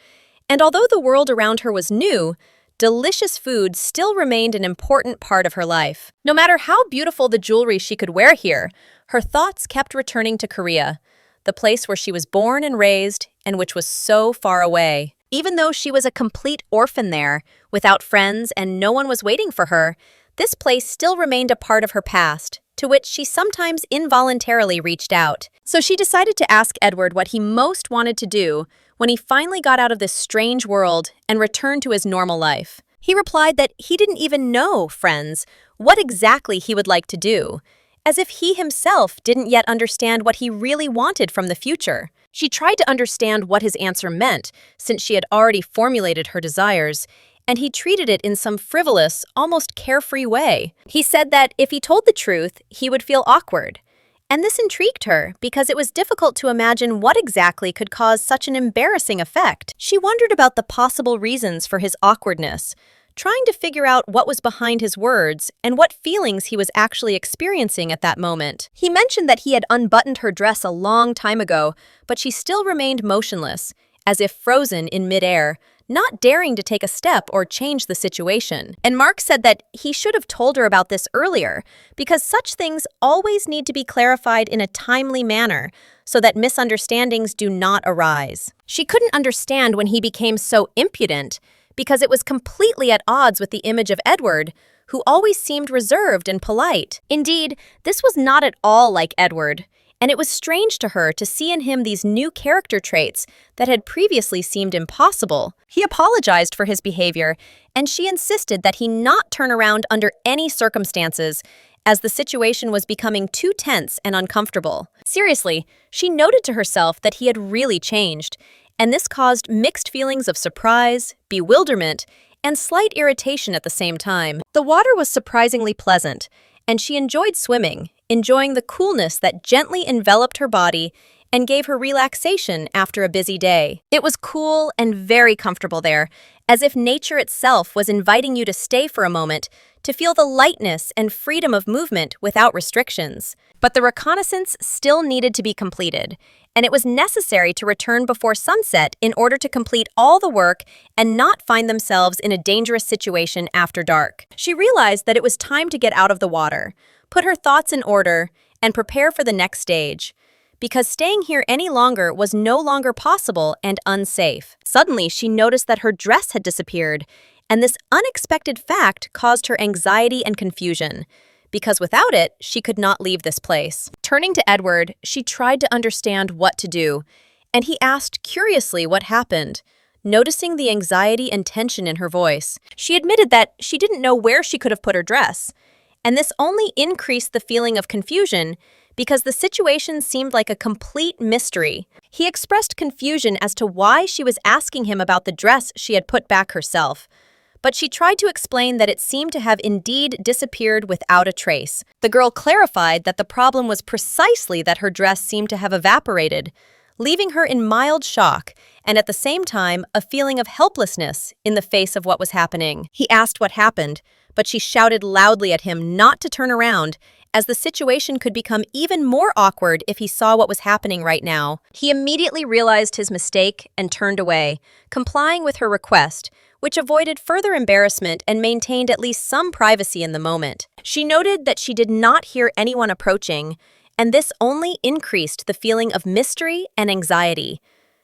and although the world around her was new, delicious food still remained an important part of her life. No matter how beautiful the jewelry she could wear here, her thoughts kept returning to Korea, the place where she was born and raised and which was so far away. Even though she was a complete orphan there, without friends and no one was waiting for her, this place still remained a part of her past, to which she sometimes involuntarily reached out. So she decided to ask Edward what he most wanted to do when he finally got out of this strange world and returned to his normal life. He replied that he didn't even know, friends, what exactly he would like to do, as if he himself didn't yet understand what he really wanted from the future. She tried to understand what his answer meant, since she had already formulated her desires, and he treated it in some frivolous, almost carefree way. He said that if he told the truth, he would feel awkward. And this intrigued her because it was difficult to imagine what exactly could cause such an embarrassing effect. She wondered about the possible reasons for his awkwardness, trying to figure out what was behind his words and what feelings he was actually experiencing at that moment. He mentioned that he had unbuttoned her dress a long time ago, but she still remained motionless, as if frozen in midair, not daring to take a step or change the situation. And Mark said that he should have told her about this earlier, because such things always need to be clarified in a timely manner so that misunderstandings do not arise. She couldn't understand when he became so impudent, because it was completely at odds with the image of Edward, who always seemed reserved and polite. Indeed, this was not at all like Edward, and it was strange to her to see in him these new character traits that had previously seemed impossible. He apologized for his behavior, and she insisted that he not turn around under any circumstances, as the situation was becoming too tense and uncomfortable. Seriously, she noted to herself that he had really changed, and this caused mixed feelings of surprise, bewilderment, and slight irritation at the same time. The water was surprisingly pleasant, and she enjoyed swimming, enjoying the coolness that gently enveloped her body and gave her relaxation after a busy day. It was cool and very comfortable there, as if nature itself was inviting you to stay for a moment to feel the lightness and freedom of movement without restrictions. But the reconnaissance still needed to be completed, and it was necessary to return before sunset in order to complete all the work and not find themselves in a dangerous situation after dark. She realized that it was time to get out of the water, put her thoughts in order, and prepare for the next stage, because staying here any longer was no longer possible and unsafe. Suddenly, she noticed that her dress had disappeared, and this unexpected fact caused her anxiety and confusion, because without it, she could not leave this place. Turning to Edward, she tried to understand what to do, and he asked curiously what happened, noticing the anxiety and tension in her voice. She admitted that she didn't know where she could have put her dress, and this only increased the feeling of confusion because the situation seemed like a complete mystery. He expressed confusion as to why she was asking him about the dress she had put back herself, but she tried to explain that it seemed to have indeed disappeared without a trace. The girl clarified that the problem was precisely that her dress seemed to have evaporated, leaving her in mild shock and at the same time a feeling of helplessness in the face of what was happening. He asked what happened, but she shouted loudly at him not to turn around, as the situation could become even more awkward if he saw what was happening right now. He immediately realized his mistake and turned away, complying with her request, which avoided further embarrassment and maintained at least some privacy in the moment. She noted that she did not hear anyone approaching, and this only increased the feeling of mystery and anxiety,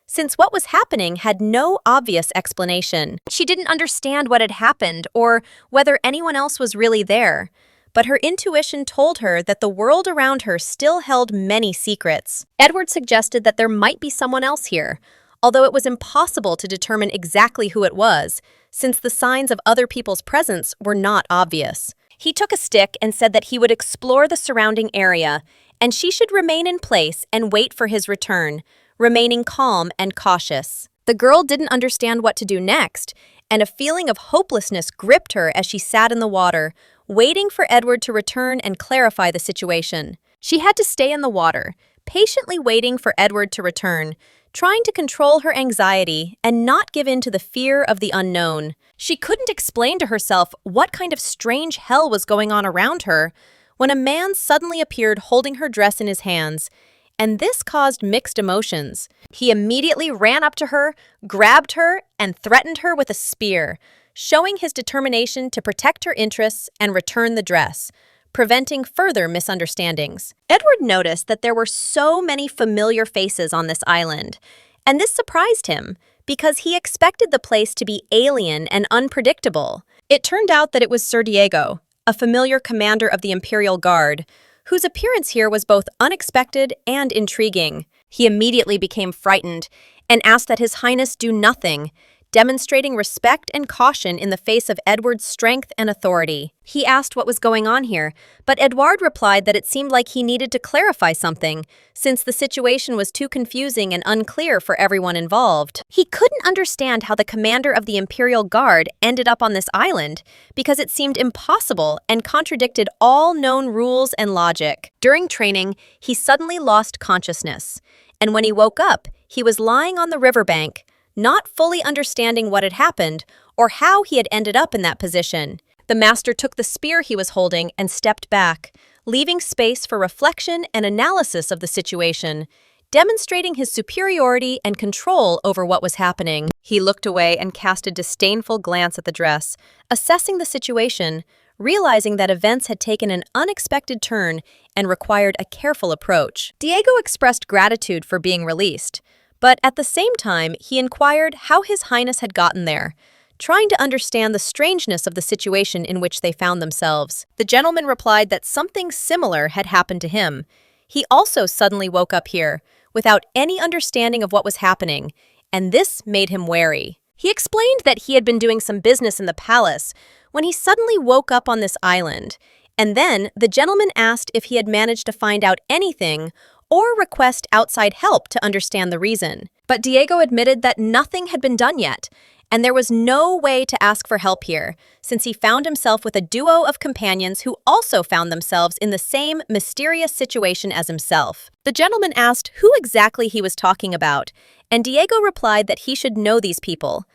since what was happening had no obvious explanation. She didn't understand what had happened or whether anyone else was really there, but her intuition told her that the world around her still held many secrets. Edward suggested that there might be someone else here, although it was impossible to determine exactly who it was, since the signs of other people's presence were not obvious. He took a stick and said that he would explore the surrounding area, and she should remain in place and wait for his return, remaining calm and cautious. The girl didn't understand what to do next, and a feeling of hopelessness gripped her as she sat in the water, waiting for Edward to return and clarify the situation. She had to stay in the water, patiently waiting for Edward to return, trying to control her anxiety and not give in to the fear of the unknown. She couldn't explain to herself what kind of strange hell was going on around her when a man suddenly appeared holding her dress in his hands, and this caused mixed emotions. He immediately ran up to her, grabbed her, and threatened her with a spear, showing his determination to protect her interests and return the dress, preventing further misunderstandings. Edward noticed that there were so many familiar faces on this island, and this surprised him because he expected the place to be alien and unpredictable. It turned out that it was Sir Diego, a familiar commander of the Imperial Guard, whose appearance here was both unexpected and intriguing. He immediately became frightened and asked that His Highness do nothing, demonstrating respect and caution in the face of Edward's strength and authority. He asked what was going on here, but Edward replied that it seemed like he needed to clarify something, since the situation was too confusing and unclear for everyone involved. He couldn't understand how the commander of the Imperial Guard ended up on this island, because it seemed impossible and contradicted all known rules and logic. During training, he suddenly lost consciousness, and when he woke up, he was lying on the riverbank, not fully understanding what had happened or how he had ended up in that position. The master took the spear he was holding and stepped back, leaving space for reflection and analysis of the situation, demonstrating his superiority and control over what was happening. He looked away and cast a disdainful glance at the dress, assessing the situation, realizing that events had taken an unexpected turn and required a careful approach. Diego expressed gratitude for being released, but at the same time, he inquired how His Highness had gotten there, trying to understand the strangeness of the situation in which they found themselves. The gentleman replied that something similar had happened to him. He also suddenly woke up here, without any understanding of what was happening, and this made him wary. He explained that he had been doing some business in the palace when he suddenly woke up on this island, and then the gentleman asked if he had managed to find out anything or request outside help to understand the reason. But Diego admitted that nothing had been done yet, And there was no way to ask for help here, since he found himself with a duo of companions who also found themselves in the same mysterious situation as himself. The gentleman asked who exactly he was talking about, and Diego replied that he should know these people.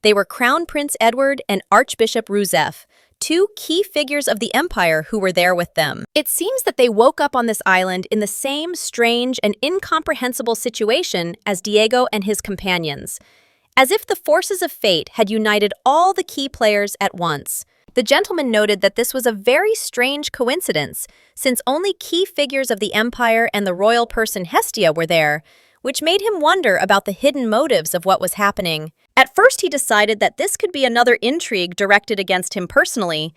They were Crown Prince Edward and Archbishop Rousseff, two key figures of the empire who were there with them. It seems that they woke up on this island in the same strange and incomprehensible situation as Diego and his companions, as if the forces of fate had united all the key players at once. The gentleman noted that this was a very strange coincidence, since only key figures of the empire and the royal person Hestia were there, which made him wonder about the hidden motives of what was happening. At first, he decided that this could be another intrigue directed against him personally,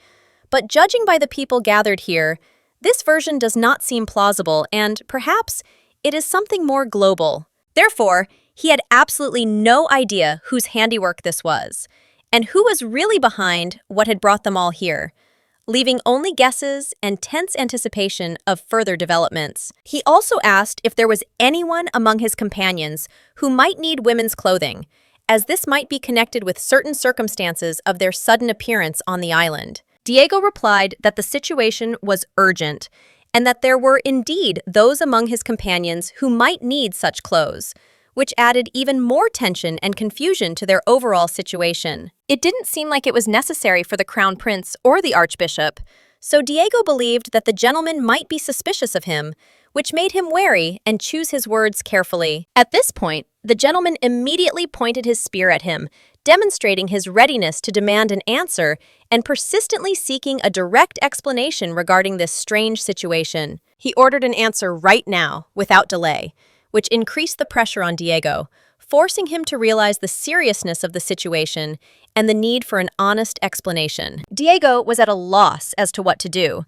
but judging by the people gathered here, this version does not seem plausible, and perhaps it is something more global. Therefore, he had absolutely no idea whose handiwork this was, and who was really behind what had brought them all here, leaving only guesses and tense anticipation of further developments. He also asked if there was anyone among his companions who might need women's clothing, as this might be connected with certain circumstances of their sudden appearance on the island. Diego replied that the situation was urgent, and that there were indeed those among his companions who might need such clothes, which added even more tension and confusion to their overall situation. It didn't seem like it was necessary for the crown prince or the archbishop, so Diego believed that the gentleman might be suspicious of him, which made him wary and choose his words carefully. At this point, the gentleman immediately pointed his spear at him, demonstrating his readiness to demand an answer and persistently seeking a direct explanation regarding this strange situation. He ordered an answer right now, without delay, which increased the pressure on Diego, forcing him to realize the seriousness of the situation and the need for an honest explanation. Diego was at a loss as to what to do,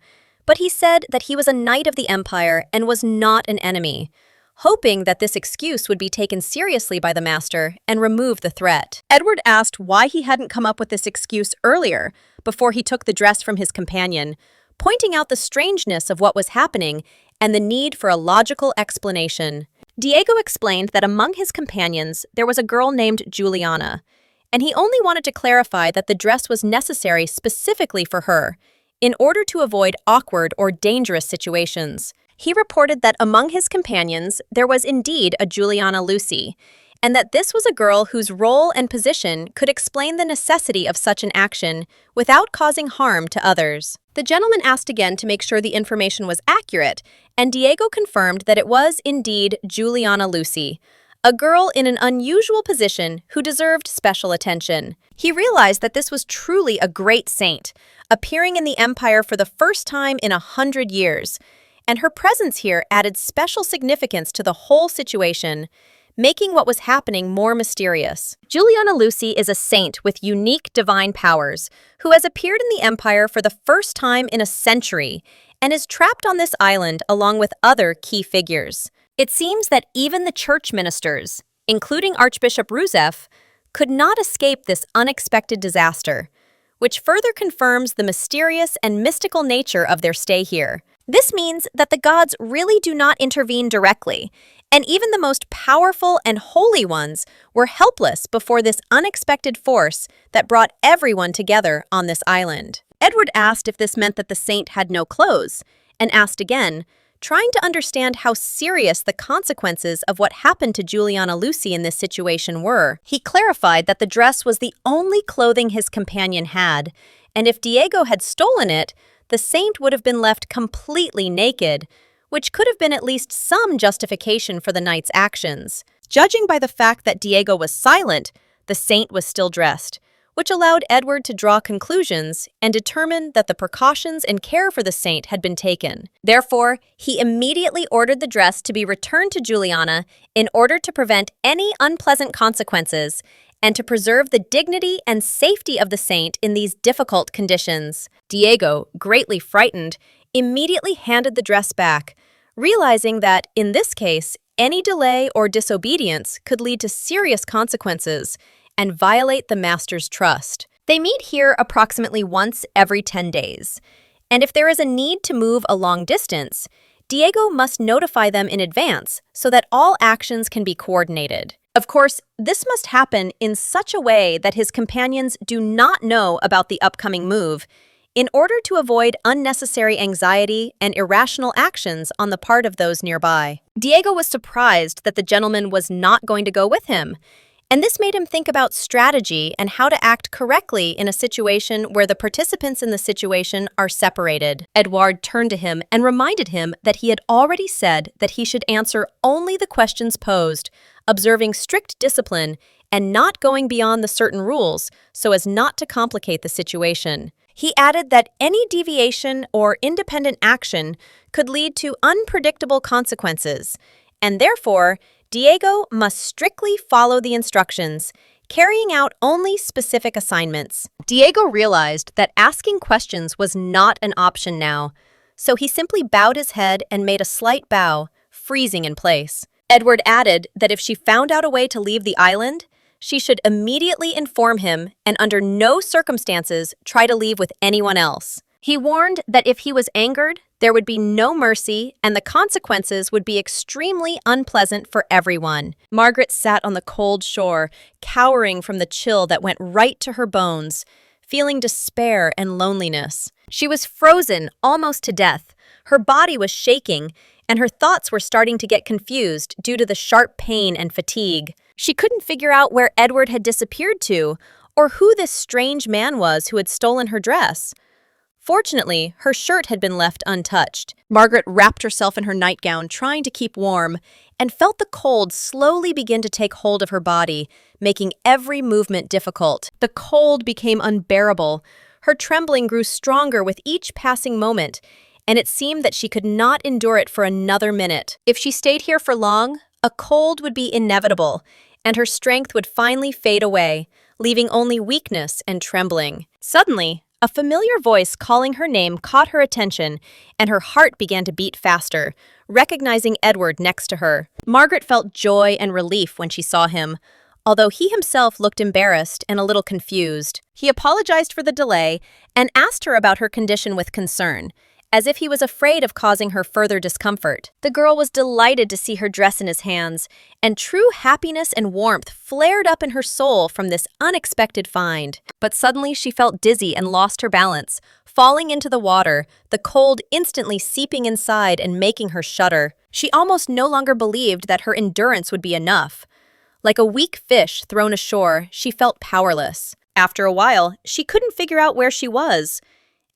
but he said that he was a knight of the empire and was not an enemy, hoping that this excuse would be taken seriously by the master and remove the threat. Edward asked why he hadn't come up with this excuse earlier, before he took the dress from his companion, pointing out the strangeness of what was happening and the need for a logical explanation. Diego explained that among his companions there was a girl named Juliana, and he only wanted to clarify that the dress was necessary specifically for her, in order to avoid awkward or dangerous situations. He reported that among his companions there was indeed a Juliana Lucy, and that this was a girl whose role and position could explain the necessity of such an action without causing harm to others. The gentleman asked again to make sure the information was accurate, and Diego confirmed that it was indeed Juliana Lucy, a girl in an unusual position who deserved special attention. He realized that this was truly a great saint, appearing in the empire for the first time in 100 years, and her presence here added special significance to the whole situation, making what was happening more mysterious. Juliana Lucy is a saint with unique divine powers who has appeared in the empire for the first time in a century and is trapped on this island along with other key figures. It seems that even the church ministers, including Archbishop Rousseff, could not escape this unexpected disaster, which further confirms the mysterious and mystical nature of their stay here. This means that the gods really do not intervene directly, and even the most powerful and holy ones were helpless before this unexpected force that brought everyone together on this island. Edward asked if this meant that the saint had no clothes, and asked again, trying to understand how serious the consequences of what happened to Juliana Lucy in this situation were. He clarified that the dress was the only clothing his companion had, and if Diego had stolen it, the saint would have been left completely naked, which could have been at least some justification for the knight's actions. Judging by the fact that Diego was silent, the saint was still dressed, which allowed Edward to draw conclusions and determine that the precautions and care for the saint had been taken. Therefore, he immediately ordered the dress to be returned to Juliana in order to prevent any unpleasant consequences and to preserve the dignity and safety of the saint in these difficult conditions. Diego, greatly frightened, immediately handed the dress back, realizing that, in this case, any delay or disobedience could lead to serious consequences and violate the master's trust. They meet here approximately once every 10 days, and if there is a need to move a long distance, Diego must notify them in advance so that all actions can be coordinated. Of course, this must happen in such a way that his companions do not know about the upcoming move, in order to avoid unnecessary anxiety and irrational actions on the part of those nearby. Diego was surprised that the gentleman was not going to go with him, and this made him think about strategy and how to act correctly in a situation where the participants in the situation are separated. Edward turned to him and reminded him that he had already said that he should answer only the questions posed, observing strict discipline and not going beyond the certain rules so as not to complicate the situation. He added that any deviation or independent action could lead to unpredictable consequences, and therefore, Diego must strictly follow the instructions, carrying out only specific assignments. Diego realized that asking questions was not an option now, so he simply bowed his head and made a slight bow, freezing in place. Edward added that if she found out a way to leave the island, she should immediately inform him and under no circumstances try to leave with anyone else. He warned that if he was angered, there would be no mercy and the consequences would be extremely unpleasant for everyone. Margaret sat on the cold shore, cowering from the chill that went right to her bones, feeling despair and loneliness. She was frozen almost to death. Her body was shaking, and her thoughts were starting to get confused due to the sharp pain and fatigue. She couldn't figure out where Edward had disappeared to, or who this strange man was who had stolen her dress. Fortunately, her shirt had been left untouched. Margaret wrapped herself in her nightgown, trying to keep warm, and felt the cold slowly begin to take hold of her body, making every movement difficult. The cold became unbearable. Her trembling grew stronger with each passing moment, and it seemed that she could not endure it for another minute. If she stayed here for long, a cold would be inevitable, and her strength would finally fade away, leaving only weakness and trembling. Suddenly, a familiar voice calling her name caught her attention, and her heart began to beat faster, recognizing Edward next to her. Margaret felt joy and relief when she saw him, although he himself looked embarrassed and a little confused. He apologized for the delay and asked her about her condition with concern, as if he was afraid of causing her further discomfort. The girl was delighted to see her dress in his hands, and true happiness and warmth flared up in her soul from this unexpected find. But suddenly she felt dizzy and lost her balance, falling into the water, the cold instantly seeping inside and making her shudder. She almost no longer believed that her endurance would be enough. Like a weak fish thrown ashore, she felt powerless. After a while, she couldn't figure out where she was.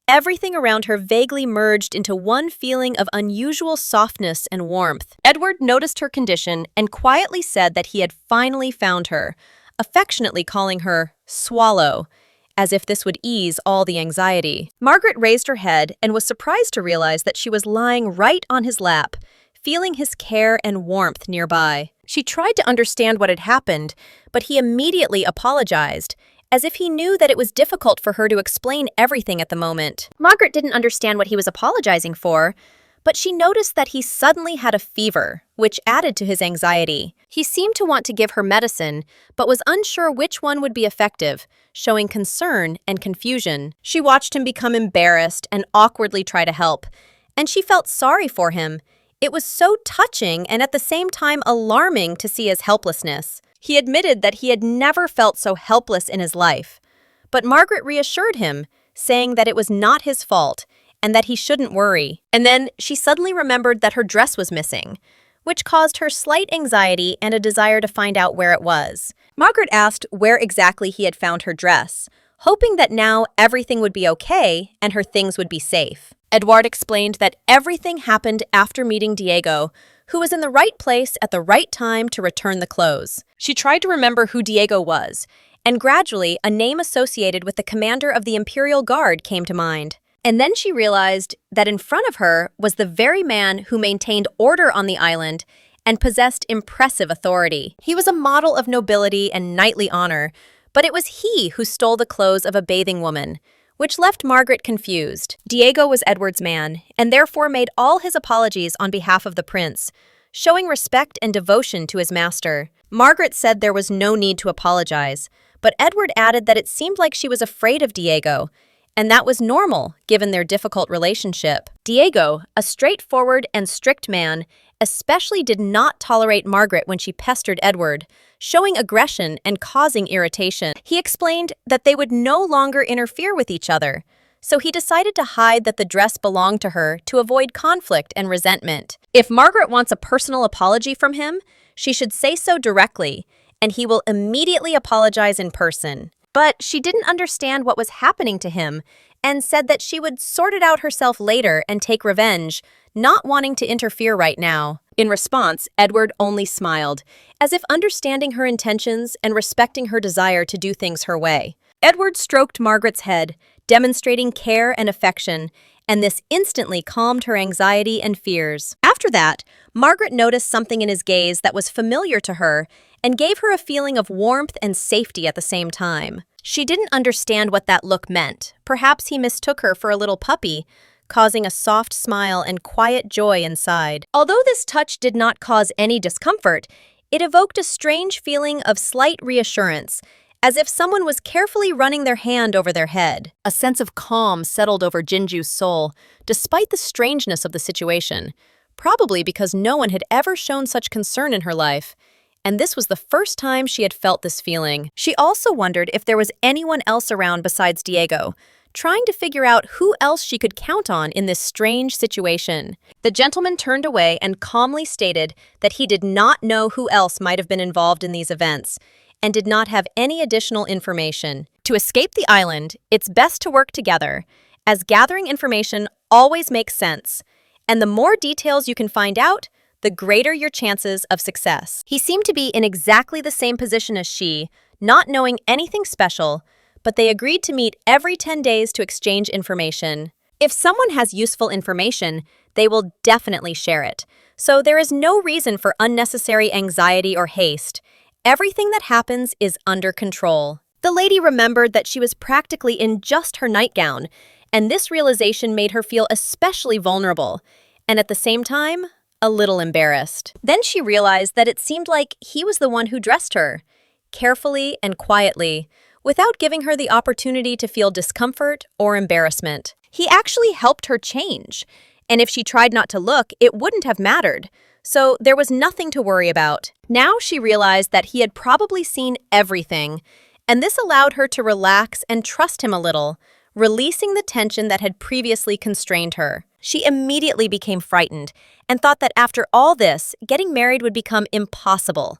Everything around her vaguely merged into one feeling of unusual softness and warmth. Edward noticed her condition and quietly said that he had finally found her, affectionately calling her Swallow, as if this would ease all the anxiety. Margaret raised her head and was surprised to realize that she was lying right on his lap, feeling his care and warmth nearby. She tried to understand what had happened, but he immediately apologized, as if he knew that it was difficult for her to explain everything at the moment. Margaret didn't understand what he was apologizing for, but she noticed that he suddenly had a fever, which added to his anxiety. He seemed to want to give her medicine, but was unsure which one would be effective, showing concern and confusion. She watched him become embarrassed and awkwardly try to help, and she felt sorry for him. It was so touching and at the same time alarming to see his helplessness. He admitted that he had never felt so helpless in his life, but Margaret reassured him, saying that it was not his fault and that he shouldn't worry. And then she suddenly remembered that her dress was missing, which caused her slight anxiety and a desire to find out where it was. Margaret asked where exactly he had found her dress, hoping that now everything would be okay and her things would be safe. Edward explained that everything happened after meeting Diego, who was in the right place at the right time to return the clothes. She tried to remember who Diego was, and gradually a name associated with the commander of the Imperial Guard came to mind. And then she realized that in front of her was the very man who maintained order on the island and possessed impressive authority. He was a model of nobility and knightly honor, but it was he who stole the clothes of a bathing woman, which left Margaret confused. Diego was Edward's man, and therefore made all his apologies on behalf of the prince, showing respect and devotion to his master. Margaret said there was no need to apologize, but Edward added that it seemed like she was afraid of Diego, and that was normal given their difficult relationship. Diego, a straightforward and strict man, especially did not tolerate Margaret when she pestered Edward, showing aggression and causing irritation. He explained that they would no longer interfere with each other, so he decided to hide that the dress belonged to her to avoid conflict and resentment. If Margaret wants a personal apology from him, she should say so directly, and he will immediately apologize in person. But she didn't understand what was happening to him and said that she would sort it out herself later and take revenge, not wanting to interfere right now. In response, Edward only smiled, as if understanding her intentions and respecting her desire to do things her way. Edward stroked Margaret's head, demonstrating care and affection, and this instantly calmed her anxiety and fears. After that, Margaret noticed something in his gaze that was familiar to her and gave her a feeling of warmth and safety at the same time. She didn't understand what that look meant. Perhaps he mistook her for a little puppy, causing a soft smile and quiet joy inside. Although this touch did not cause any discomfort, it evoked a strange feeling of slight reassurance, as if someone was carefully running their hand over their head. A sense of calm settled over Jinju's soul, despite the strangeness of the situation, probably because no one had ever shown such concern in her life, and this was the first time she had felt this feeling. She also wondered if there was anyone else around besides Diego, trying to figure out who else she could count on in this strange situation. The gentleman turned away and calmly stated that he did not know who else might have been involved in these events, and did not have any additional information. To escape the island, it's best to work together, as gathering information always makes sense, and the more details you can find out, the greater your chances of success. He seemed to be in exactly the same position as she, not knowing anything special, but they agreed to meet every 10 days to exchange information. If someone has useful information, they will definitely share it, so there is no reason for unnecessary anxiety or haste. Everything that happens is under control. The lady remembered that she was practically in just her nightgown, and this realization made her feel especially vulnerable, and at the same time, a little embarrassed. Then she realized that it seemed like he was the one who dressed her, carefully and quietly, without giving her the opportunity to feel discomfort or embarrassment. He actually helped her change, and if she tried not to look, it wouldn't have mattered. So there was nothing to worry about. Now she realized that he had probably seen everything, and this allowed her to relax and trust him a little, releasing the tension that had previously constrained her. She immediately became frightened and thought that after all this, getting married would become impossible,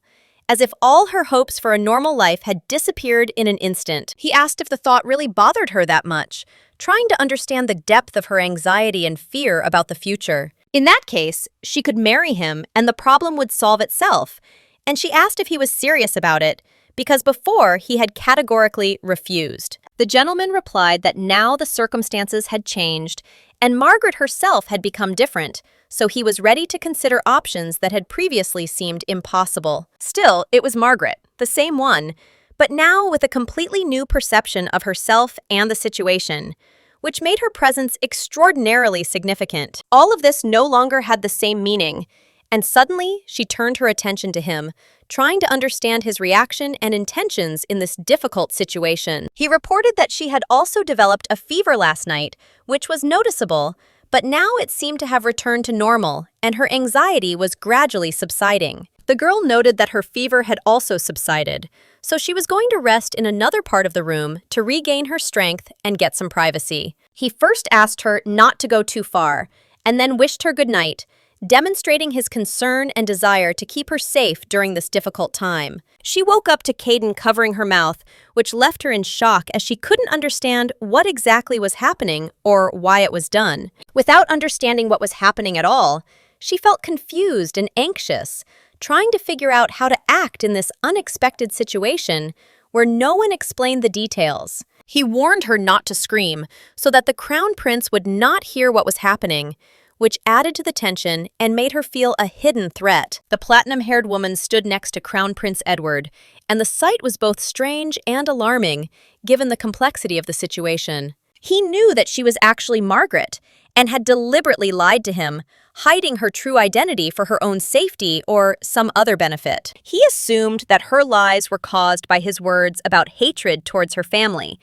as if all her hopes for a normal life had disappeared in an instant. He asked if the thought really bothered her that much, trying to understand the depth of her anxiety and fear about the future. In that case, she could marry him and the problem would solve itself, and she asked if he was serious about it, because before he had categorically refused. The gentleman replied that now the circumstances had changed, and Margaret herself had become different, so he was ready to consider options that had previously seemed impossible. Still, it was Margaret, the same one, but now with a completely new perception of herself and the situation, which made her presence extraordinarily significant. All of this no longer had the same meaning, and suddenly she turned her attention to him, trying to understand his reaction and intentions in this difficult situation. He reported that she had also developed a fever last night, which was noticeable, but now it seemed to have returned to normal, and her anxiety was gradually subsiding. The girl noted that her fever had also subsided, so she was going to rest in another part of the room to regain her strength and get some privacy. He first asked her not to go too far, and then wished her good night, demonstrating his concern and desire to keep her safe during this difficult time. She woke up to Caden covering her mouth, which left her in shock as she couldn't understand what exactly was happening or why it was done. Without understanding what was happening at all, she felt confused and anxious, trying to figure out how to act in this unexpected situation where no one explained the details. He warned her not to scream so that the crown prince would not hear what was happening, which added to the tension and made her feel a hidden threat. The platinum-haired woman stood next to Crown Prince Edward, and the sight was both strange and alarming, given the complexity of the situation. He knew that she was actually Margaret, and had deliberately lied to him, hiding her true identity for her own safety or some other benefit. He assumed that her lies were caused by his words about hatred towards her family,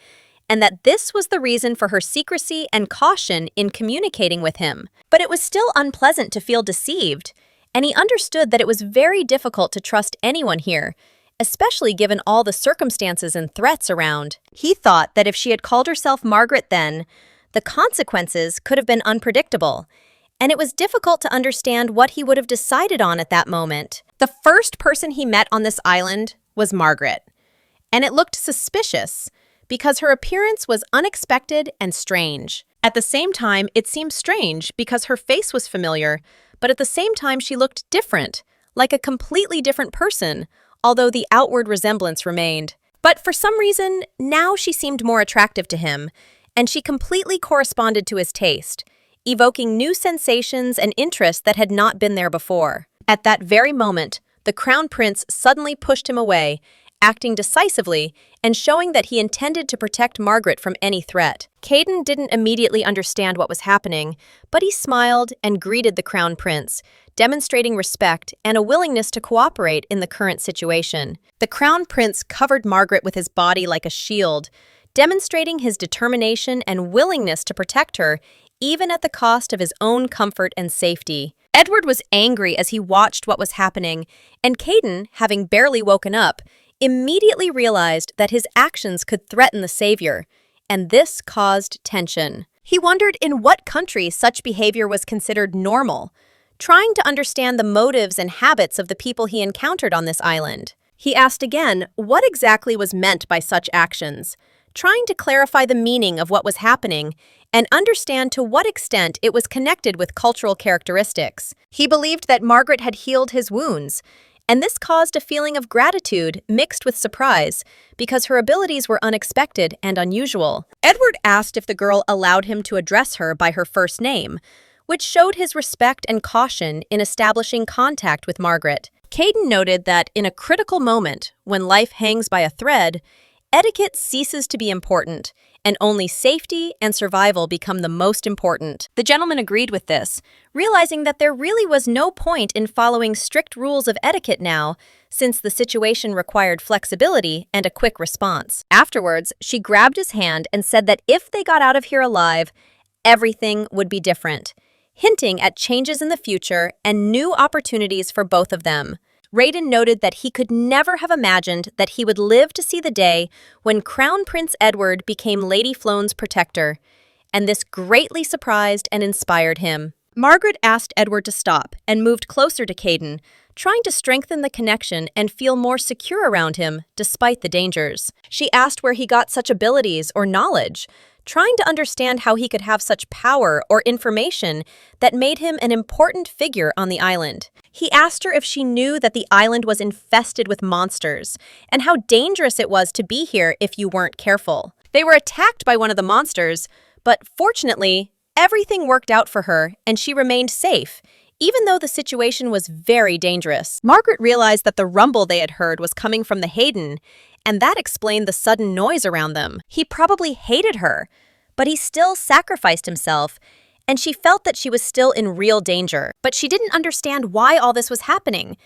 and that this was the reason for her secrecy and caution in communicating with him. But it was still unpleasant to feel deceived, and he understood that it was very difficult to trust anyone here, especially given all the circumstances and threats around. He thought that if she had called herself Margaret then, the consequences could have been unpredictable, and it was difficult to understand what he would have decided on at that moment. The first person he met on this island was Margaret, and it looked suspicious because her appearance was unexpected and strange. At the same time, it seemed strange because her face was familiar, but at the same time she looked different, like a completely different person, although the outward resemblance remained. But for some reason, now she seemed more attractive to him, and she completely corresponded to his taste, evoking new sensations and interests that had not been there before. At that very moment, the Crown Prince suddenly pushed him away, acting decisively and showing that he intended to protect Margaret from any threat. Caden didn't immediately understand what was happening, but he smiled and greeted the Crown Prince, demonstrating respect and a willingness to cooperate in the current situation. The Crown Prince covered Margaret with his body like a shield, demonstrating his determination and willingness to protect her, even at the cost of his own comfort and safety. Edward was angry as he watched what was happening, and Caden, having barely woken up, immediately realized that his actions could threaten the savior, and this caused tension. He wondered in what country such behavior was considered normal, trying to understand the motives and habits of the people he encountered on this island. He asked again what exactly was meant by such actions, trying to clarify the meaning of what was happening and understand to what extent it was connected with cultural characteristics. He believed that Margaret had healed his wounds, and this caused a feeling of gratitude mixed with surprise because her abilities were unexpected and unusual. Edward asked if the girl allowed him to address her by her first name, which showed his respect and caution in establishing contact with Margaret. Caden noted that in a critical moment, when life hangs by a thread, etiquette ceases to be important, and only safety and survival become the most important. The gentleman agreed with this, realizing that there really was no point in following strict rules of etiquette now, since the situation required flexibility and a quick response. Afterwards, she grabbed his hand and said that if they got out of here alive, everything would be different, hinting at changes in the future and new opportunities for both of them. Raiden noted that he could never have imagined that he would live to see the day when Crown Prince Edward became Lady Floan's protector, and this greatly surprised and inspired him. Margaret asked Edward to stop and moved closer to Caden, trying to strengthen the connection and feel more secure around him despite the dangers. She asked where he got such abilities or knowledge, trying to understand how he could have such power or information that made him an important figure on the island. He asked her if she knew that the island was infested with monsters and how dangerous it was to be here if you weren't careful. They were attacked by one of the monsters, but fortunately, everything worked out for her and she remained safe, even though the situation was very dangerous. Margaret realized that the rumble they had heard was coming from the Hayden, and that explained the sudden noise around them. He probably hated her, but he still sacrificed himself, and she felt that she was still in real danger. But she didn't understand why all this was happening,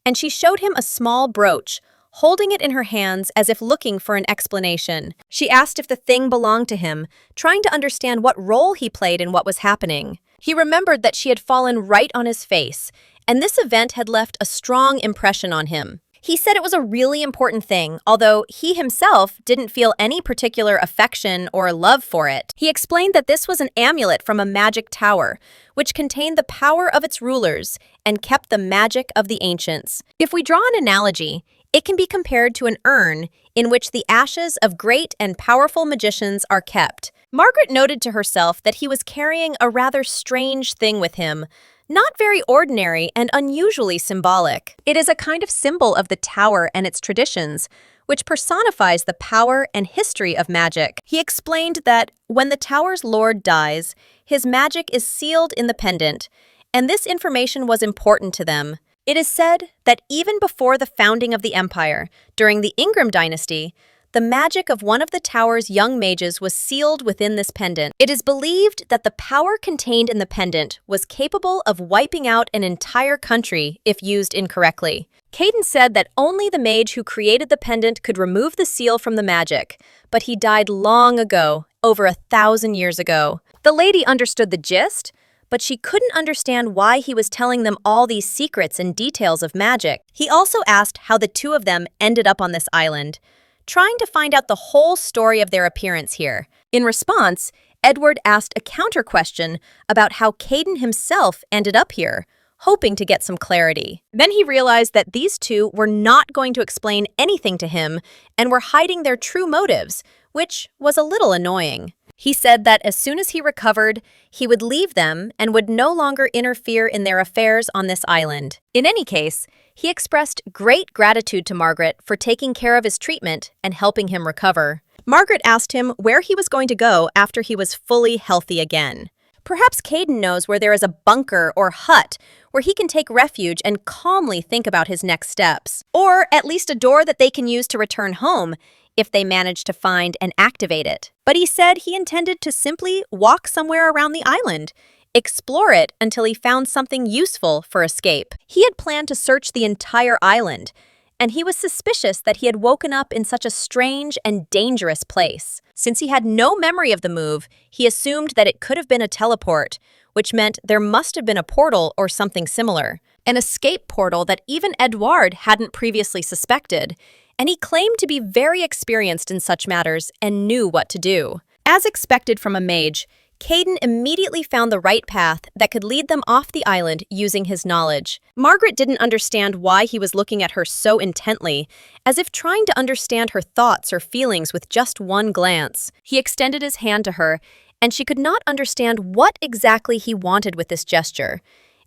and she showed him a small brooch, holding it in her hands as if looking for an explanation. She asked if the thing belonged to him, trying to understand what role he played in what was happening. He remembered that she had fallen right on his face, and this event had left a strong impression on him. He said it was a really important thing, although he himself didn't feel any particular affection or love for it. He explained that this was an amulet from a magic tower, which contained the power of its rulers and kept the magic of the ancients. If we draw an analogy, it can be compared to an urn in which the ashes of great and powerful magicians are kept. Margaret noted to herself that he was carrying a rather strange thing with him, not very ordinary and unusually symbolic. It is a kind of symbol of the tower and its traditions, which personifies the power and history of magic. He explained that when the tower's lord dies, his magic is sealed in the pendant, and this information was important to them. It is said that even before the founding of the empire, during the Ingram dynasty, the magic of one of the tower's young mages was sealed within this pendant. It is believed that the power contained in the pendant was capable of wiping out an entire country if used incorrectly. Caden said that only the mage who created the pendant could remove the seal from the magic, but he died long ago, over 1,000 years ago. The lady understood the gist, but she couldn't understand why he was telling them all these secrets and details of magic. He also asked how the two of them ended up on this island, trying to find out the whole story of their appearance here. In response, Edward asked a counter-question about how Caden himself ended up here, hoping to get some clarity. Then he realized that these two were not going to explain anything to him and were hiding their true motives, which was a little annoying. He said that as soon as he recovered, he would leave them and would no longer interfere in their affairs on this island. In any case, he expressed great gratitude to Margaret for taking care of his treatment and helping him recover. Margaret asked him where he was going to go after he was fully healthy again. Perhaps Caden knows where there is a bunker or hut where he can take refuge and calmly think about his next steps. Or at least a door that they can use to return home if they manage to find and activate it. But he said he intended to simply walk somewhere around the island, explore it until he found something useful for escape. He had planned to search the entire island, and he was suspicious that he had woken up in such a strange and dangerous place. Since he had no memory of the move, he assumed that it could have been a teleport, which meant there must have been a portal or something similar. An escape portal that even Edward hadn't previously suspected, and he claimed to be very experienced in such matters and knew what to do. As expected from a mage, Caden immediately found the right path that could lead them off the island using his knowledge. Margaret didn't understand why he was looking at her so intently, as if trying to understand her thoughts or feelings with just one glance. He extended his hand to her, and she could not understand what exactly he wanted with this gesture,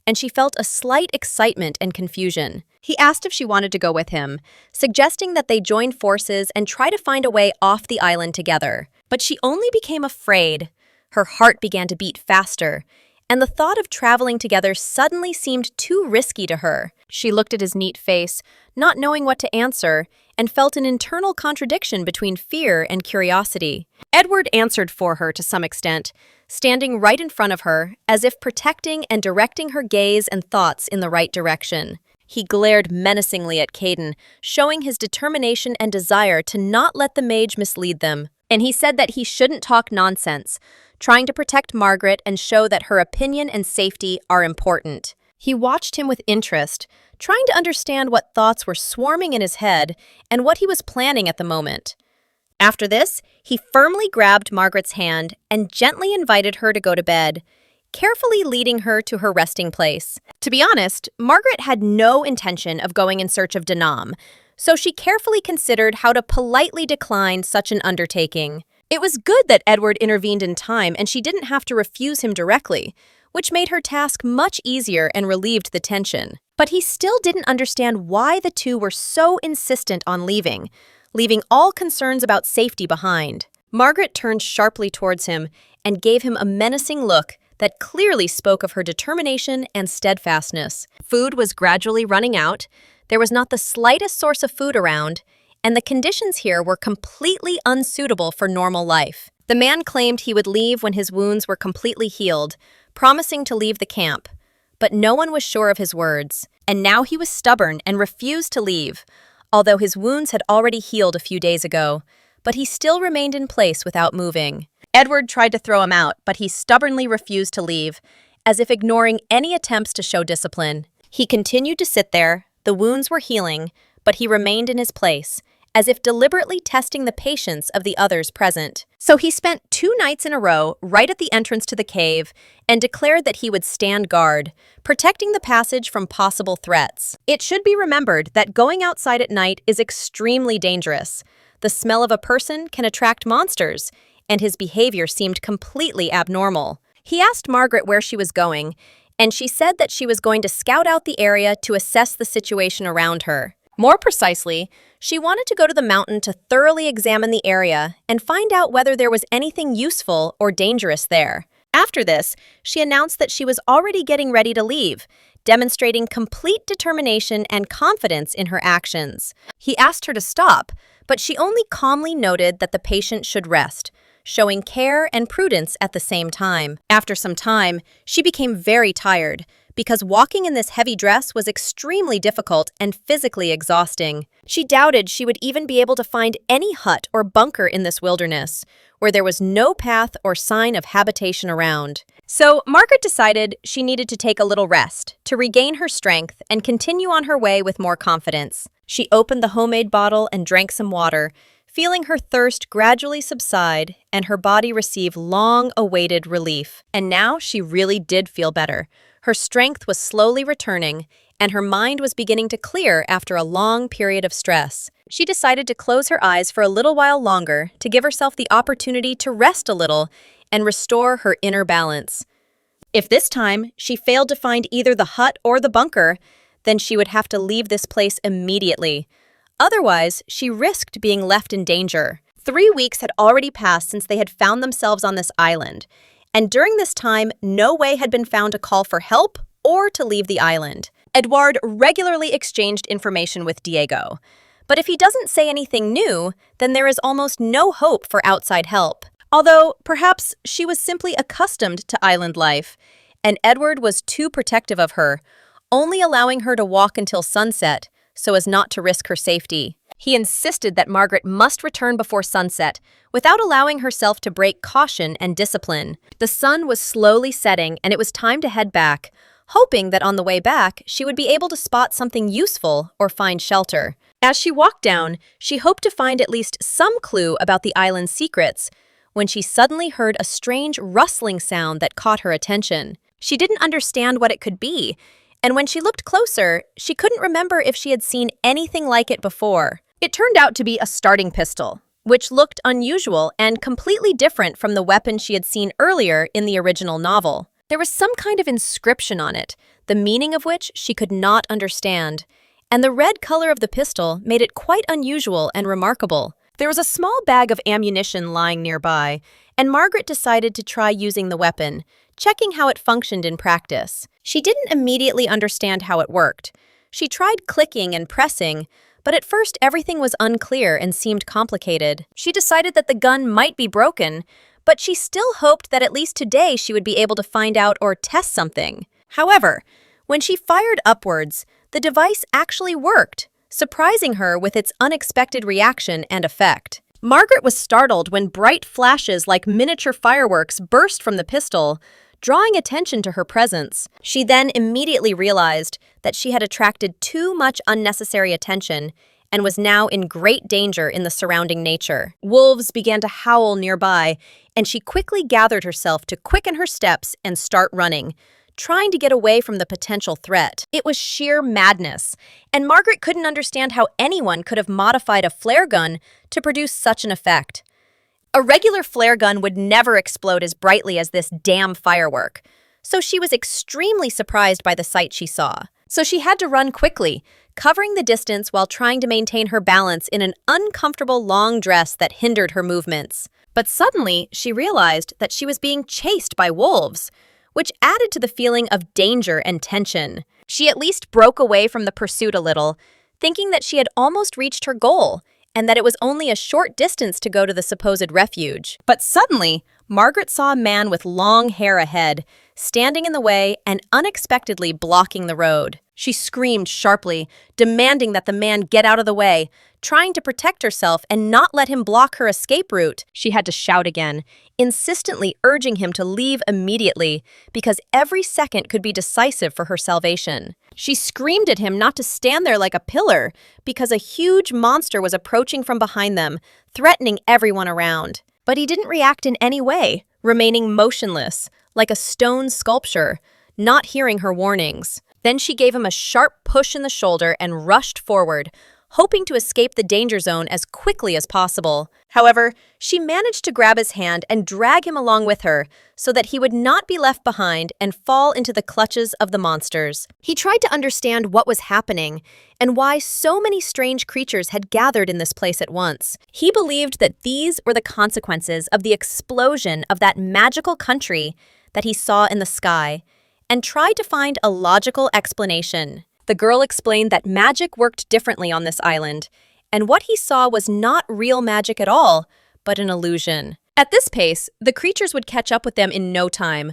and she felt a slight excitement and confusion. He asked if she wanted to go with him, suggesting that they join forces and try to find a way off the island together. But she only became afraid. Her heart began to beat faster, and the thought of traveling together suddenly seemed too risky to her. She looked at his neat face, not knowing what to answer, and felt an internal contradiction between fear and curiosity. Edward answered for her to some extent, standing right in front of her, as if protecting and directing her gaze and thoughts in the right direction. He glared menacingly at Caden, showing his determination and desire to not let the mage mislead them. And he said that he shouldn't talk nonsense, trying to protect Margaret and show that her opinion and safety are important. He watched him with interest, trying to understand what thoughts were swarming in his head and what he was planning at the moment. After this, he firmly grabbed Margaret's hand and gently invited her to go to bed, carefully leading her to her resting place. To be honest, Margaret had no intention of going in search of Denam, so she carefully considered how to politely decline such an undertaking. It was good that Edward intervened in time and she didn't have to refuse him directly, which made her task much easier and relieved the tension. But he still didn't understand why the two were so insistent on leaving all concerns about safety behind. Margaret turned sharply towards him and gave him a menacing look that clearly spoke of her determination and steadfastness. Food was gradually running out, there was not the slightest source of food around, and the conditions here were completely unsuitable for normal life. The man claimed he would leave when his wounds were completely healed, promising to leave the camp. But no one was sure of his words, and now he was stubborn and refused to leave, although his wounds had already healed a few days ago, but he still remained in place without moving. Edward tried to throw him out, but he stubbornly refused to leave, as if ignoring any attempts to show discipline. He continued to sit there, the wounds were healing, but he remained in his place, as if deliberately testing the patience of the others present. So he spent 2 nights in a row right at the entrance to the cave and declared that he would stand guard, protecting the passage from possible threats. It should be remembered that going outside at night is extremely dangerous. The smell of a person can attract monsters, and his behavior seemed completely abnormal. He asked Margaret where she was going, and she said that she was going to scout out the area to assess the situation around her. More precisely, she wanted to go to the mountain to thoroughly examine the area and find out whether there was anything useful or dangerous there. After this, she announced that she was already getting ready to leave, demonstrating complete determination and confidence in her actions. He asked her to stop, but she only calmly noted that the patient should rest, showing care and prudence at the same time. After some time, she became very tired, because walking in this heavy dress was extremely difficult and physically exhausting. She doubted she would even be able to find any hut or bunker in this wilderness, where there was no path or sign of habitation around. So Margaret decided she needed to take a little rest to regain her strength and continue on her way with more confidence. She opened the homemade bottle and drank some water, feeling her thirst gradually subside and her body receive long-awaited relief. And now she really did feel better. Her strength was slowly returning, and her mind was beginning to clear after a long period of stress. She decided to close her eyes for a little while longer to give herself the opportunity to rest a little and restore her inner balance. If this time she failed to find either the hut or the bunker, then she would have to leave this place immediately. Otherwise, she risked being left in danger. 3 weeks had already passed since they had found themselves on this island, and during this time, no way had been found to call for help or to leave the island. Edouard regularly exchanged information with Diego, but if he doesn't say anything new, then there is almost no hope for outside help. Although, perhaps she was simply accustomed to island life, and Edward was too protective of her, only allowing her to walk until sunset so as not to risk her safety. He insisted that Margaret must return before sunset, without allowing herself to break caution and discipline. The sun was slowly setting, and it was time to head back, hoping that on the way back, she would be able to spot something useful or find shelter. As she walked down, she hoped to find at least some clue about the island's secrets, when she suddenly heard a strange rustling sound that caught her attention. She didn't understand what it could be, and when she looked closer, she couldn't remember if she had seen anything like it before. It turned out to be a starting pistol, which looked unusual and completely different from the weapon she had seen earlier in the original novel. There was some kind of inscription on it, the meaning of which she could not understand, and the red color of the pistol made it quite unusual and remarkable. There was a small bag of ammunition lying nearby, and Margaret decided to try using the weapon, checking how it functioned in practice. She didn't immediately understand how it worked. She tried clicking and pressing, but at first everything was unclear and seemed complicated. She decided that the gun might be broken, but she still hoped that at least today she would be able to find out or test something. However, when she fired upwards, the device actually worked, surprising her with its unexpected reaction and effect. Margaret was startled when bright flashes like miniature fireworks burst from the pistol, drawing attention to her presence. She then immediately realized that she had attracted too much unnecessary attention and was now in great danger in the surrounding nature. Wolves began to howl nearby, and she quickly gathered herself to quicken her steps and start running, trying to get away from the potential threat. It was sheer madness, and Margaret couldn't understand how anyone could have modified a flare gun to produce such an effect. A regular flare gun would never explode as brightly as this damn firework, so she was extremely surprised by the sight she saw. So she had to run quickly, covering the distance while trying to maintain her balance in an uncomfortable long dress that hindered her movements. But suddenly, she realized that she was being chased by wolves, which added to the feeling of danger and tension. She at least broke away from the pursuit a little, thinking that she had almost reached her goal, and that it was only a short distance to go to the supposed refuge. But suddenly, Margaret saw a man with long hair ahead, standing in the way and unexpectedly blocking the road. She screamed sharply, demanding that the man get out of the way, trying to protect herself and not let him block her escape route. She had to shout again, insistently urging him to leave immediately, because every second could be decisive for her salvation. She screamed at him not to stand there like a pillar, because a huge monster was approaching from behind them, threatening everyone around. But he didn't react in any way, remaining motionless, like a stone sculpture, not hearing her warnings. Then she gave him a sharp push in the shoulder and rushed forward, hoping to escape the danger zone as quickly as possible. However, she managed to grab his hand and drag him along with her so that he would not be left behind and fall into the clutches of the monsters. He tried to understand what was happening and why so many strange creatures had gathered in this place at once. He believed that these were the consequences of the explosion of that magical country that he saw in the sky, and tried to find a logical explanation. The girl explained that magic worked differently on this island, and what he saw was not real magic at all, but an illusion. At this pace, the creatures would catch up with them in no time,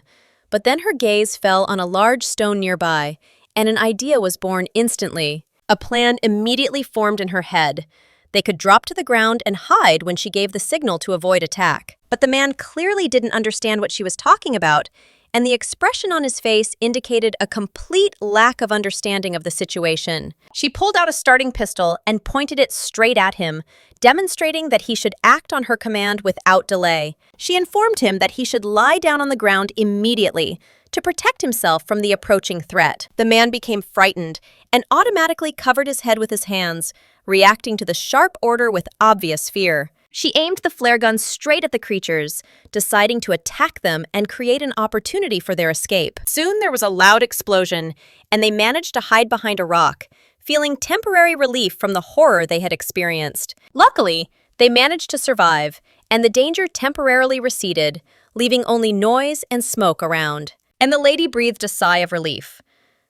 but then her gaze fell on a large stone nearby, and an idea was born instantly. A plan immediately formed in her head. They could drop to the ground and hide when she gave the signal to avoid attack. But the man clearly didn't understand what she was talking about, and the expression on his face indicated a complete lack of understanding of the situation. She pulled out a starting pistol and pointed it straight at him, demonstrating that he should act on her command without delay. She informed him that he should lie down on the ground immediately to protect himself from the approaching threat. The man became frightened and automatically covered his head with his hands, reacting to the sharp order with obvious fear. She aimed the flare gun straight at the creatures, deciding to attack them and create an opportunity for their escape. Soon there was a loud explosion, and they managed to hide behind a rock, feeling temporary relief from the horror they had experienced. Luckily, they managed to survive, and the danger temporarily receded, leaving only noise and smoke around. And the lady breathed a sigh of relief.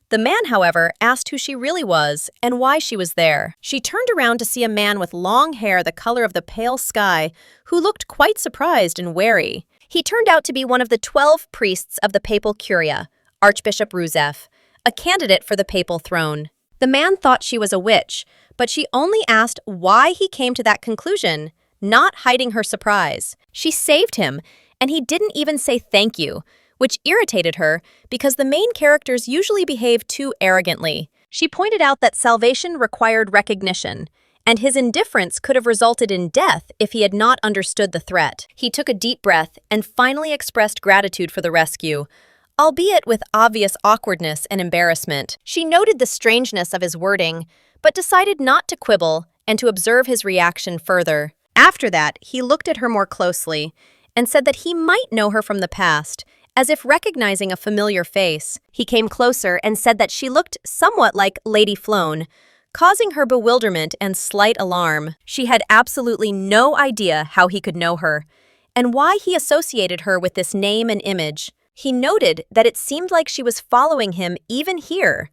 The man, however, asked who she really was and why she was there. She turned around to see a man with long hair the color of the pale sky who looked quite surprised and wary. He turned out to be one of the 12 priests of the papal curia, Archbishop Rusev, a candidate for the papal throne. The man thought she was a witch, but she only asked why he came to that conclusion, not hiding her surprise. She saved him, and he didn't even say thank you, which irritated her because the main characters usually behave too arrogantly. She pointed out that salvation required recognition, and his indifference could have resulted in death if he had not understood the threat. He took a deep breath and finally expressed gratitude for the rescue, albeit with obvious awkwardness and embarrassment. She noted the strangeness of his wording, but decided not to quibble and to observe his reaction further. After that, he looked at her more closely and said that he might know her from the past, as if recognizing a familiar face. He came closer and said that she looked somewhat like Lady Floan, causing her bewilderment and slight alarm. She had absolutely no idea how he could know her, and why he associated her with this name and image. He noted that it seemed like she was following him even here,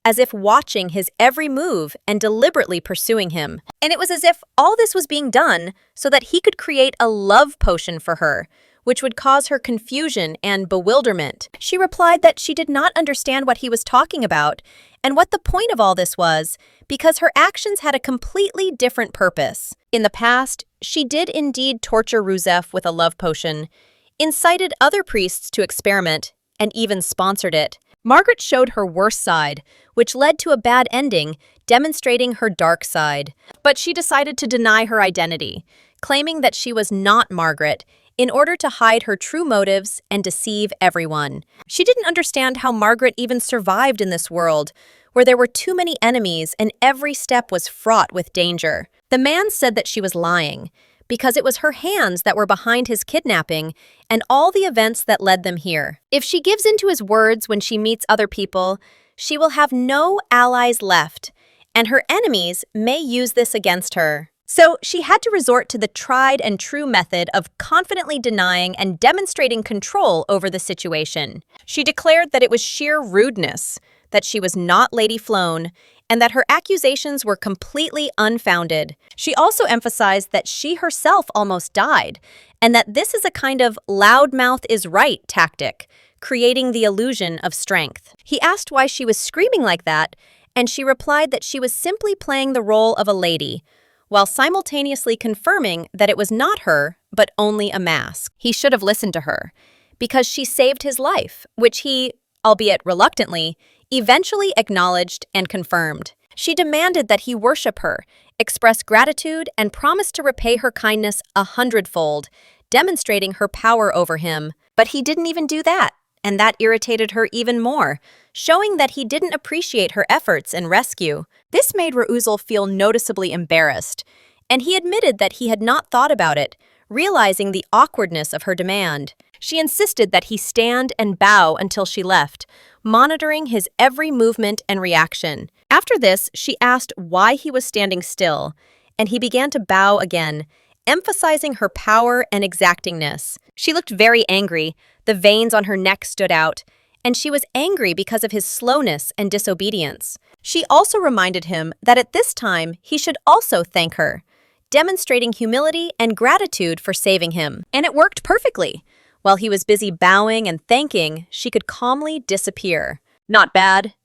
as if watching his every move and deliberately pursuing him. And it was as if all this was being done so that he could create a love potion for her, which would cause her confusion and bewilderment. She replied that she did not understand what he was talking about and what the point of all this was, because her actions had a completely different purpose. In the past, she did indeed torture Rusev with a love potion, incited other priests to experiment, and even sponsored it. Margaret showed her worst side, which led to a bad ending, demonstrating her dark side. But she decided to deny her identity, claiming that she was not Margaret, in order to hide her true motives and deceive everyone. She didn't understand how Margaret even survived in this world, where there were too many enemies and every step was fraught with danger. The man said that she was lying, because it was her hands that were behind his kidnapping and all the events that led them here. If she gives in to his words when she meets other people, she will have no allies left, and her enemies may use this against her. So she had to resort to the tried and true method of confidently denying and demonstrating control over the situation. She declared that it was sheer rudeness, that she was not Lady Floan, and that her accusations were completely unfounded. She also emphasized that she herself almost died, and that this is a kind of loudmouth is right tactic, creating the illusion of strength. He asked why she was screaming like that, and she replied that she was simply playing the role of a lady, while simultaneously confirming that it was not her, but only a mask. He should have listened to her, because she saved his life, which he, albeit reluctantly, eventually acknowledged and confirmed. She demanded that he worship her, express gratitude, and promise to repay her kindness 100-fold, demonstrating her power over him. But he didn't even do that, and that irritated her even more, showing that he didn't appreciate her efforts and rescue. This made Raoul feel noticeably embarrassed, and he admitted that he had not thought about it, realizing the awkwardness of her demand. She insisted that he stand and bow until she left, monitoring his every movement and reaction. After this, she asked why he was standing still, and he began to bow again, emphasizing her power and exactingness. She looked very angry, the veins on her neck stood out, and she was angry because of his slowness and disobedience. She also reminded him that at this time he should also thank her, demonstrating humility and gratitude for saving him. And it worked perfectly. While he was busy bowing and thanking, she could calmly disappear. Not bad,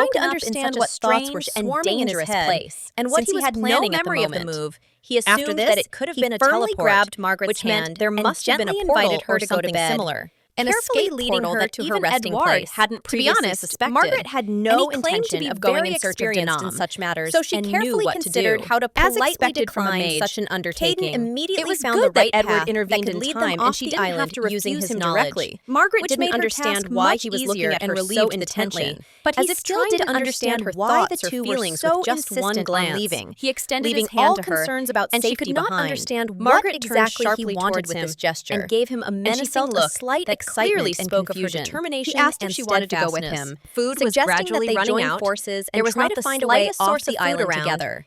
trying to woken up in understand such a what thoughts were strange, and swarming in his dangerous head, place, and what since he was had no planning at the memory of the moment. move, he assumed After this, that it could have he been a firmly teleport, grabbed Margaret's which meant hand there and must have been a gently portal invited her or to go to something bed. similar. An Carefully escape leading portal her that to her even resting Edouard place. hadn't To be previously honest, suspected. Margaret had no And he claimed to intention be of going very in search of experienced in Denom, such matters so she and knew carefully what to considered do. how to As politely expected from a decline maid, such an undertaking. Hayden immediately It was found good the right that Edward path intervened that in could lead them time, and off she the didn't have island to using refuse his him knowledge. directly. Margaret Which didn't made her understand task why much he was looking easier at her and so relieved the intently, tension. but As he if still trying to didn't understand understand her why the thoughts or two were feelings so with just one insistent on glance. leaving. He extended leaving his hand all to her, concerns about and she safety could not behind. understand Margaret what turned exactly sharply he wanted towards with him this gesture, and gave him a and she menacing felt look a slight that clearly excitement and spoke of her confusion. determination He asked if and she wanted to go with steadfastness, him. Food was suggesting gradually that they running join out. forces and There was try not to the find a way slightest off source the of food island around, together.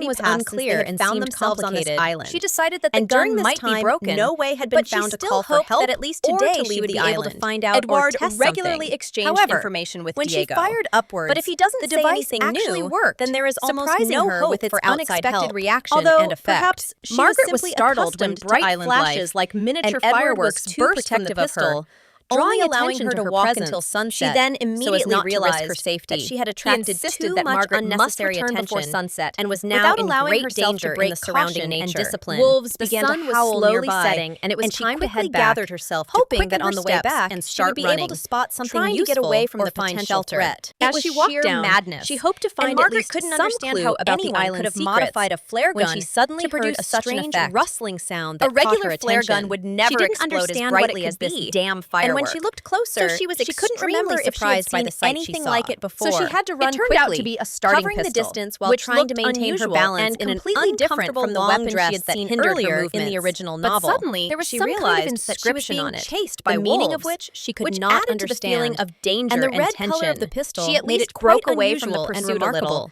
Everything was passed since they unclear had and found seemed themselves on this complicated. island. She decided that the And gun during this might be time, broken. no way had been but found she to still call for hoped help that at least or today to she leave would the be able island. to find out Edward or test regularly something. exchanged However, information with when Diego. she fired upwards, But if he doesn't the say device anything actually new, worked, then there is almost surprising no her hope with its for outside unexpected help. reaction Although and effect. perhaps she Margaret was was simply startled when accustomed to bright island flashes life, like miniature and Edward fireworks was too burst from the protective of her, pistol, only drawing allowing attention her to to her walk presence. until sunset. She then so as immediately not to risk realized her safety. that she had He attracted insisted too that much Margaret must unnecessary return attention before sunset, and was now without in allowing great herself danger to bring in the surrounding caution nature. and discipline. Wolves The began sun to was howl slowly nearby, setting, and it was and she time to quickly head back, gathered herself to hoping quicken that on her the way steps back and she start would be running, able to spot something trying to useful get away from or the find potential shelter. threat. It As was she walked sheer down, madness. she hoped to And find Margaret at least couldn't some understand clue how about the anyone island's could have secrets modified a flare when gun she suddenly to produce heard such an strange effect. rustling sound A that caught regular her flare attention. gun would never She didn't explode understand as what brightly it as could this be. damn firework. And when she looked closer, So she was couldn't extremely remember if she had surprised by seen the sight she anything saw. like it before. So she had to run It turned out to quickly, be a starting covering the pistol, distance while which trying to looked maintain her unusual balance and in an completely different uncomfortable from the long weapon dress she had that seen hindered her earlier in movements. the original But novel. suddenly, There was she some kind of realized inscription that she was on being it, chased by the meaning wolves, of which she could which not added to the feeling understand. of danger and the and red tension. color of the pistol She at made least it quite broke away from the unusual and pursuit a little. remarkable.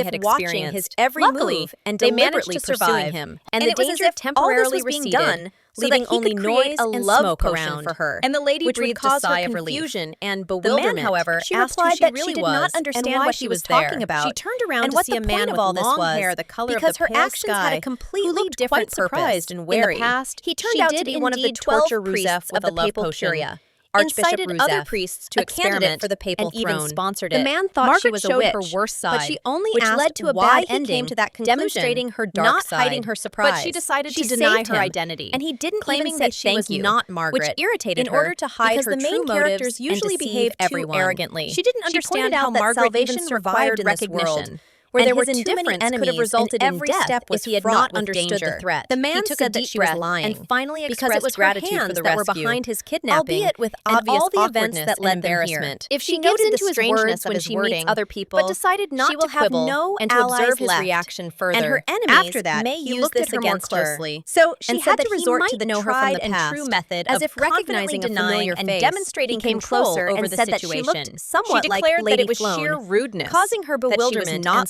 if had watching experienced. his every Luckily, move and they managed deliberately to pursuing survive, him, and the it was danger as if temporarily all this was being receded, done so leaving that he only could noise create a and love smoke potion around for her, and the lady which would breathed cause a sigh her of relief. confusion and The bewilderment. man, however, she asked replied who she that really she did was not understand and why what she she was was talking there. about. She turned around and to what see the a man point of with all this long was, hair, the color because of the her pale actions had sky, a completely who looked different quite surprised purpose. and wary. In the past, He turned she out to did be one of the indeed 12 torture priests Rusef of with the a papal love potion. curia. Archbishop Incited other Rusef, priests to a candidate experiment for the papal and even throne. sponsored The it. man thought Margaret she was a showed witch, her worst side, but she only which asked led to a why bad he ending, came to that conclusion, demonstrating her dark not side. hiding her surprise. But she decided She to deny saved her him, identity, and he didn't claiming even that say she was thank you, not Margaret, which irritated in her order to hide because her the main true characters motives usually and deceive behave too everyone. arrogantly. She didn't She understand pointed how out that Margaret salvation even survived required in this recognition, world, where and there were his too many indifference enemies, could have resulted and in every death step was if he had fraught not with understood danger. the threat. The man He took said a that deep she was breath lying, and finally because expressed it was her gratitude hands for the that were rescue, behind his kidnapping, albeit with and obvious all the events awkwardness that and led them here. embarrassment. If She she gives noted into the his strangeness words of when his she wording, meets other people, but decided not she will to have quibble no and to allies observe his left. reaction further. And her enemies After that, may he use looked this at her against more her. closely. So she and had said that to he resort might to the know her from tried the and past, true method as of if recognizing confidently a denying familiar and face. demonstrating He came control closer over and the said situation. that she looked somewhat She like declared Lady that it was Floan, sheer rudeness, causing her that she was bewilderment not and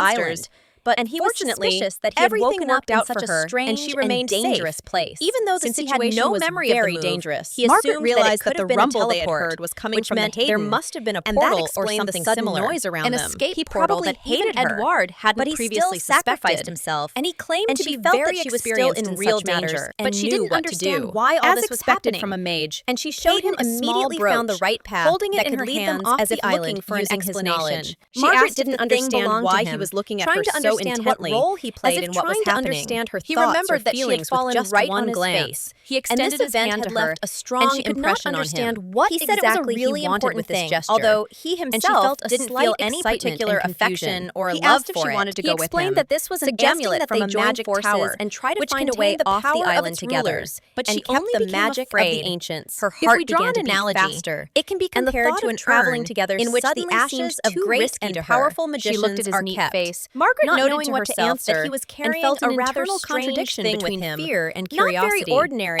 island. But and he was fortunately, suspicious that he had everything woken up worked out in such for her, a strange and she remained dangerous safe. place. Even though the Since he had situation no was memory of the very move, dangerous, he Margaret assumed realized that that it the could have been a rumble they had teleport, heard was coming which from meant the there Hayden, must have been a and that portal or explained something the sudden similar, noise around an them. escape He portal probably that hated hated her, Edouard hadn't but he previously still sacrificed suspected himself, and he claimed and to she be felt very that she was still experienced in in real such matters, danger, but and she knew didn't what to understand do. why all As this was expected happening. from a mage, And she showed him Hayden a small immediately found the brooch, right path holding it that in could her lead them hands off as the if island looking for an using his explanation. knowledge. She Margaret asked if didn't the thing understand belonged why to he him, was looking at trying her to so understand intently, what role he played as if in what was trying to happening. understand her He thoughts remembered or that she had feelings with fallen just right one on his glance. face. He And extended this his event hand had to her, left a and strong she could not impression on understand him. what He said it was a exactly he really wanted important with this thing, gesture. although he And she himself felt a didn't slight feel any excitement particular and confusion. affection or He love asked if for she it. wanted to He go with explained him, that this was an suggesting amulet that from they a join magic forces tower and try to which find a contained way the off the power of island its together. rulers, But and she kept only the became magic of afraid. the ancients. Her If heart we draw began an to beat analogy, faster. it can be And the compared thought to of an traveling urn together in which the suddenly ashes seems of too great risky and to powerful her. magicians She looked at his are neat kept. face, Margaret not noted knowing to what to herself answer, that he was and carrying felt a an rather internal strange contradiction thing with between him. fear and Not very curiosity. ordinary,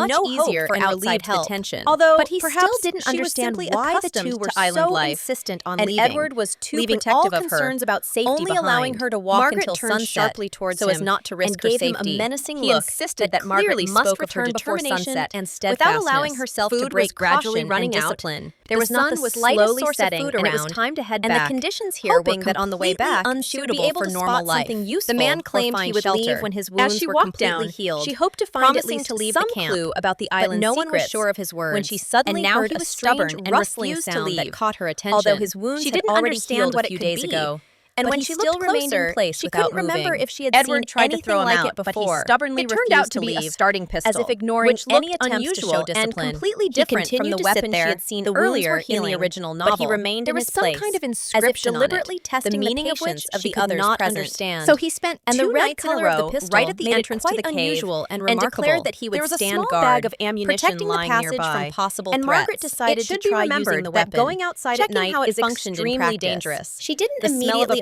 much no hope easier for and outside relieved help. the tension. Although but he perhaps still didn't she was understand simply why the accustomed two were to so island life, insistent on and leaving. Edward was too leaving protective all of her, concerns about safety only allowing behind. her to walk Margaret until turned sunset sharply towards so as him not to risk and her gave safety. him a menacing He look insisted that Margaret clearly must spoke of her return before determination sunset and steadfastness, without allowing herself food to break was gradually caution running and out. discipline. There was not the sun was slightest slowly source setting, of food and it was around, time to head and back. the conditions here Hoping were that on the way back, she would be unsuitable able for to normal spot life. something useful The man or claimed he find would shelter. leave when his wounds As she were walked completely down, healed. she hoped to find at promising least to leave some the camp clue about the but island's no one was secrets sure of his words. when she suddenly and now heard he a was stubborn strange and rustling refused to sound that leave. caught her attention. Although his wounds she had didn't already understand healed what a few it could days be. ago. And But when he she still looked remained closer, in place she without couldn't remember moving. if she had Edward seen tried to anything throw him like out, it before. but he stubbornly it turned refused out to to be a leave, starting pistol, as if ignoring which any looked attempts to unusual show and discipline. completely He different from continued the to weapon sit she there. had seen The wounds earlier were in the healing, original novel. but he remained there in was his some place, kind of as if inscription deliberately on it, testing the the meaning of which patience of she the could others not present. understand. So he spent and the 2 red nights in a color of the row pistol right at the made it entrance to quite the cave, unusual and and remarkable. declared that he would There was a stand small guard, bag of ammunition protecting the lying passage nearby, from possible and threats. Margaret decided It should to try be remembered using the that weapon. going outside at Checking night how it is functioned in extremely practice. dangerous. She didn't The smell of a immediately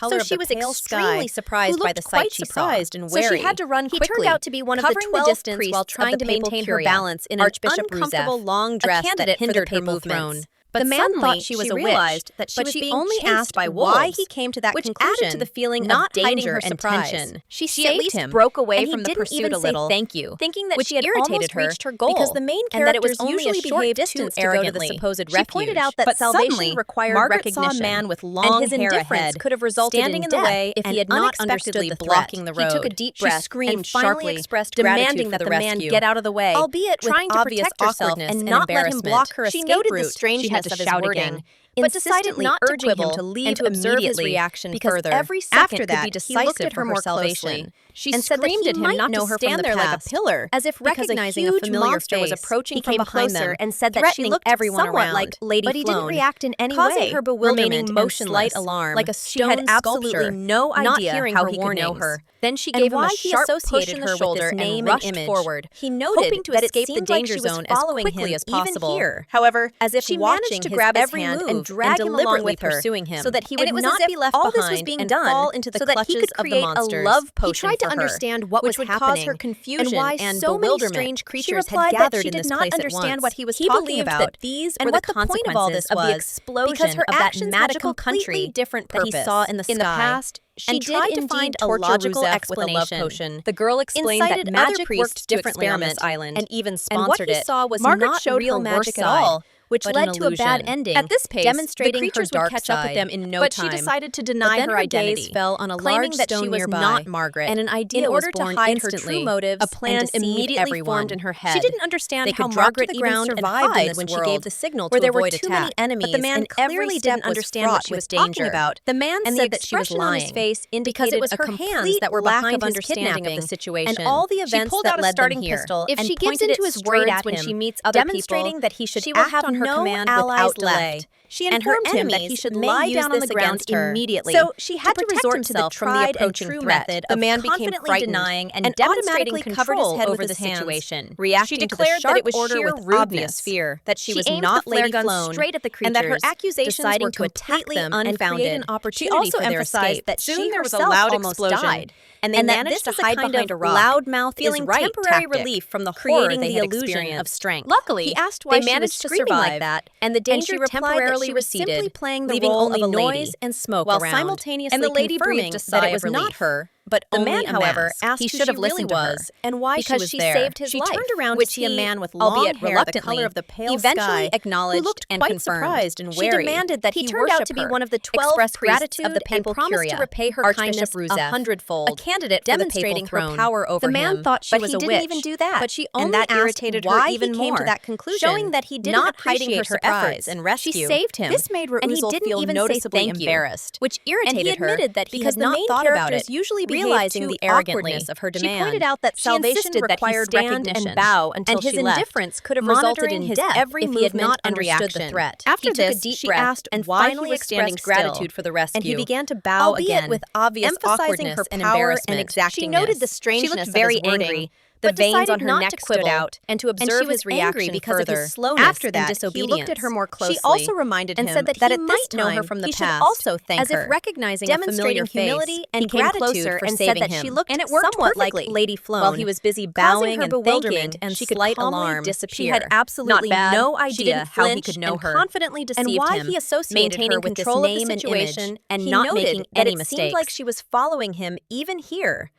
color so of she the was pale extremely sky, surprised who by looked the quite sight she saw. surprised and So wary. she had to run He quickly, turned out to be one of the covering 12 distance priests while of trying the to papal maintain her curia, balance in Archbishop an uncomfortable Rusev, long a dress candidate that for the hindered her papal movements. throne. But The man suddenly thought she was she a witch, realized that she but was she being only chased asked by why wolves, he came to that which conclusion, added to the feeling not of hiding danger her and surprise. tension. She She at saved least him, broke away and he from the didn't pursuit even a little, say thank you, thinking that which she had irritated almost her reached her goal, because the main and that it was characters only usually a short behave distance too to go to the arrogantly. supposed She refuge. pointed out that But salvation suddenly, required Margaret recognition, saw a man with and long his hair indifference ahead, could have resulted standing in the death way if and he had not unexpectedly understood the blocking the threat. road. He took a deep She breath screamed and finally sharply, expressed demanding gratitude that for the the man rescue, get out of the way, albeit with trying to obvious protect herself awkwardness and and not let him embarrassment. block her She escape noted the route. She strangeness had to of his shout wording, again, but decided insistently not to urging him quibble to leave and to observe his immediately, reaction because further. every second After could that, be he looked decisive at her for more salvation. closely. She and said that screamed he at him might not know to her stand from there the like a past, pillar, as if because recognizing a huge familiar monster was face. approaching He from came behind closer them, and said that she threatening looked everyone somewhat around. like Lady But he didn't Flown, react in any causing way, her bewilderment remaining and motionless, slight alarm. like a She had stone absolutely sculpture, no not idea hearing how her he could know warnings. her. Then she And gave him why a he sharp push associated in her the with shoulder this and name and rushed image. forward. He noted hoping to that it escape seemed the like danger she was zone as following quickly him as possible. even here. However, As if she watching managed to his grab his every hand move and drag him along deliberately with her, pursuing him, so that he and would it was not as if be left all behind this was being and done fall into the so that he clutches could of the create a monsters. love potion He tried to for her, understand what which was would cause happening her confusion and why and so many bewilderment. strange She creatures had replied that gathered she in did this not place at understand once. what he was He talking believed about, that these and were what the the point of all this consequences of the was, explosion because her of that actions had a magical completely country different that he purpose. saw in the sky. In the past, she and did tried to indeed find a torture logical Rusev explanation. with a love potion. The girl explained Incited that magic other priests worked to differently on experiment this island, and even and what sponsored he it. saw was Margaret not showed real her magic worst at all, side, which but led an to a bad illusion. ending. At this pace, demonstrating the creatures her dark would catch up with side. them in no but time. she decided to But deny then her identity, gaze fell on a claiming large that she stone was nearby, not Margaret, and an idea in order was born to hide her instantly. true motives A plan and deceive immediately everyone. formed in her head. She didn't understand They how could drop Margaret to the even ground and survived hide in this when she world, gave the signal where to there were avoid too attack. many enemies, But the man and every clearly step didn't was understand fraught what she was with danger. talking about. The man And said the that she was expression on his lying face because it was indicated her a hands complete that were lack behind of his understanding kidnapping of the situation. and all the She events pulled that out a led them starting here. pistol If and she gives pointed into it his straight words at when him, she meets other demonstrating people, that he should she will act have on her no command allies without delay. left. She And her informed him that he enemies should may lie use down on this the ground against her. immediately. So she had to protect resort to himself the from the tried and approaching true threat. method The of man became confidently frightened denying and automatically demonstrating covered his control head over with the his hands, situation. reacting She to the declared sharp that it was order sheer with rudeness, obvious fear that she was aimed not the flare Lady gun Flown, straight at the creatures, and that her accusations deciding were to attack completely them and unfounded. create an She opportunity also for their emphasized escape. that Soon she there was a herself loud almost explosion, died, and and that managed this to is a hide kind behind of a rock. loudmouth Feeling is right temporary tactic, relief from the creating horror they the had illusion experienced. of strength. Luckily, He asked they why she was managed to screaming survive, like that, and the danger she replied that temporarily she was receded, simply playing the leaving role only of a noise lady, and smoke while around. simultaneously And the lady confirming breathed a that sigh it was of not relief. her, but The only man, a however, mask. asked He who should she have really listened to her, was and why because she was she there. saved his She life, turned around which to see a he, man with long albeit hair, the reluctantly, color of the pale eventually sky, acknowledged who looked and quite confirmed. surprised and She wary. demanded that he he turned out worship to be her, one of the 12 expressed priests gratitude of the papal and promised curia, to repay her Archbishop kindness Rusev, 100-fold, a candidate demonstrating for the papal her throne. power over the man him. thought she But was he a didn't witch, even do that, but she and only that asked irritated her why even he came more, to that conclusion, showing that he didn't not appreciate hiding her surprise efforts and rescue. She saved him. This made and he Raoul didn't feel even noticeably say thank you, embarrassed, which irritated and he admitted her that he because had the not main thought about characters it, usually realizing behaved the too arrogantness awkwardly. of her She demand. pointed out that She salvation insisted that he required stand recognition, and bow until and his she left, indifference could have resulted in monitoring his death every if he had movement not and understood reaction. the threat. After He took this, a deep she breath asked and why he finally was standing expressed still, gratitude for the rescue, and he began to bow albeit again, with obvious emphasizing awkwardness her and power embarrassment. and exactingness. She noted the strangeness She looked of very his wording, angry. The but veins decided on her not neck to stood quibble, out, and to observe she was his reaction angry because further. of his slowness After that, and he disobedience. looked at her more closely. She also reminded and him said that that he at this might know her time, from the he should past, also thank as her. if recognizing Demonstrating a familiar humility face, and he came gratitude closer for and saving said that him. she looked And it worked somewhat perfectly. like Lady Flown. While he was busy Causing bowing her and bewilderment, thanking, and she could slight calmly alarm. disappear. She had absolutely Not bad. no She idea didn't how he flinch could know and her, confidently deceived and why him, he associated maintaining her with this control of the name and situation image, and he not noted making that any it mistakes. seemed like she was following him even here,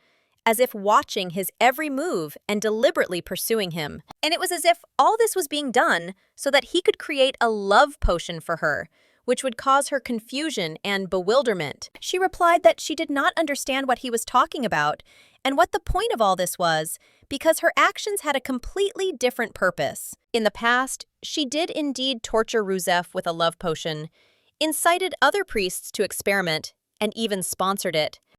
as if watching his every move and deliberately pursuing him. And it was as if all this was being done so that he could create a love potion for her, which would cause her confusion and bewilderment. She replied that she did not understand what he was talking about and what the point of all this was, because her actions had a completely different purpose. In the past, she did indeed torture Rusev with a love potion, incited other priests to experiment, and even sponsored it.